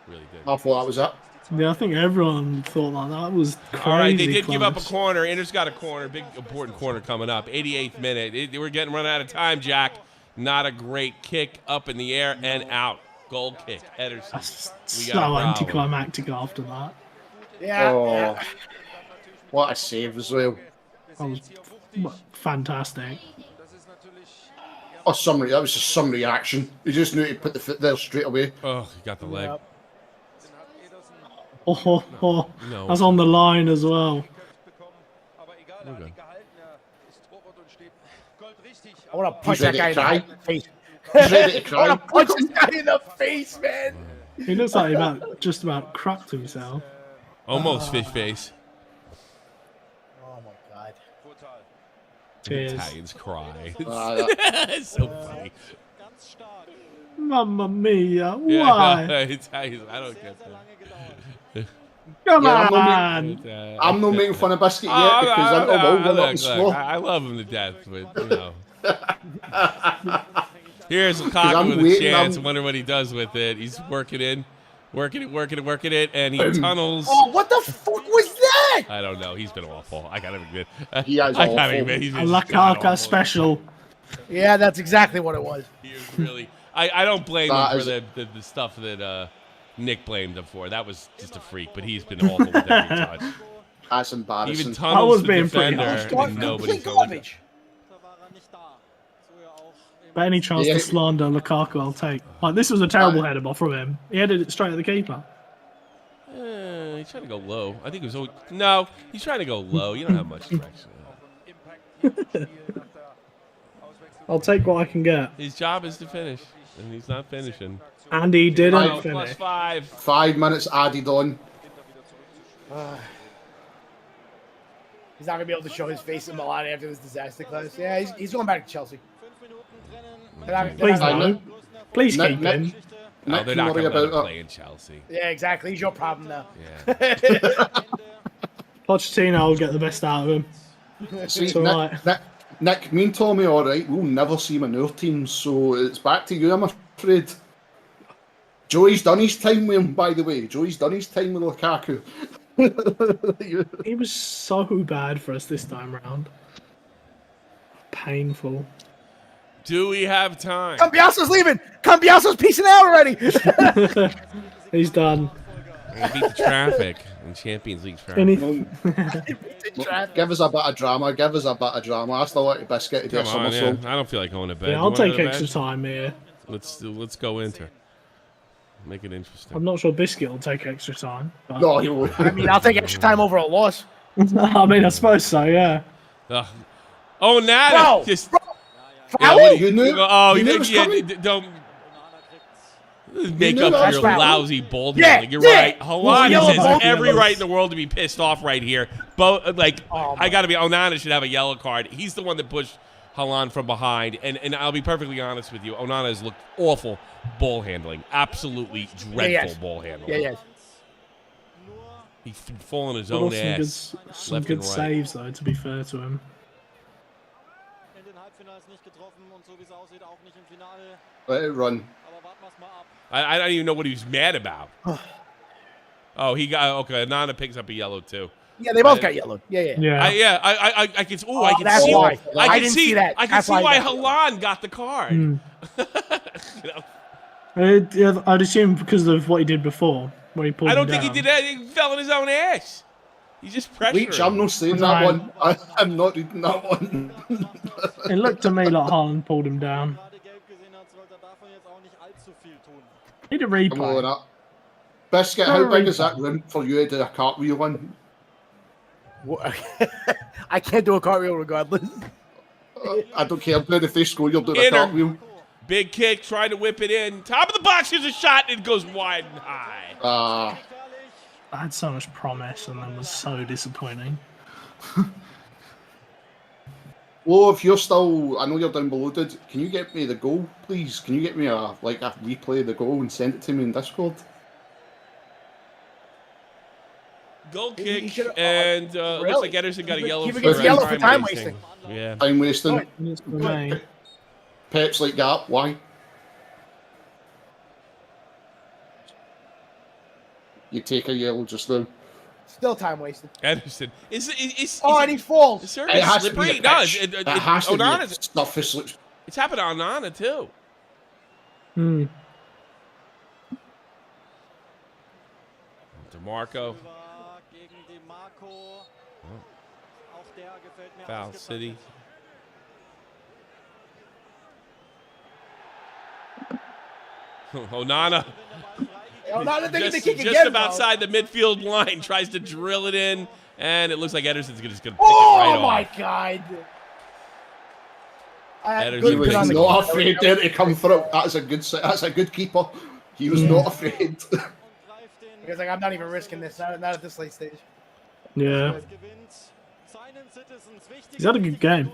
Really did. I thought that was it. Yeah, I think everyone thought that was crazy. All right, they did give up a close. corner. Inter's got a corner. Big, important corner coming up. 88th minute. We're getting run out of time, Jack. Not a great kick up in the air and out. Goal kick. Ederson. That's We so got a problem. anticlimactic after that. Yeah. Oh, yeah. what a save as well. That was fantastic. Oh, summary. That was just some reaction. You just knew to put the foot there straight away. Oh, he got the leg. Yep. Oh, No. that's on the line as well. We're good. I want to punch He's ready that guy to in cry. the face. He's ready to I cry. want to punch this guy in the face, man. He looks like he just about cracked himself. Almost fish face. Oh my god. Cheers. Italians cry. That- It's so funny. Mamma mia, Yeah, why? Italians, I don't get that. Come Yeah, on! I'm not making fun of Biscuit Oh, yet because I know we're not in look, slow. I love him to death, but you know. Here's I'm Lukaku with a waiting, chance. I'm- Wonder what he does with it. He's working it, and he tunnels. Oh, what the fuck was that? I don't know. He's been awful. I gotta admit. He is I gotta awful. admit, he's A been Lukaku god-awful. special. Yeah, that's exactly what it was. He is really. I don't blame That him for is- the stuff that Nick blamed him for. That was just a freak, but he's been awful with every touch. That's Even embarrassing. tunnels was the being pretty defender, harsh. and nobody's Complete going. garbage. But any chance Yeah. to slander Lukaku, I'll take. Like, this was a terrible header ball from him. He headed it straight at the keeper. He's trying to go low. I think it was. No, he's trying to go low. You don't have much direction. I'll take what I can get. His job is to finish, and he's not finishing. And he didn't Oh, finish. +5. 5 minutes added on. He's not gonna be able to show his face in Milan after this disaster class. Yeah, he's going back to Chelsea. Please I no. know. Please Nick- keep Nick- him. No, Nick they're can not worry going to let him about play in Chelsea. Yeah, exactly. He's your problem now. Yeah. Pochettino will get the best out of him. See, It's all right. Nick, me and Tommy, all right, we'll never see him in our team, so it's back to you, I'm afraid. Joey's done his time with him, by the way. Joey's done his time with Lukaku. He was so bad for us this time round. Painful. Do we have time? Cambiaso's leaving. Cambiaso's piecing out already. He's done. We beat the traffic in Champions League traffic. Any, Give us a bit of drama, give us a bit of drama. I still want Biscuit to do a Come on, yeah. somersault. I don't feel like going to bed. yeah, You I'll wanna go take to extra bed? time here. Let's go into. Make it interesting. I'm not sure Biscuit will take extra time. But No, he won't. I mean, I'll take extra time over a loss. I mean, I suppose so, yeah. Oh, Nana! Bro, Just Foul? what do You knew- Oh, you knew it was coming? don't make knew up that your was foul. lousy bold Yeah, handling. You're yeah. right. Halan Yellow has ball. every right in the world to be pissed off right here. But like, Oh, I got to be. Onana should have a yellow card. He's the one that pushed Halan from behind. And I'll be perfectly honest with you. Onana has looked awful ball handling. Absolutely dreadful yes. ball handling. Yeah, yes. He's fallen his But own also ass. some left good and right. saves, though, to be fair to him. In den Halbfinals nicht getroffen und so wie es aussieht auch nicht im Finale. Let it run. Aber warten wir's mal ab. I don't even know what he was mad about. Oh, he got okay. Nana picks up a yellow too. Yeah, they both got yellowed. Yeah. Yeah. I can. Oh, I can that's see. why. I I can didn't see see that. I can That's see why why he got Halan got the card. Mm. You know? Yeah, I'd assume because of what he did before, where he pulled I don't him think he down. did that. He fell in his own ass. He's just pressuring. Leach, I'm not saying that Right. one. I'm not reading that one. It looked to me like Haaland pulled him down. Gerade gelb gesehen hat, sollte er davon jetzt auch nicht allzu viel tun. Need a I'm replay. going up. Biscuit, how big is that room for you to do a cartwheel in? I can't do a cartwheel regardless. I don't care. But if they score, you'll do a Inner. cartwheel. Big kick, trying to whip it in. Top of the box, here's a shot, and it goes wide and high. I had so much promise and then was so disappointing. Well, if you're still, I know you're down below, dude. Can you get me the goal, please? Can you get me a replay of the goal and send it to me in Discord? Goal He kick, should've- and really? looks like Ederson got a yellow He for gets yellow for time wasting. Yeah. Time wasting. Good. It's for me. Pep's like that. Why? You take a yellow just now. Still time wasted. Ederson. Is Oh, and he falls. is there It a has to be slippery? a No, pitch. it It has to be a Onana's- stuff is slips. it's happened to Onana too. Hmm. DeMarco. Gegen die Marco. Auch der gefällt mir Foul ausgeprägt. City. Onana. Oh, not a thing to Just, kick just again, about though. outside the midfield line, tries to drill it in, and it looks like Ederson's just going to pick Oh it right my off. god. Ederson He Good was on the not keeper. afraid there to come for it. That's a good keeper. He was not afraid. Greift den Because like I'm not even risking this. Not at this late stage. Yeah. gewinnt. Seinen Citizens wichtig. He's had a good game.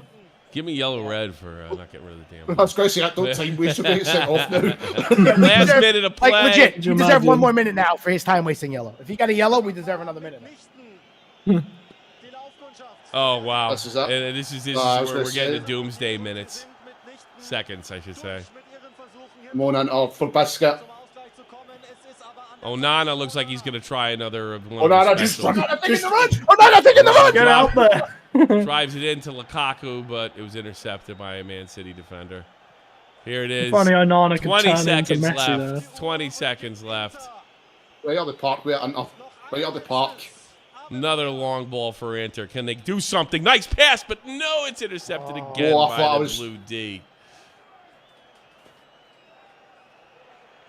Give me yellow red for not getting rid of the damn. I was going to say, I don't time waste. We're getting sent off now. Last deserve- minute of play. Like legit, Could we you deserve imagine? one more minute now for his time wasting yellow. If he got a yellow, we deserve another minute. Die Laufkundschaft. Oh wow! This is it? And this is I was where gonna we're getting say. the doomsday minutes, Mitnichten seconds, I should say. mit ihren Versuchen hier Come on, Inter, for biscuit. zum Ausgleich zu kommen. Es ist aber anders. Onana looks like he's going to try another of one Onana of the just specials. run. Taking the run. Oh no, not taking the run. Get out there. Drives it into Lukaku, but it was intercepted by a Man City defender. Here it is. Funny Onana could 20 turn into seconds Messi left. there. 20 seconds left. Right at the park, where Inter. Right at the park. Another long ball for Inter. Can they do something? Nice pass, but no, it's intercepted again Oh, I by thought I the was- blue D.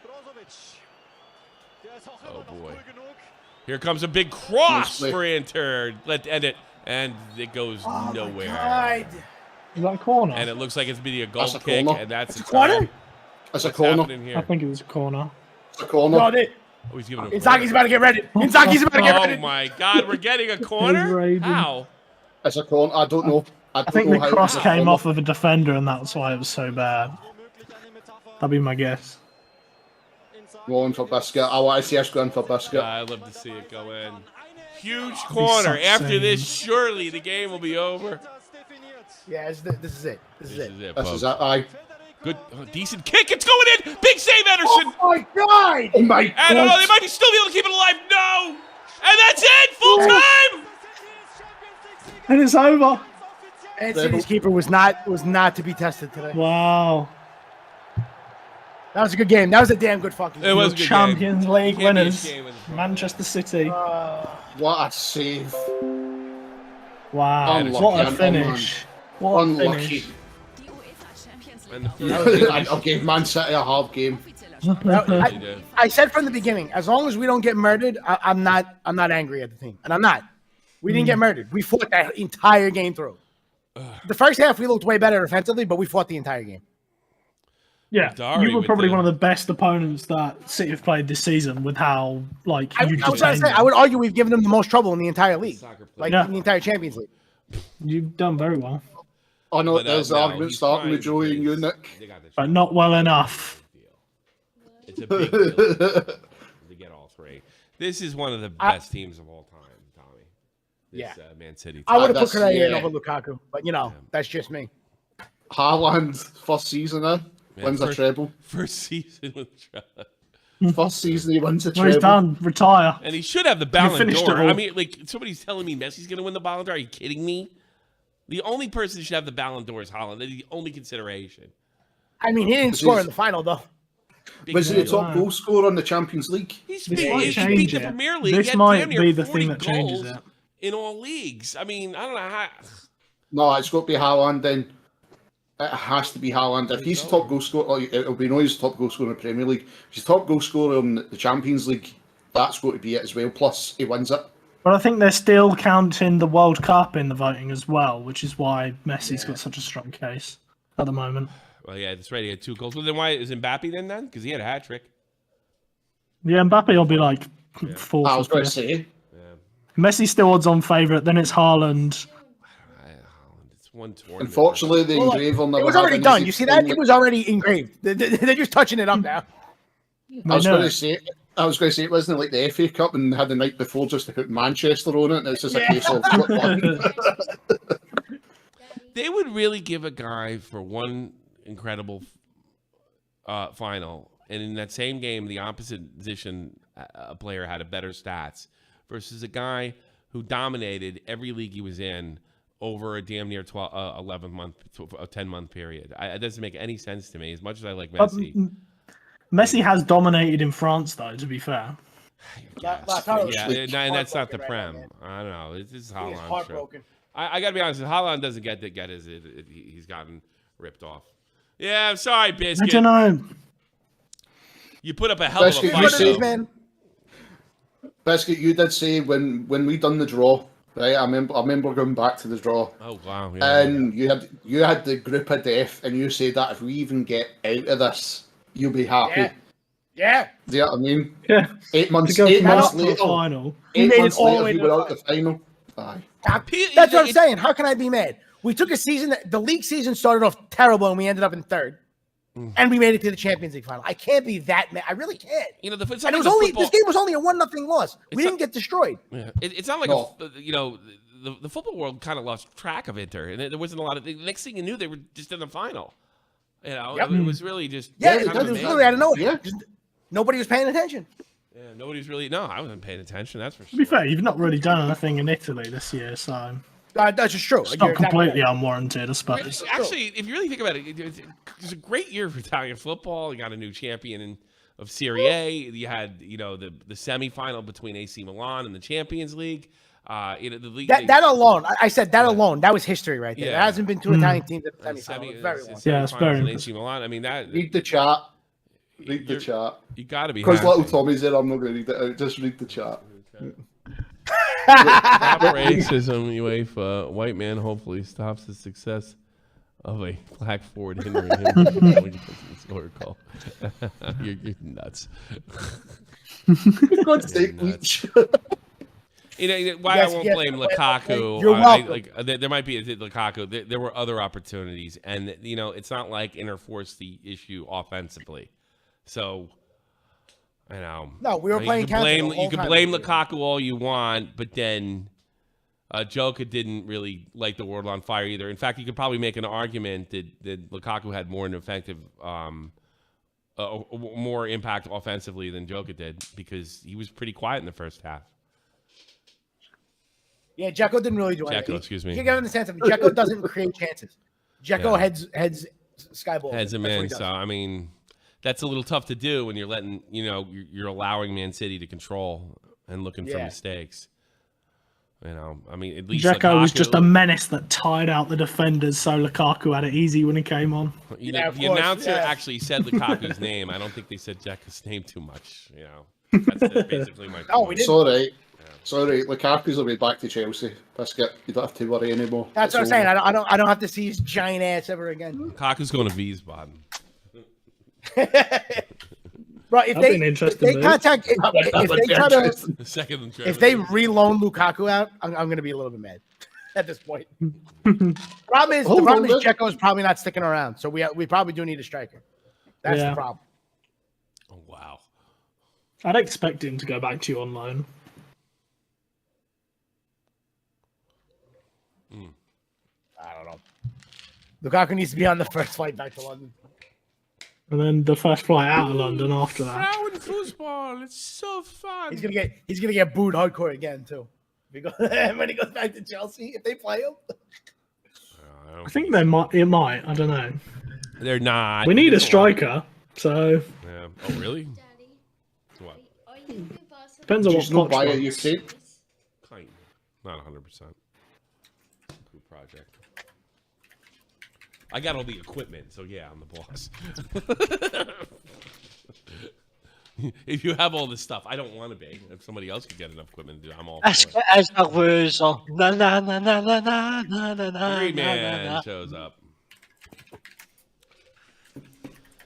Brozovic. Der ist auch Oh, immer noch boy. cool genug. Here comes a big cross Nice play. for Inter. Let's end it. And it goes nowhere. God. Is that a corner? And it looks like it's be a goal That's a kick, corner. and that's It's a corner? time. It's a What's corner. happening I here? think it was a corner. It's a corner. No, they, Oh, he's giving a Inzaghi's about to get ready. Inzaghi's about to get Oh ready. my God, we're getting a corner? Raven. How? It's a corner. I don't know. I think know the how cross it's a came corner. off of a defender, and that's why it was so bad. Womöglich eine Metapher. That'd be my guess. Inzaghi Going for biscuit. I want to see us going for biscuit. I'd love to see it go in. eine Huge corner. such After this, saves. surely the game will be over. das definiert. Yeah, this is it. This is it. This is it, This folks. is it. Aye. Good, decent kick. It's going in. Big save, Ederson. Oh my god! Oh my And oh, they god. might be still be able to keep it alive. No. And that's it. Full time. And it's over. And City's keeper was not to be tested today. Wow. That was a good game. That was a damn good fucking game. It was a good Champions League game. winners. Game with- Manchester City. What a save. Wow. Unlucky, What a man. finish. What a Unlucky. finish. And the I'll give Man City a hard game. I said from the beginning, as long as we don't get murdered, I'm not angry at the team, and I'm not. We didn't get murdered. We fought that entire game through. The first half we looked way better defensively, but we fought the entire game. Yeah, Dari you were with probably the- one of the best opponents that City have played this season with how, like, I you was gonna say, I would argue we've given them the most trouble in the entire league, like Yeah. in the entire Champions League. You've done very well, I know But, there's no, argument he's starting fine with Joey and you, because Nick. they got the but not well enough. It's a big deal to get all three. This is one of the best teams of all time, Tommy. This, Yeah. Man City. I would have put that's- Correa in yeah. over Lukaku, but that's just me. Haaland, first season Yeah, wins a first- treble. First season with Trevor. First season he wins a Well, he's treble. done. Retire. And he should have the Ballon finished d'Or. it all. I mean, like, somebody's telling me Messi's going to win the Ballon d'Or. Are you kidding me? The only person who should have the Ballon d'Or is Holland. That's the only consideration. I mean, he didn't This score is- in the final though. Big Was he the deal. top goal scorer in the Champions League? He's This beat, might he beat change the it. Premier League. This He had might damn near be the 40 thing that changes goals it. in all leagues. I mean, I don't know how. No, it's got to be Haaland then. It has to be Haaland. If he's the top goal scorer, it'll be Noyes top goal scorer in the Premier League. If he's top goal scorer in the Champions League, that's got to be it as well. Plus, he wins it. But I think they're still counting the World Cup in the voting as well, which is why Messi's got such a strong case at the moment. Well, yeah, that's right. He had 2 goals. Well, then why is Mbappe then? Because he had a hat trick. Yeah, Mbappe will be like fourth I or was going to fifth. say. Messi's still odds-on favourite. Then it's Haaland. Holland, it's one tournament. Unfortunately, the engraver never it was had already an done. easy You see time. that? It was already engraved. They're just touching it up now. I was going to say it wasn't like the FA Cup and had the night before just to put Manchester on it, and it's just a case of flip one. They would really give a guy for one incredible final, and in that same game, the opposite position a player had a better stats versus a guy who dominated every league he was in over a damn near 11 month, a 10-month period. It doesn't make any sense to me. As much as I like Messi, Messi has dominated in France, though. To be fair, yeah, and that's not the Prem. I don't know. This is Haaland's show. Heartbroken. I got to be honest. Haaland doesn't get his. He's gotten ripped off. Yeah, I'm sorry, Biscuit. I don't know. You put up a hell of a Biscuit, fight, though. man. Biscuit, you did say when we done the draw, right? I remember going back to the draw. Oh wow! Yeah, And you had the group of death, and you said that if we even get out of this, you'll be happy. Yeah. Do you know what I mean? Yeah. 8 months. To go 8 from months up to the later. final. 8 made it months all the later, way we to were the out the final. Aye. That's what I'm saying. How can I be mad? We took a season the league season started off terrible, and we ended up in third. And we made it to the Champions League final. I can't be that mad. I really can't. You know, it's And not it was like this game was only a 1-0 loss. We didn't get destroyed. Yeah. It's not like No. the football world kind of lost track of Inter, and there wasn't a lot of. The next thing you knew, they were just in the final. You know, it was really just Yeah, kind it of was amazing. literally out of nowhere. Yeah. Just, nobody was paying attention. Yeah, nobody's really. No, I wasn't paying attention. That's for To be sure. fair, you've not really done anything in Italy this year, so That's just true. it's You're not exactly completely right. unwarranted, I suppose. Actually, if you really think about it, it was a great year for Italian football. You got a new champion of Serie A. You had, the semifinal between AC Milan and the Champions League. The league That alone, I said that alone, that was history right there. Yeah. There hasn't been two Italian teams at the semi- semifinal. It's very long. Yeah, it's very semifinals in AC impressive. Milan. I mean that. Read the chat. Read the chat. You got to be Because happy. little Tommy's there, I'm not going to read it out. Just read the chat. Stop racism, UEFA. White man hopefully stops the success of a black Ford hindering him from going to the score call. You're nuts. For God's sake, Nuts. Leach. Why Yes, I won't yes, blame wait, Lukaku. you're welcome. There might be Lukaku. There were other opportunities, and it's not like Inter forced the issue offensively. So, No, we were playing You counter the can whole time. blame Lukaku all you want, but then Joker didn't really light the world on fire either. In fact, you could probably make an argument that Lukaku had more an effective, more impact offensively than Joker did because he was pretty quiet in the first half. Yeah, Dzeko didn't really do Dzeko, anything. excuse me. You gotta understand something. Dzeko doesn't create chances. Dzeko heads sky ball. Heads him That's what in. he does. So I mean, that's a little tough to do when you're letting you're allowing Man City to control and looking for Yeah. mistakes. I mean, at least Dzeko was Lukaku- just a menace that tied out the defenders, so Lukaku had it easy when he came on. Yeah, of the course, announcer yeah. actually said Lukaku's name. I don't think they said Dzeko's name too much. That's basically my point. No, we It's didn't. all right. It's all right. Lukaku's away back to Chelsea. Biscuit. You don't have to worry anymore. That's It's what I'm saying. over. I don't have to see his giant ass ever again. Lukaku's going to Wiesbaden. Bro, if That'd be they an if interesting they move. contact if they try to The second in Germany. if they reloan Lukaku out, I'm going to be a little bit mad at this point. Problem is, the Hold problem on, is Dzeko's probably not sticking around, so we probably do need a striker. That's Yeah. the problem. Oh, wow. I'd expect him to go back to you on loan. I don't know. Lukaku needs to be on the first flight back to London. And then the first flight out of London after that. Frauenfußball, it's so fun. He's gonna get booed hardcore again too. When he goes back to Chelsea, if they play him. I think they might. It might. I don't know. They're not. We need a There's lot. striker, so Yeah. Oh, really? Daddy, What? are you give us depends on what Just not buy Poch a wants. UK. Kind of. Not 100%. Group project. I got all the equipment, so yeah, I'm the boss. If you have all this stuff, I don't want to be. If somebody else could get enough equipment to do, I'm all Est-ce for que it. est nerveuse? Na na na na na na na na na Green na na Man na. shows up.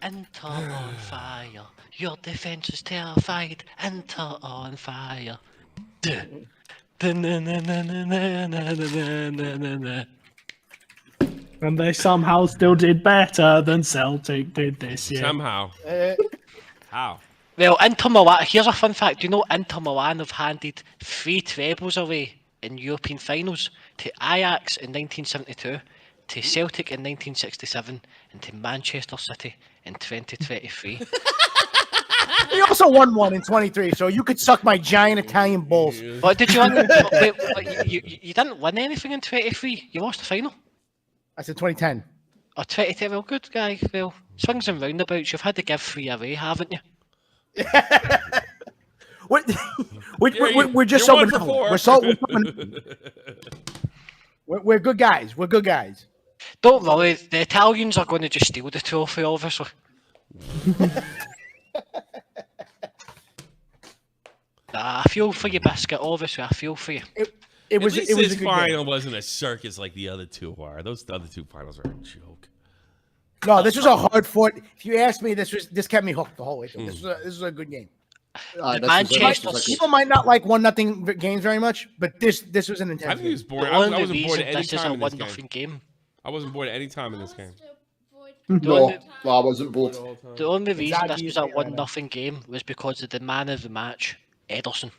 Enter on fire. Your defense is terrified. Enter on fire. Duh. Na na na na na na na na na na na. And they somehow still did better than Celtic did this year. Somehow. Uh, How? Well, Inter Milan, here's a fun fact. You know Inter Milan have handed 3 trebles away in European finals to Ajax in 1972, to Celtic in 1967, and to Manchester City in 2023. he also won one in 23, so you could suck my giant Italian balls. But did you win? Wait, you didn't win anything in 23. You lost the final. I said 2010. Or 2010. Well, good guy. Well, swings and roundabouts. You've had to give 3 away, haven't you? We're just you're so 1 for 4. we're good guys. We're good guys. Don't worry. The Italians are going to just steal the trophy, obviously. Nah, I feel for you, Biscuit. Obviously, I feel for you. It was At least it was his a good final game. wasn't a circus like the other 2 are. Those other 2 finals are a joke. No, this was a hard fought. If you ask me, this kept me hooked the whole way through. This was a good game. Aye, Manchester this is People might not like 1-0 games very much, but this was an I intense think he was game. bored. The I only wasn't bored reason at any this is a time in this 1-0 game. game. I wasn't bored at any time in this game. No, I wasn't bored. The only reason this Inzaghi was a is right 1-0 game was because of the man of the match, Ederson.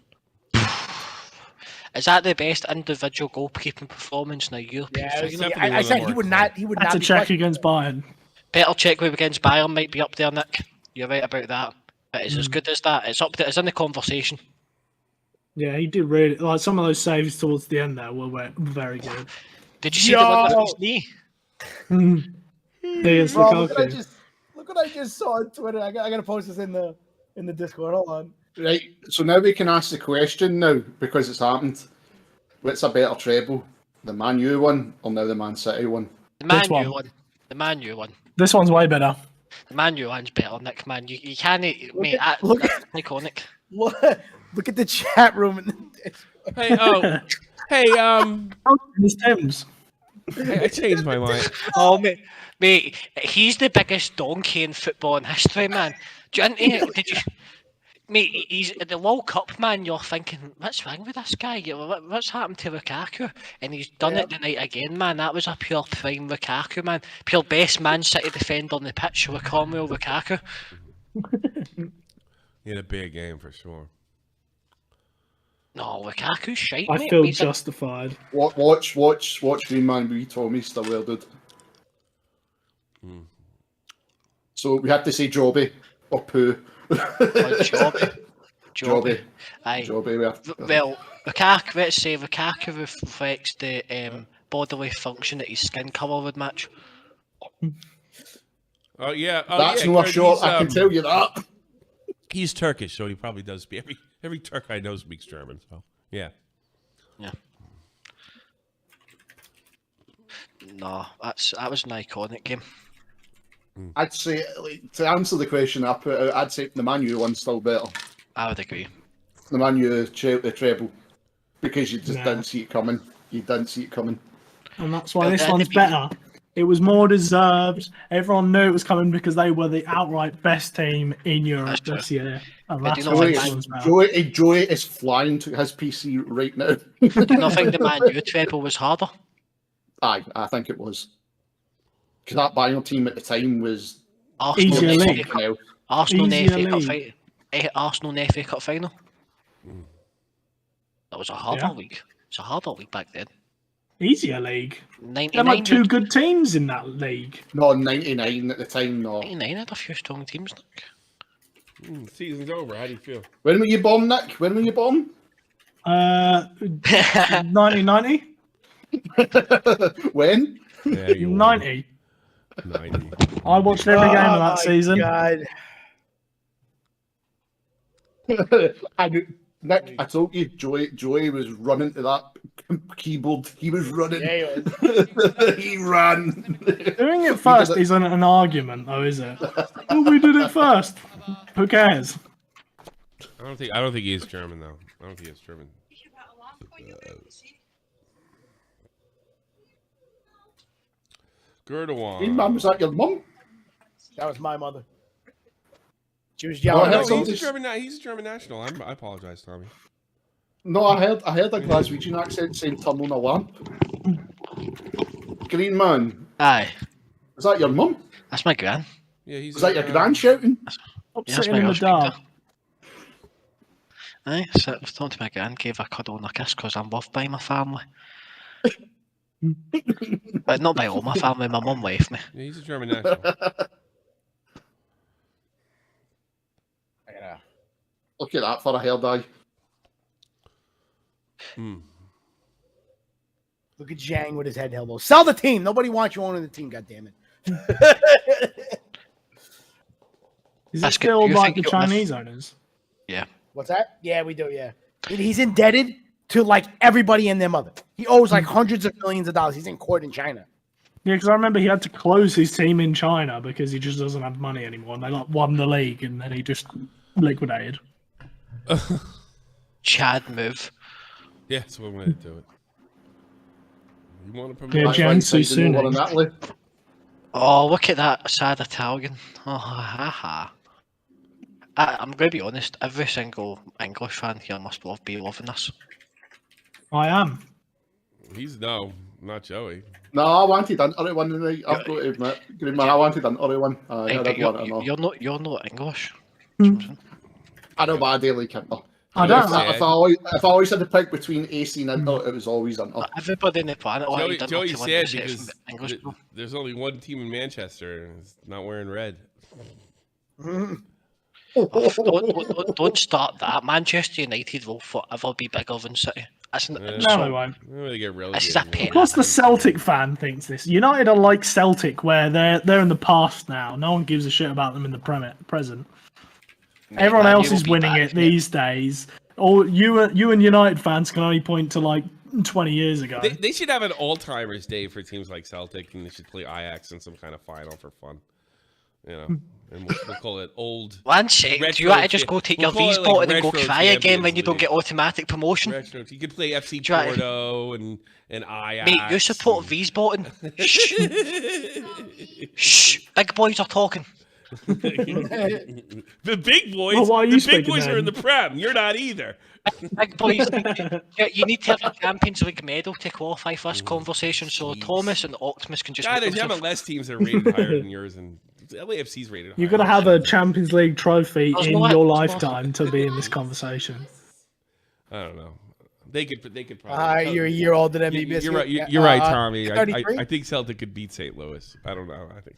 Is that the best individual goalkeeping performance in a European Yeah, final? He's definitely one I of the said more he would not. He would That's not a be check questioned. against Bayern. Better check with against Bayern might be up there, Nick. You're right about that. But it's as good as that. It's up there. It's in the conversation. Yeah, he did really like some of those saves towards the end there were very good. Did you see the one with his knee? There's Bro, Lukaku. look what I just saw on Twitter. I gotta post this in the Discord. Hold on. Right, so now we can ask the question now, because it's happened. What's a better treble? The Man U one or now the Man City one? The Man Which one? U one. The Man U one. This one's way better. The Man U one's better, Nick. Man, you can't. Mate, look that's iconic. Look at the chat room. Hey, oh, hey, It's Tim's. I changed my mind. Oh, mate, he's the biggest donkey in football in history, man. Did you? Mate, he's at the World Cup, man. You're thinking, what's wrong with this guy? What's happened to Lukaku? And he's done it tonight again, man. That was a pure prime Lukaku, man. Pure best Man City defender on the pitch, Romelu Lukaku. He had a big game for sure. No, Lukaku's shite, I mate. feel He's a- justified. Watch Green Man B Tommy still there, dude. So we have to say Jobby or Poo. Jobby. Aye. Jobby, we have to. Well, Lukaku, let's say Lukaku reflects the bodily function that his skin colour would match. Oh yeah, That's yeah, no Kurt, short, he's, I can tell you that. He's Turkish, so he probably does speak. Every Turk I know speaks German. So yeah. Yeah. No, that was an iconic game. I'd say, like, to answer the question I put out, I'd say the Man U one's still better. I would agree. The Man U the treble. Because you just Nah. didn't see it coming. You didn't see it coming. And that's why But this then one's it'd be- better. It was more deserved. Everyone knew it was coming because they were the outright best team in Europe That's true. this year. And I that's do why not this think one's better. Joey is flying to his PC right now. Do you not think the Man U treble was harder? Aye, I think it was. Because that Bayern team at the time was Arsenal Easier in the league. FA something else. Arsenal in the Easier FA Cup league. fight. Arsenal in the FA Cup final. That was a harder Yeah. league. It's a harder league back then. Easier league. There 99 were like 2 good teams in that league. No, 99 at the time, no. 99 had a few strong teams. Nick. Season's over. How do you feel? When were you born, Nick? When were you born? 1990? When? Yeah, you won. 90. 90. I watched every game of Oh that my season. God. Nick, I told you, Joey was running to that keyboard. He was running. Yeah, he was. He ran. Doing it first isn't an argument, though, is it? Oh, we did it first. Who cares? I don't think he is German though. I don't think he's German. Green Gerdawan. Man, was that your mum? That was my mother. She was Oh, yelling. hell at no. me. He's a German national. I apologize, Tommy. No, I heard a Glaswegian accent saying turn on a lamp. Green Man, Aye, Is that your mum? that's my gran. Yeah, he's. Is that your gran shouting? Stop Yeah, that's sitting my in the girl speaker. dark. Aye, so I was talking to my gran, gave her a cuddle and a kiss because I'm loved by my family. But not by all my family, my mum left me. Yeah, he's a German national. Look at that for a hair dye. Look at Zhang with his head held low. Sell the team. Nobody wants you owning the team. God damn it. Is it That's good. still You like think the you're Chinese owners? Yeah. What's that? Yeah, we do. Yeah, he's indebted to like everybody and their mother. He owes like hundreds of millions of dollars. He's in court in China. Yeah, because I remember he had to close his team in China because he just doesn't have money anymore. And they like won the league, and then he just liquidated. Chad move. Yeah, that's what I'm gonna do it. You want to promote? Yeah, That's why he Jiangsu signed over in Suning. Italy. Oh, look at that sad Italian. Oh, ha ha. I'm going to be honest, every single English fan here must be loving this. I am. He's not Joey. No, I wanted an other one tonight. I've got to admit, Green Man, I wanted an other one. I Hey, did but want to know. you're not English. I know, but I do like Inter. I don't. If I always had to pick between AC and Inter, it was always Inter. Everybody in the planet Joey said because English. there's only one team in Manchester and it's not wearing red. Don't start that. Manchester United will forever be bigger than City. That's No, they won't. They get This is a relegated. pain. Plus, the Celtic fan thinks this. United are like Celtic, where they're in the past now. No one gives a shit about them in the present. Everyone Man, else you will is be winning back, it these days. Or you and United fans can only point to like 20 years ago. They should have an all-timers day for teams like Celtic, and they should play Ajax in some kind of final for fun. You know, and we'll call it old. One sec, do you want to just go take your We'll V call it, spot like, and then go retro cry again when Champions you don't League. get automatic promotion? Retro. You could play FC Do you want- Porto and Ajax. Mate, you support V's bottom. Shh. Shh. Big boys are talking. The big boys. Well, why are you the big speaking boys are then? in the Prem. You're not either. Big boys, you need to have a Champions League medal to qualify for this conversation. So Thomas and Optimus can just. God, make there's themselves- MLS teams that are rated higher than yours, and LAFC's rated higher. You've got to have a Champions League trophy There's in no- your there's no- lifetime to be in this conversation. I don't know. They could probably. You're a year older than me. You're right. Biscuit. You're right, Tommy. 33? I think Celtic could beat St. Louis. I don't know. I think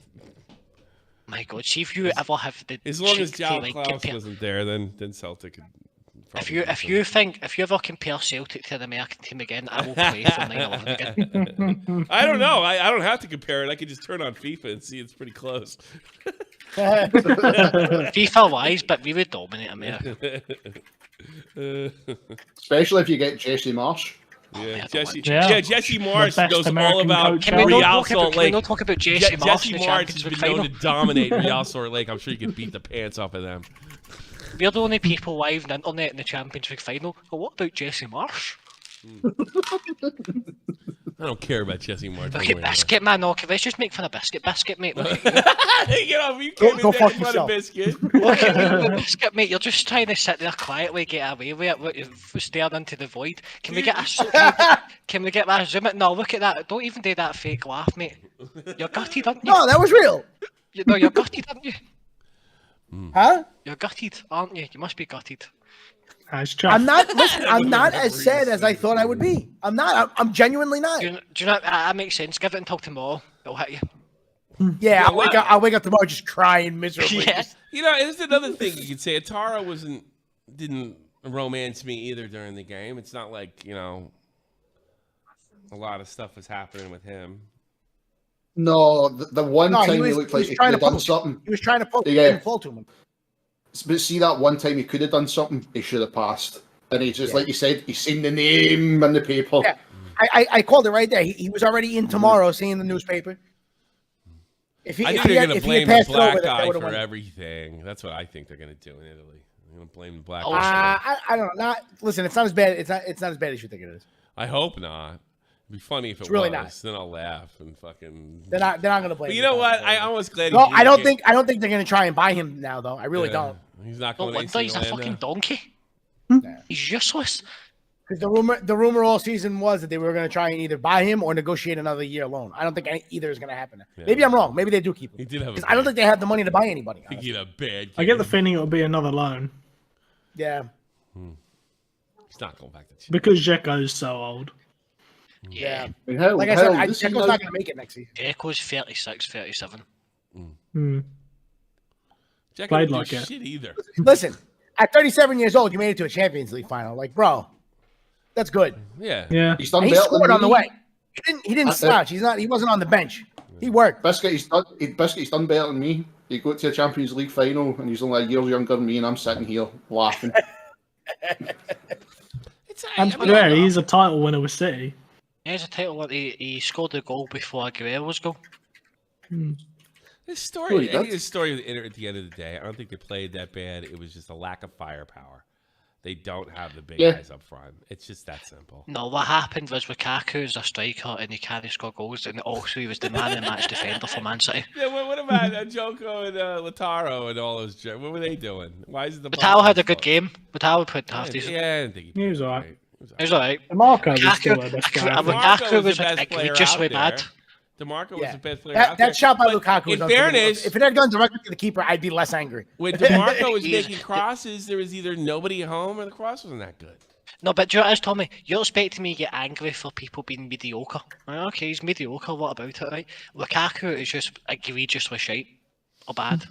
My God, see if you ever have the. as long as cheek to, Jal like, Klaus compare- wasn't there, then Celtic could. If you ever compare Celtic to the American team again, I will play for 9/11 again. I don't know. I don't have to compare it. I can just turn on FIFA and see it's pretty close. FIFA wise, but we would dominate America. Especially if you get Jesse Marsh. Yeah, Yeah. Jesse The Marsh best knows all American about coach Can we, Real not Salt Lake. talk about Jesse Marsh Jesse in the Marsh Champions has League been known final? to dominate Real Salt Lake. I'm sure you could beat the pants off of them. We're the only people live on the internet in the Champions League final. Well, what about Jesse Marsh? I don't care about Jesse Marsh. Okay, Biscuit, man. Okay, let's just make fun of Biscuit, mate. Look at Get off! You came Go in there fuck in front of yourself. Biscuit. Look at you, Biscuit, mate. You're just trying to sit there quietly, get away with it, staring into the void. Can we get that zoom it? No, look at that. Don't even do that fake laugh, mate. You're gutted, aren't you? No, that was real. No, you're gutted, aren't you? Huh? You're gutted, aren't you? You must be gutted. As I'm not. Listen, I'm not as sad as I thought I would be. I'm not. I'm genuinely not. Do you know that makes sense? Give it until tomorrow. It'll hit you. Yeah, I'll wake up tomorrow just crying miserably. Yeah. You know, there's another thing you could say. Atara didn't romance me either during the game. It's not like, you know, a lot of stuff was happening with him. No, the one No, time he he was looked like he trying could to have done poke. something. He was trying to poke. Yeah. He didn't fall to him. But see that one time he could have done something, he should have passed. And he just, Yeah. like you said, he's seen the name in the paper. Yeah. I called it right there. He was already in tomorrow, seeing the newspaper. If he, I if think he they're had, going to if he had blame the passed it over, black that guy would've for won. everything. That's what I think they're going to do in Italy. They're going to blame the black Oh, guy. I don't know. Listen, it's not as bad. It's not as bad as you think it is. I hope not. It'd be funny if it really was. not. Then I'll laugh and fucking. They're not going to blame. But you the know black what? guy. I almost glad. No, he I don't came- think. I don't think they're going to try and buy him now, though. I really Yeah. don't. He's not No going to wonder AC he's a Milan fucking now. donkey. He's useless. Because the rumor all season was that they were going to try and either buy him or negotiate another year loan. I don't think either is going to happen. Yeah. Maybe I'm wrong. Maybe they do keep him. He did have. 'Cause I don't think they have the money to buy anybody. he honestly. had a bad. I get the game. feeling it'll be another loan Yeah. He's not going back to Chelsea. because Dzeko's so old. Yeah. I mean, hell, Like I said, hell, this Dzeko's season- not going to make it next season. Echo's 36, 37. Jack Played didn't like do it. shit either. Listen, at 37 years old, you made it to a Champions League final. Like, bro, that's good. Yeah. Yeah. He's done And he better scored than on the me. way. He didn't slouch. He wasn't on the bench. He worked. Biscuit, he's done better than me. He got to a Champions League final, and he's only a year younger than me, and I'm sitting here laughing. It's And yeah, he's a title winner with City. Here's a title. He scored the goal before Aguero's goal. This story, Really, this story of the Inter at the end of the day, I don't think they played that bad. It was just a lack of firepower. They don't have the big guys up front. It's just that simple. No, what happened was Lukaku is a striker and he can't score goals, and also he was the man and match defender for Man City. Yeah, what about Joko and Lautaro and all those? What were they doing? Why is it the? Matao had a good game. Matao played half Yeah, decent. I didn't think He was alright. He was alright. Marco was still the best player. Lukaku was the best player egregiously out bad. there. DeMarco was Yeah. the best player out That there. shot by But Lukaku was in unbelievable. fairness, If it had gone directly to the keeper, I'd be less angry. when DeMarco was He's- making crosses, there was either nobody home or the cross wasn't that good. No, but do you know what it is, Tommy? You're expecting me to get angry for people being mediocre. Right, okay, he's mediocre. What about it, right? Lukaku is just egregiously shite or bad.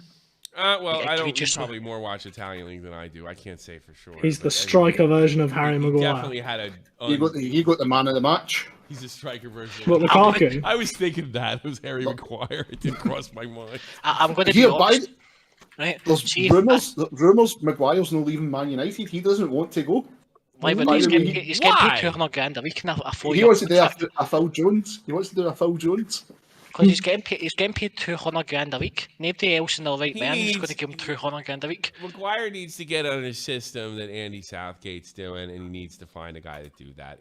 Well, Yeah, I can we don't. You just- probably more watch Italian league than I do. I can't say for sure. He's the but striker version of Harry he Maguire. definitely had a. He got the man of the match. He's a striker version. What, Lukaku? I was thinking that it was Harry Maguire. It didn't cross my mind. I'm going to be Here, by honest. Right? there's See if- rumours Maguire's not leaving Man United. He doesn't want to go. Why would By he's the getting, way, he's getting why? paid 200 grand a week and a He 4-year wants to do contract. a Phil Jones. He wants to do a Phil Jones. Because he's getting paid 200 grand a week. Nobody else in their right He mind is needs- going to give him 200 grand a week. Maguire needs to get on a system that Andy Southgate's doing, and he needs to find a guy to do that.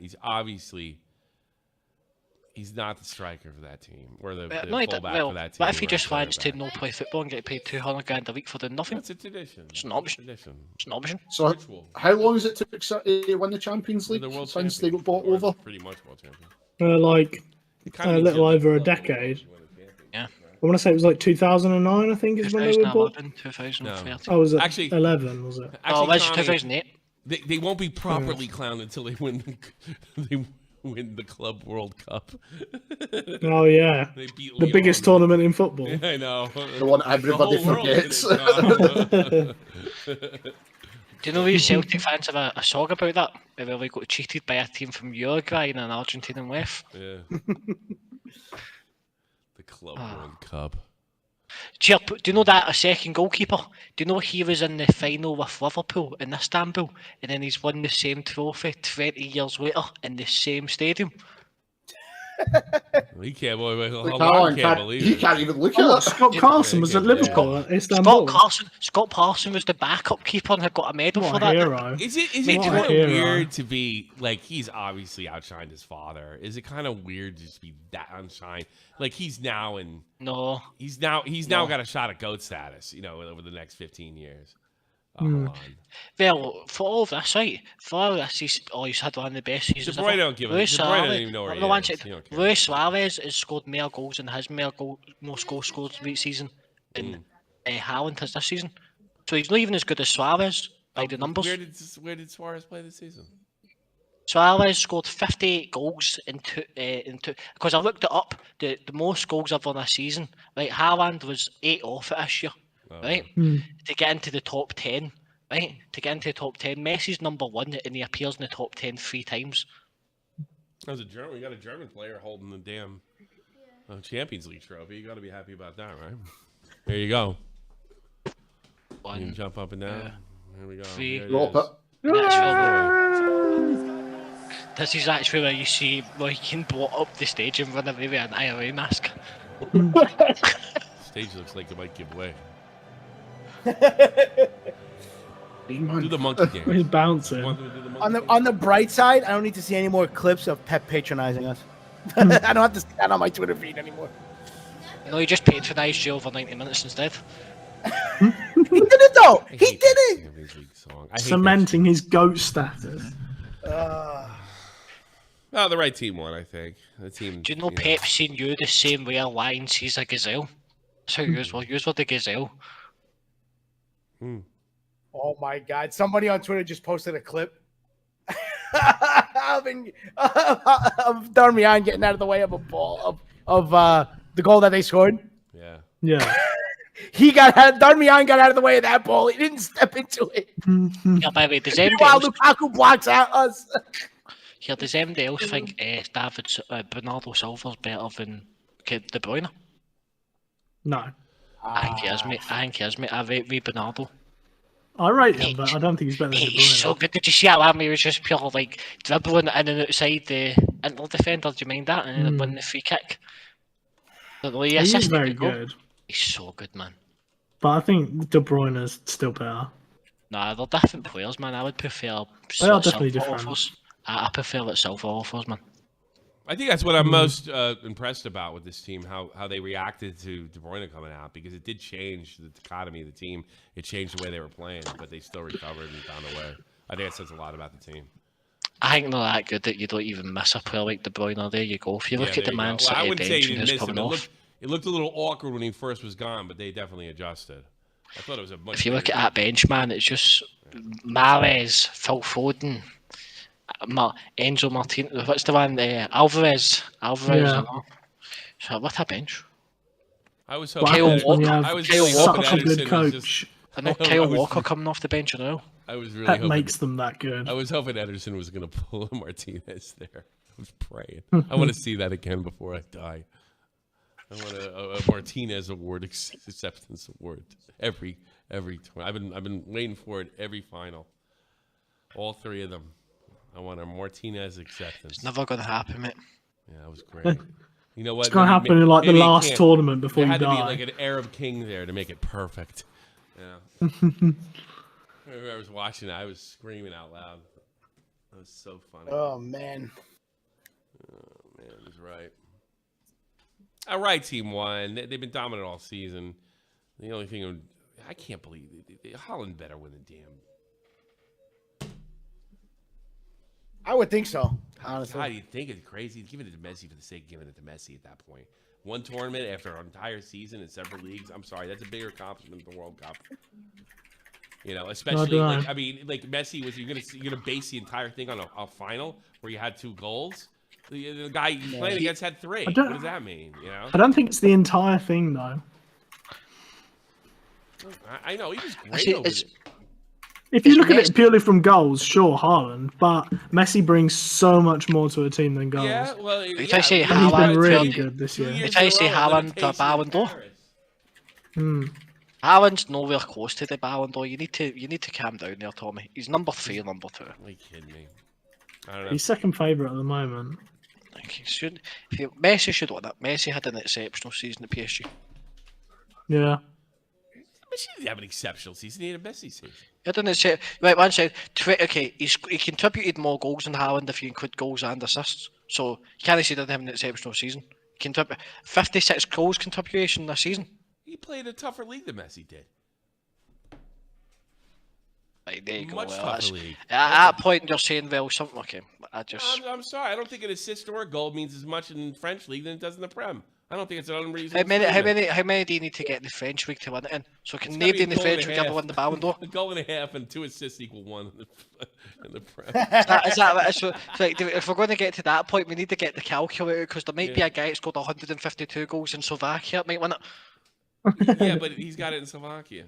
He's not the striker for that team or the No, fullback well, for that team. what if he or just the wants to center not play football and get paid 200 grand a week for doing nothing? back. That's a tradition. It's an option. Tradition. It's an option. So, Ritual. how long has it took City to win the Champions League The world since they champion. got bought Or over? Pretty much world champion. Like It kinda a means little you're over a the club decade. to win a champion. Yeah. I want to say it was like 2009, I think, is when they were bought. 2011, 2013. Oh, was it Actually- 11, was it? Oh, Actually, it was Tommy, 2008. They won't be properly clowned until they win the Club World Cup. Oh, yeah. They beat The Lyon. biggest tournament in football. I know. The one everybody The whole world forgets. did it. Do you know these Celtic fans have a song about that? Where they got cheated by a team from Uruguay and an Argentinian ref. Yeah. The Club Ah. World Cup. Cheer, do you know that a second goalkeeper? Do you know he was in the final with Liverpool in Istanbul, and then he's won the same trophy 20 years later in the same stadium? He can't, boy, Like, hold on, Alan can't believe he it. can't even look Oh, at it. Scott Carson was at Liverpool at Istanbul. Scott Parson was the backup keeper and had got a medal for What a that. hero. Is it Mate, kind what of a hero. weird to be like he's obviously outshined his father? Is it kind of weird to just be that unshined? Like he's now No, now got a shot at GOAT status, over the next 15 years. Oh, hold on. well, for all this, right? For all this, he's had one of the best seasons. De Bruyne ever. don't give a- Luis De Bruyne doesn't Suarez- even know where he no, one is. sec. He don't care. Luis Suarez has scored more goals than his most goals scored this season than Haaland has this season. So he's not even as good as Suarez by the numbers. Where did Suarez play this season? Suarez scored 58 goals in two. Because I looked it up, the most goals ever in a season. Right, Haaland was 8 off it this year. Right, to get into the top 10. Right, to get into the top 10, Messi's number 1, and he appears in the top 10 3 times. That was we got a German player holding the damn Champions League trophy. You got to be happy about that, right? There you go. You can One. jump up and down. Here we go. Three. There it Drop is. it. This is actually where you see Roy Keane brought up the stage and run away with an IRA mask. Stage looks like it might give way. Hey, man. Do the monkey He's dance. bouncing. Want to do the monkey On the bright side, I don't need to see any more clips of Pep patronizing us. I don't have to see that on my Twitter feed anymore. You know, he just patronised you over 90 minutes instead. He did it though. I He hate did that it. Champions League song. I hate that Cementing his GOAT status. Uh, Oh, the right team won, I think. The team. Do you know Pep's seen you the same way a lion sees a gazelle? That's how yours were. Yours were the gazelle. Oh my God! Somebody on Twitter just posted a clip of Darmian getting out of the way of a ball of the goal that they scored. Yeah. Yeah. Darmian got out of the way of that ball. He didn't step into it. Yeah, by the way, does anybody Meanwhile, else, Lukaku blocks out us. does anybody else think Bernardo Silva's better than De Bruyne? No. I think he is, mate. I rate Bernardo. I rate him, but I don't think he's better than De He's so Bruyne. good. Did you see that one? He was just pure like dribbling in and outside the Inter defender. Do you mind that? And then winning the free kick. Don't know, He is assisted very the goal. good. He's so good, man. But I think De Bruyne is still better. Nah, they're different players, man. I would prefer. They are Silva definitely different. offers. I prefer what Silva offers, man. I think that's what I'm most impressed about with this team, how they reacted to De Bruyne coming out, because it did change the dichotomy of the team. It changed the way they were playing, but they still recovered and found a way. I think that says a lot about the team. I think they're that good that you don't even miss a player like De Bruyne. There you go. If you look at the Man Well, I City wouldn't say bench he and didn't who's miss him. coming off. It looked a little awkward when he first was gone, but they definitely adjusted. I thought it was a much If you look better at that bench, man, it's just Mahrez, Phil Foden, Enzo Martinez. What's the one? Alvarez. Yeah. You know? So what a bench. I was What hoping. happens when you I have was Kyle really Walker such hoping a good Ederson was coach? just- And then I Kyle was- Walker coming off the bench now. I was really Pep hoping. makes them that good. I was hoping Ederson was going to pull a Martinez there. I was praying. I want to see that again before I die. I want a Martinez award, acceptance award. Every I've been waiting for it every final. All three of them. I want a Martinez acceptance. It's never going to happen, mate. Yeah, that was great. You know what? It's going to happen in like the last tournament before There you had to be die. like an Arab king there to make it perfect. Yeah. I was watching it. I was screaming out loud. That was so funny. Oh man. Man, it was right. All right, team one. They've been dominant all season. The only thing I can't believe Holland better win the damn. I would think so. Honestly. God, you think it's crazy? Giving it to Messi for the sake of giving it to Messi at that point. One tournament after an entire season in several leagues. I'm sorry, that's a bigger accomplishment than the World Cup. You know, especially like Messi was. You're gonna base the entire thing on a final where you had 2 goals. The guy you playing against had 3. What does that mean? You know. I don't think it's the entire thing though. I know he was great over it. If you look at it purely from goals, sure, Haaland, but Messi brings so much more to a team than goals. Yeah, well, You try to say And he's been Haaland, really good this year. You try to say Haaland to Ballon d'Or. Haaland's nowhere close to the Ballon d'Or. You need to calm down there, Tommy. He's number 3 or number 2. Are you kidding me? I don't know. He's second favourite at the moment. Like, Messi should win it. Messi had an exceptional season at PSG. Yeah. Messi didn't have an exceptional season. He had a Messi season. I don't know. Right, one side. Okay, he contributed more goals than Haaland if you include goals and assists. So you can't say he didn't have an exceptional season. 56 goals contribution this season. He played a tougher league than Messi did. Right, there you go. Much Well, tougher league. at that point, you're saying, well, something. Okay, I'm sorry. I don't think an assist or a goal means as much in the French league than it does in the Prem. I don't think it's an unreasonable How many do you need to get in the French league to win it in? So can nobody in the French league ever win the Ballon d'Or? A goal and a half and 2 assists equal 1 in the Prem. So if we're going to get to that point, we need to get the calculator because there might be a guy that scored 152 goals in Slovakia that might win it. Yeah, but he's got it in Slovakia.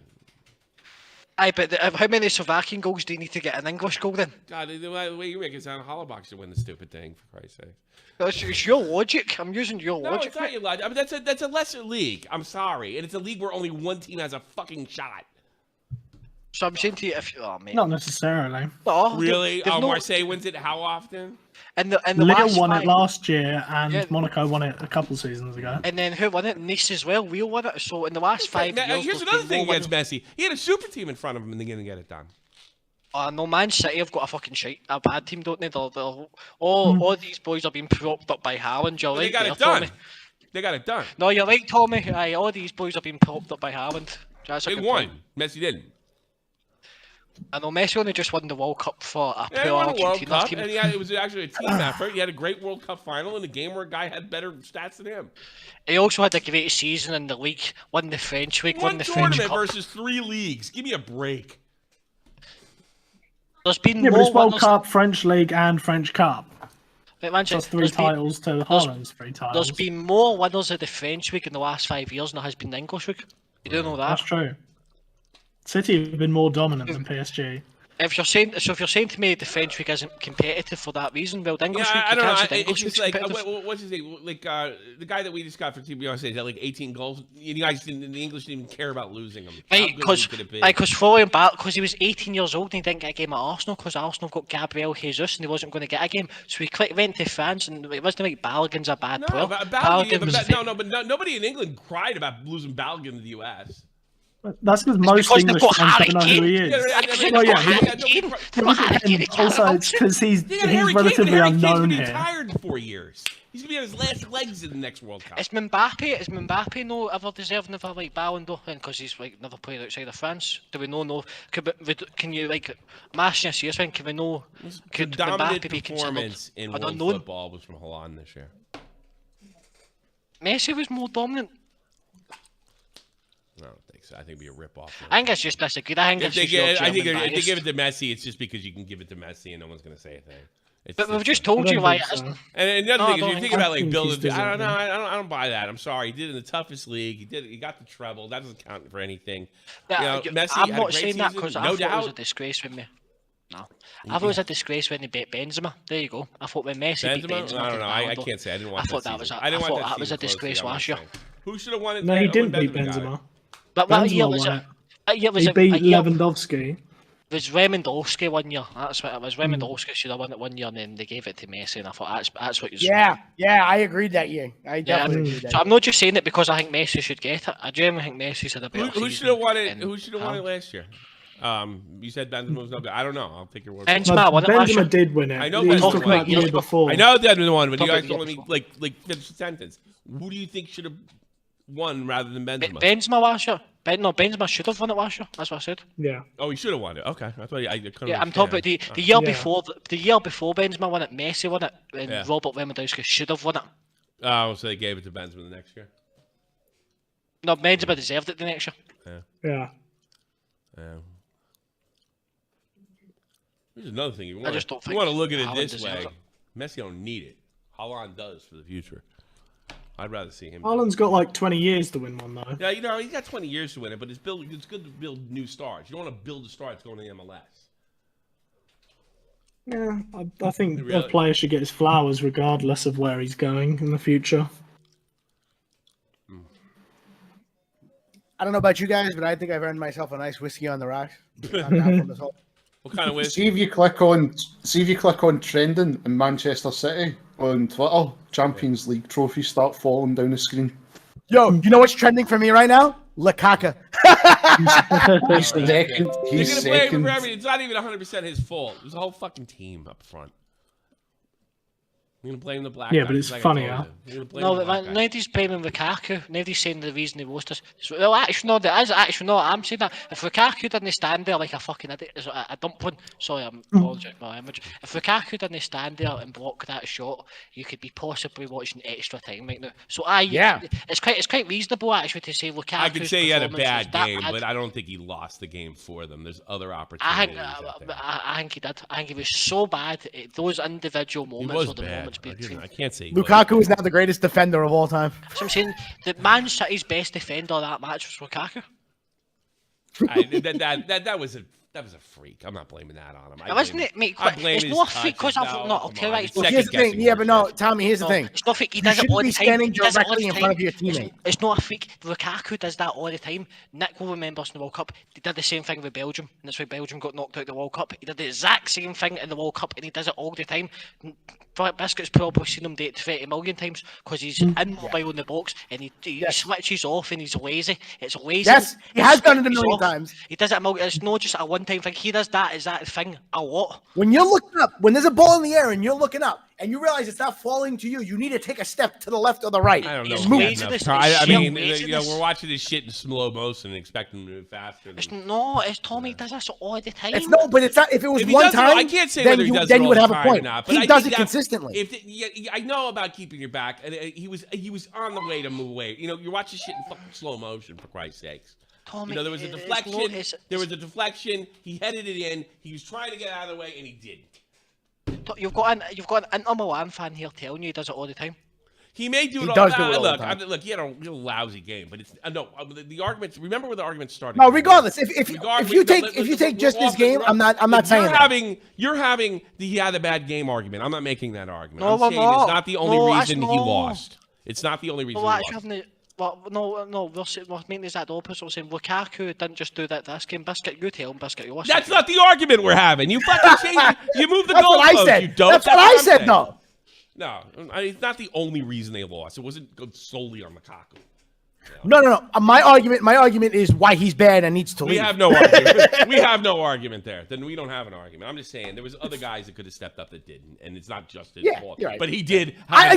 Aye, but how many Slovakian goals do you need to get an English goal then? God, the way you make it sound, Hollowbox should win the stupid thing, for Christ's sake. It's your logic. I'm using your No, logic. it's not your logic. I mean, that's a lesser league. I'm sorry. And it's a league where only one team has a fucking shot. So I'm saying to you, mate. Not necessarily. No, Really? they've Marseille wins it how often? And the Lille last won five- it last year, and Yeah. Monaco won it a couple seasons ago. And then who won it? Nice as well. Lille won it. So in the last 5 years, Here's there's another been thing more against Messi. He had a super team in front of him and they didn't get it done. No, Man City have got a fucking shite. A bad team, don't they? All these boys are being propped up by Haaland. You're But they right got there, it done. Tommy. They got it done. No, you're right, Tommy. Aye, all these boys are being propped up by Haaland. That's a They good won. point. Messi didn't. I know Messi only just won the World Cup for a Yeah, he poor won a World Argentina Cup, team. and it was actually a team effort. He had a great World Cup final in a game where a guy had better stats than him. He also had a great season in the league, won the French League, won One the French tournament Cup. versus 3 leagues. Give me a break. There's been Yeah, but more it's World winners. Cup, French League, and French Cup. Wait, man, That's 3 there's been- titles to Haaland's 3 titles. There's been more winners of the French League in the last 5 years than there has been the English League. You do know that? That's true. City have been more dominant than PSG. If you're saying to me the French League isn't competitive for that reason, well, the English League, I don't know. can't say the It's English just League's like competitive. what's his name? Like the guy that we just got for TBS had like 18 goals. You guys in the English didn't even care about losing them. Right, because following back, because he was 18 years old and he didn't get a game at Arsenal because Arsenal got Gabriel Jesus and he wasn't going to get a game, so he went to France and it wasn't like Balogun's a bad player. but nobody in England cried about losing Balogun to the US. That's because most because they've English got fans Harry don't know who he Kane. is. Well, yeah, Also, it's because he's relatively unknown He's here. retired in 4 years. He's gonna be on his last legs in the next World Cup. Is Mbappe no ever deserving of a like Ballon d'Or? Because he's like never played outside of France. Do we know? Can you like? I'm asking a serious thing. Can we know? Could The dominant Mbappe be considered performance in an world unknown? football was from Milan this year. Messi was more dominant. I don't think so. I think it'd be a rip-off. I think it's just disagreed. I think If it's they, just your if they German give bias. it to Messi, it's just because you can give it to Messi and no one's gonna say a thing. But we've just told you why it isn't. And the other No, thing I is, don't you think think so. about I like think building. he's I don't know. deserving. I don't buy that. I'm sorry. He did it in the toughest league. He got the treble. That doesn't count for anything. Yeah, Messi I'm had a not great saying that season, because no I thought it was a doubt. disgrace when we. No, I thought it was a disgrace when they beat Benzema. There you go. I thought when Messi beat Benzema? Benzema, I don't for know. the I Ballon d'Or, can't say. I didn't watch I thought that that was season. a- I didn't I watch thought that that was a season closely, disgrace I'm last just year. saying. Who should have won it? No, he when didn't beat got it? Benzema. But what year Benzema was won it? it. What year was He it? beat What year Lewandowski. was Lewandowski 1 year? That's what it was. Lewandowski should have won it 1 year, and then they gave it to Messi, and I thought that's what you. Yeah, I agreed that year. I definitely agreed that So year. I'm not just saying it because I think Messi should get it. I genuinely think Messi's had a better Who season should have won it? than Who should have won it Haaland. last year? You said Benzema was no good. I don't know. I'll take your word for it. Benzema won it last year. Benzema did win it. I know He was Benzema talking won about it. the year before. I know the other one, but you guys Talking don't about let me like finish the sentence. Who do you think should have won rather than Benzema? Benzema last year. Benzema should have won it last year. That's what I said. Yeah. Oh, he should have won it. Okay, I thought I couldn't. Yeah, I'm talking about the year Yeah. before. The year before Benzema won it, Messi won it, and Yeah. Robert Lewandowski should have won it. Oh, so they gave it to Benzema the next year. No, Benzema deserved it the next year. Yeah. Yeah. Here's another thing. You I just don't you think want to look at it Haaland this deserves way. Messi don't need it. Haaland does for the future. I'd rather see him. Haaland's got like 20 years to win one, though. Yeah, he's got 20 years to win it, but it's good to build new stars. You don't want to build a star that's going to the MLS. Yeah, I think a Really? player should get his flowers regardless of where he's going in the future. I don't know about you guys, but I think I've earned myself a nice whiskey on the rocks. I'm down from this whole- What kind of whiskey? See if you click on trending in Manchester City on Twitter, Champions League trophies start falling down the screen. Yo, you know what's trending for me right now? Lukaku. He's second. They're He's going to play him second. for everything. It's not even 100% his fault. It was the whole fucking team up front. You're going to blame the black Yeah, guy. but it's like I funnier. told you. You're gonna blame No, the but black man, guy. nobody's blaming Lukaku. Nobody's saying the reason he lost us. Well, actually, no, there is actually no. I'm saying that if Lukaku didn't stand there like a fucking idiot, a dumpling. Sorry, I'm apologising for my image. If Lukaku didn't stand there and block that shot, you could be possibly watching extra time right now. So Yeah. it's quite reasonable actually to say Lukaku. I could say he had a bad game, but I don't think he lost the game for them. There's other I opportunities. think, out there. I think he did. I think he was so bad. Those individual He moments was were the bad. moments between. I can't say he Lukaku is now the greatest defender of all time. So I'm saying the Man City's best defender of that match was Lukaku. That was a freak. I'm not blaming that on him. It wasn't it, mate? It's not a freak because I've not. Okay, right. It's Well, not, here's the thing. Yeah, but no, Tommy, here's the no, thing. it's not freak. He You does it shouldn't all be the time. standing He does it all directly the in time. front of your teammate. It's not a freak. Lukaku does that all the time. Nick will remember us in the World Cup. He did the same thing with Belgium, and that's why Belgium got knocked out of the World Cup. He did the exact same thing in the World Cup, and he does it all the time. Biscuit's probably seen him do it 30 million times because he's immobile in the box and he switches off and he's lazy. It's lazy. Yes, he has done it a switches million off. times. He does it a million. It's not just a one-time thing. He does that exact thing a lot. When you're looking up, when there's a ball in the air and you're looking up, and you realize it's not falling to you, you need to take a step to the left or the right. I don't know. It's if we have laziness. enough time. I It's mean, laziness. we're watching this shit in slow motion and expecting to move faster. It's Tommy does this all the time. It's no, but it's not. If it was If he one does it all- time, I can't say then whether he you does then it you all would the have a time or point. not, but He I does think it that- consistently. I know about keeping your back, and he was on the way to move away. You're watching shit in fucking slow motion, for Christ's sakes. Tommy, There was a deflection. There was a deflection. He headed it in. He was trying to get out of the way, and he didn't. You've got an Inter Milan fan here telling you he does it all the time. He may do it. He all, does do it all the look, time. look, he had a real lousy game, but it's no. The arguments. Remember where the arguments started. No, regardless, if you take just we're this off game, the- I'm not saying that. You're having the he had a bad game argument. I'm not making that argument. No, I'm we're saying not. it's not the only No, reason that's he not. lost. It's not the only reason Well, he actually, lost. having no, we're making this that opposite. We're saying Lukaku didn't just do that this game. Biscuit, you tell him, Biscuit, you listen. That's not the argument we're having. You fucking changed it. You moved the That's what I goalpost. said. You dope. That's what I I'm said, saying. though. No, it's not the only reason they lost. It wasn't solely on Lukaku. No. My argument is why he's bad and needs to We leave. have no argument. We have no argument there. Then we don't have an argument. I'm just saying there was other guys that could have stepped up that didn't, and it's not just his fault. you're right. But he did. I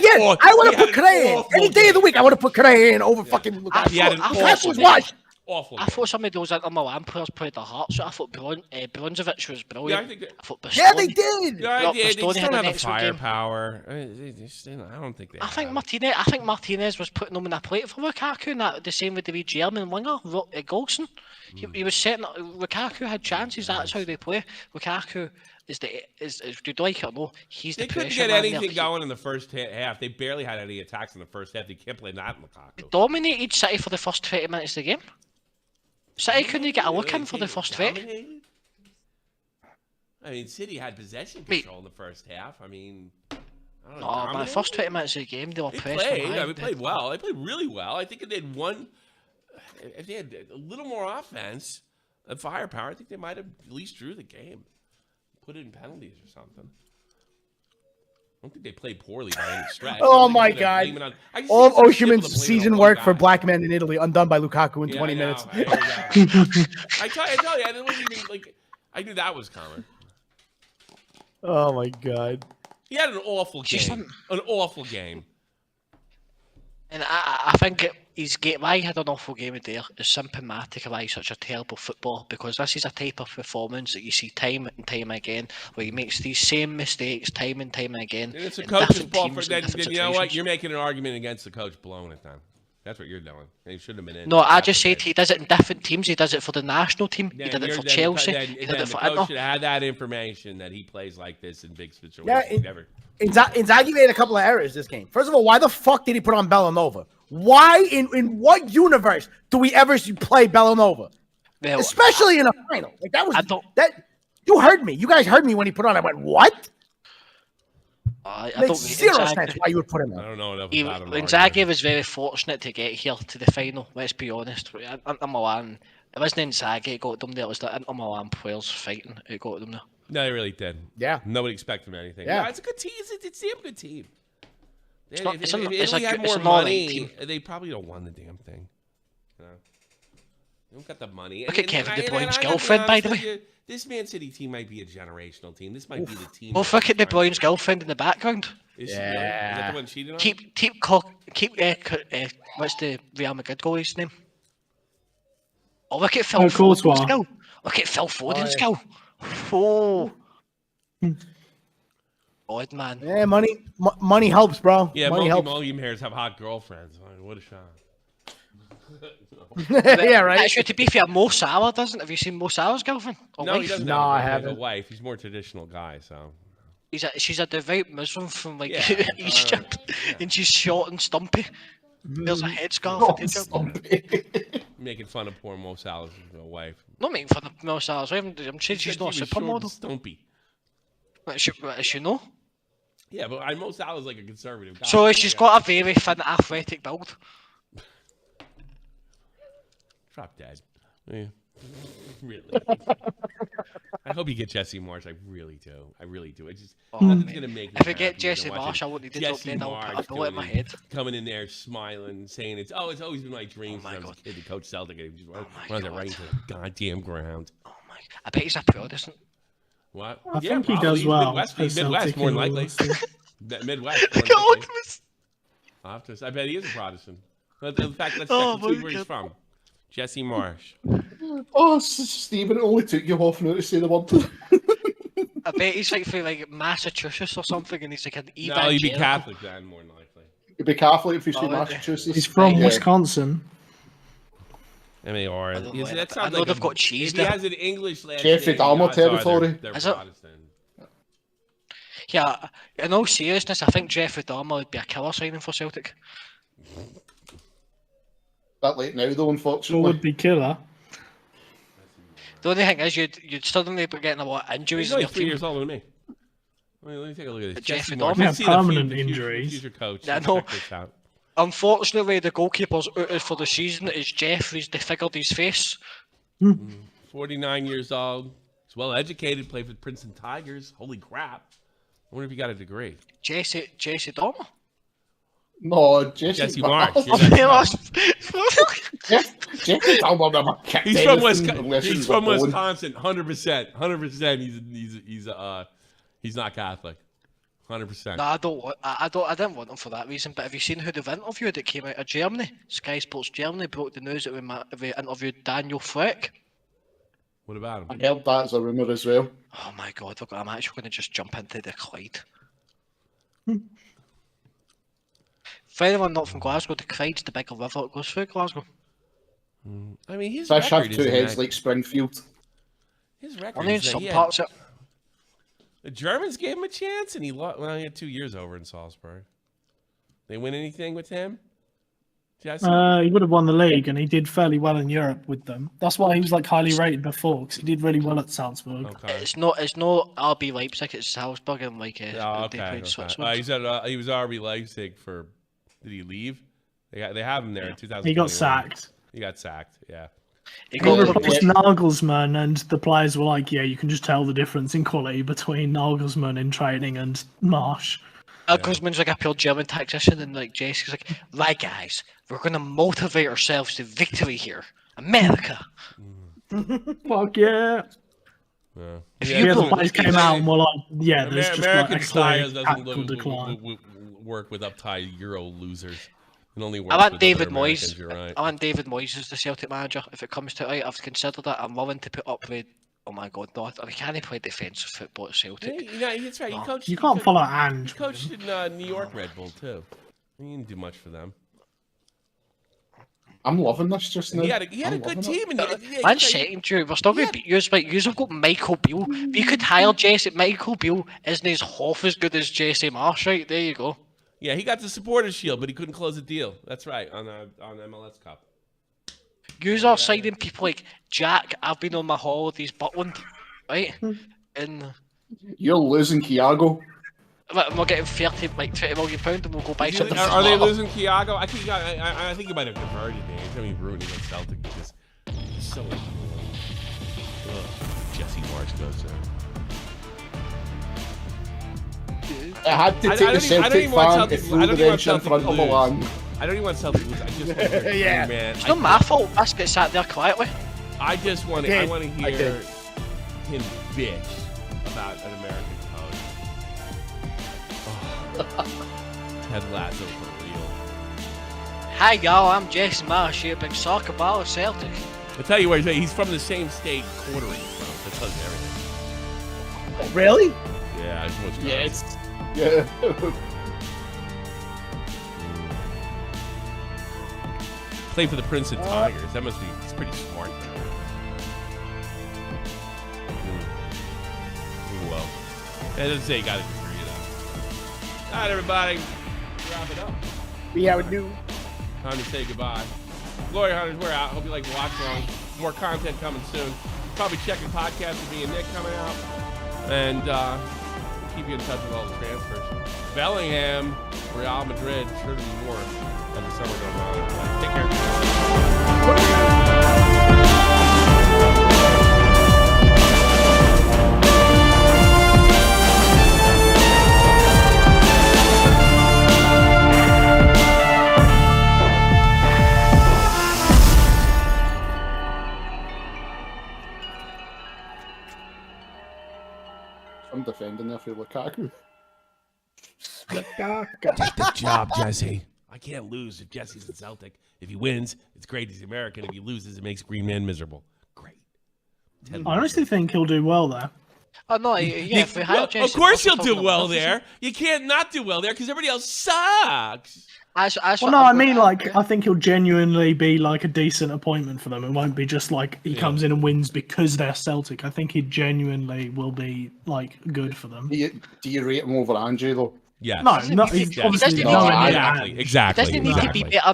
would have put Correa in. Any day of the week, I would have put Correa in over fucking Lukaku. He had an Lukaku was awful washed. Awful. I thought some of those Inter Milan players played their hearts out. I thought Brunzovic was brilliant. Yeah, I think that- I thought Yeah, Bastoni- they did. Yeah, Look, they just Bastoni had don't an have the excellent game. firepower. I don't think they. I think have. I think Martinez was putting them in a plate for Lukaku, and that the same with the wee German winger, Golson. He was setting. Lukaku had chances. That's how they play. Lukaku is do you like it or no? He's They the couldn't pressure get man there. anything He going in the first half. They barely had any attacks in the first half. They can't play that in Lukaku. dominated City for the first 20 minutes of the game. City couldn't get a look in for the first 20. Dominated? I mean, City had possession Wait. control in the first half. I mean, I don't know. No, but the dominated? first 20 minutes of the game, they were They pressing played. high. They played well. They played really well. I think if they had one, if they had a little more offense and firepower, I think they might have at least drew the game. Put it in penalties or something. I don't think they played poorly by any stretch. Oh I think my they're God. blaming on- I can All of see some people Osimhen's blaming on season one work for guy. black men in Italy undone by Lukaku in Yeah, 20 I know. minutes. I tell you, I didn't even like. I knew that was coming. Oh my God. He had an awful Just game. An awful game. And I think his game, why he had an awful game there is symptomatic of why he's such a terrible footballer, because this is a type of performance that you see time and time again, where he makes these same mistakes time and time again. And it's a in coach's different fault. teams Then and different you know what? situations. You're making an argument against the coach blowing it down. That's what you're doing. He should have been in. No, I That's just said okay. he does it in different teams. He does it for the national team. He did it for Chelsea. He did it the for coach Inter. should have had that information that he plays like this in big situations. Yeah, Never. Inzaghi made a couple of errors this game. First of all, why the fuck did he put on Bellanova? Why in what universe do we ever play Bellanova? Well, Especially in a final. Like that was I don't- that you heard me. You guys heard me when he put on. I went, what? I Makes don't zero Inzaghi- sense why you would put him I in. don't know enough He, about him. to Inzaghi argue. was very fortunate to get here to the final. Let's be honest. Inter Milan. It wasn't Inzaghi who got them there. It was the Inter Milan players fighting who got them there. No, they really did. Yeah. Nobody expected him anything. Yeah. No, it's a good team. It's a damn good team. not- If it's a- Italy it's a had good- more it's an alright money, team. they probably don't won the damn thing. You know? They don't got the money. Look at Kevin De Bruyne's I gotta be girlfriend, by honest the with way. you, this Man City team might be a generational team. This might be the team. Oh, that- look at De Bruyne's girlfriend in the background. Is she really? Is that the one cheating on? What's the Real Madrid goalie's name? Oh, look at Phil Oh, Foden's Courtois. goal. Look at Phil Foden's yeah. goal. Oh. Odd man. Yeah, money helps, bro. Yeah, money helps. multi-millionaires have hot girlfriends. I mean, what a shot. Yeah, right. Actually, to be fair, Mo Salah doesn't. Have you seen Mo Salah's girlfriend? Or No, he wife? doesn't. No, have a I girlfriend, haven't. A wife. He's a more traditional guy. So. She's a devout Muslim from like Yeah, Egypt, and she's short and stumpy. There's a headscarf. Oh, I think her. Making fun of poor Mo Salah's wife. Not making fun of Mo Salah's wife. I'm saying she's not a supermodel. Stumpy. Is she no? Yeah, but Mo Salah's like a conservative guy. So she's Yeah. got a very thin, athletic build. Drop dead. Yeah. Really. I hope you get Jesse Marsh. I really do. I really do. It's just nothing's gonna make me If I get happier Jesse than watching Marsh, I wouldn't need to drop Jesse dead. I'll put a Marsh bullet in my going in- head. coming in there smiling, saying it's always been my dream Oh my since I was a kid to coach Celtic. And just runs my it right into the goddamn ground. Oh my! I bet he's a Protestant. What? I think he probably. does He's well. Midwest, for he's Midwest Celtic more in than all likely. honesty. Midwest. God, I bet he is a Protestant. In fact, let's Oh, check and see my where he's God. from. Jesse Marsh. Oh, Stephen, it only took you half an hour to say the word. I bet he's like from like Massachusetts or something, and he's like an No, evangelical. he'd be Catholic then, more than likely. You'd be Catholic if he's Oh, from would he? Massachusetts. He's from Yeah. Wisconsin. M-A-R. I don't Yes, know. that I sounds know like they've got cheese If he there. has an English last Jeffrey name, the Dahmer odds are territory. they're Is it? Protestant. Yeah, in all seriousness, I think Jeffrey Dahmer would be a killer signing for Celtic. That late now, though, It unfortunately. would be killer. The only thing is, you'd suddenly be getting a lot of He's injuries in only your 3 team. years older than me. Let me take a look at this. Jeffrey Jesse Marsh. Dahmer. Let's see Yeah, the permanent future injuries. coach. I Let's know. check this out. Unfortunately, the goalkeeper's out for the season is Jeffrey's disfigured his face. 49 years old. He's well educated. Played for Princeton Tigers. Holy crap! I wonder if he got a degree. Jesse Dahmer? No, Jesse Marsh. You're Jeffrey Dahmer never kicked He's from anything Wisconsin. unless He's was from born. Wisconsin. 100%. He's not Catholic. 100%. No, I didn't want him for that reason. But have you seen who they've interviewed? It came out of Germany. Sky Sports Germany broke the news that we interviewed Daniel Fleck. What about him? I heard that as a rumour as well. Oh my God! I'm actually going to just jump into the Clyde. For anyone not from Glasgow, the Clyde's the bigger river that goes through Glasgow. I mean, his Fish have record two isn't heads that- like Springfield. His record Only in is that some he had- parts of The Germans gave him a chance, and he lost. Well, he had 2 years over in Salzburg. They win anything with him? Jesse? He would have won the league, and he did fairly well in Europe with them. That's why he was like highly rated before, because he did really well at Salzburg. Okay. It's not RB Leipzig. It's Salzburg and like Oh, they okay. played okay. Switzerland. He was RB Leipzig for. Did he leave? They have him there in 2000. He got sacked. He got sacked. Yeah. He He got replaced Nagelsmann, and the players were like, "Yeah, you can just tell the difference in quality between Nagelsmann in training and Marsh." Nagelsmann's like a pure German tactician, and like Jesse's like, right guys, we're gonna motivate ourselves to victory here, America. Fuck yeah! Yeah. If The you other put- players came out and were like, "Yeah, there's just like American a clear style doesn't tactical decline." work with uptight Euro losers. It only works I want with David other Americans, Moyes. You're right. I want David Moyes as the Celtic manager. If it comes to it, I've considered it. I'm willing to put up with. Oh my God, no! I mean, can he play defensive football at Celtic? Yeah, that's right. You can't follow He Ange. coached in New York Red Bull too. He didn't do much for them. I'm loving this just now. He had a I'm good loving it. team. And One second, Drew. We're still going to beat you. But you've got Michael Beale. If you could hire Jesse, Michael Beale isn't as half as good as Jesse Marsh, right? There you go. Yeah, he got the supporters shield, but he couldn't close a deal. That's right on MLS Cup. You are signing people like Jack. I've been on my holidays, Butland, right? And You're losing Kiago. we're getting 30 million £30 and we'll go buy something. Are they losing Thiago? I think he might have converted me. He's going to be ruining against Celtic because he's so. Jesse Marsh goes there. I had to I take don't the even- I don't Celtic even want fan Celtic to to- throw I the don't even want bench in Celtic front to of lose. Milan. I don't even want Celtic to lose. I just want to hear, Yeah. man. It's not my fault. Basket sat there quietly. I just want to. Okay, I want to I hear did. him bitch about an American coach. Oh, Ted Lasso for real. Hi y'all, I'm Jason Marsh here, big soccer ball of Celtic. I'll tell you what. He's from the same state quartering from. That tells you everything. Really? Yeah, I just want you to Yeah, know. it's yeah. Played for the Princeton Tigers. That must be. He's pretty smart. Well, it doesn't say you got a degree though. All right, everybody, wrap it up. We have a new. Time to say goodbye. Glory Hunters, we're out. Hope you like the watch along. More content coming soon. Probably checking podcasts with me and Nick coming out, and we'll keep you in touch with all the transfers. Bellingham, Real Madrid, sure to be more as the summer goes on. Take care. I'm defending there for Lukaku. Take the job, Jesse. I can't lose if Jesse's in Celtic. If he wins, it's great. He's American. If he loses, it makes Green Man miserable. Great. I honestly think he'll do well there. Oh no, yeah. If we hire Jesse, of course he'll Marshall do from well the- there. You can't not do well there because everybody else sucks. Well, no, I mean, like, I think he'll genuinely be like a decent appointment for them. It won't be just like he comes in and wins because they're Celtic. I think he genuinely will be like good for them. Do you rate him over Angie though? Yeah. No, he's He obviously doesn't nowhere need near to- exactly. Ange. Exactly. He doesn't need to be exactly. better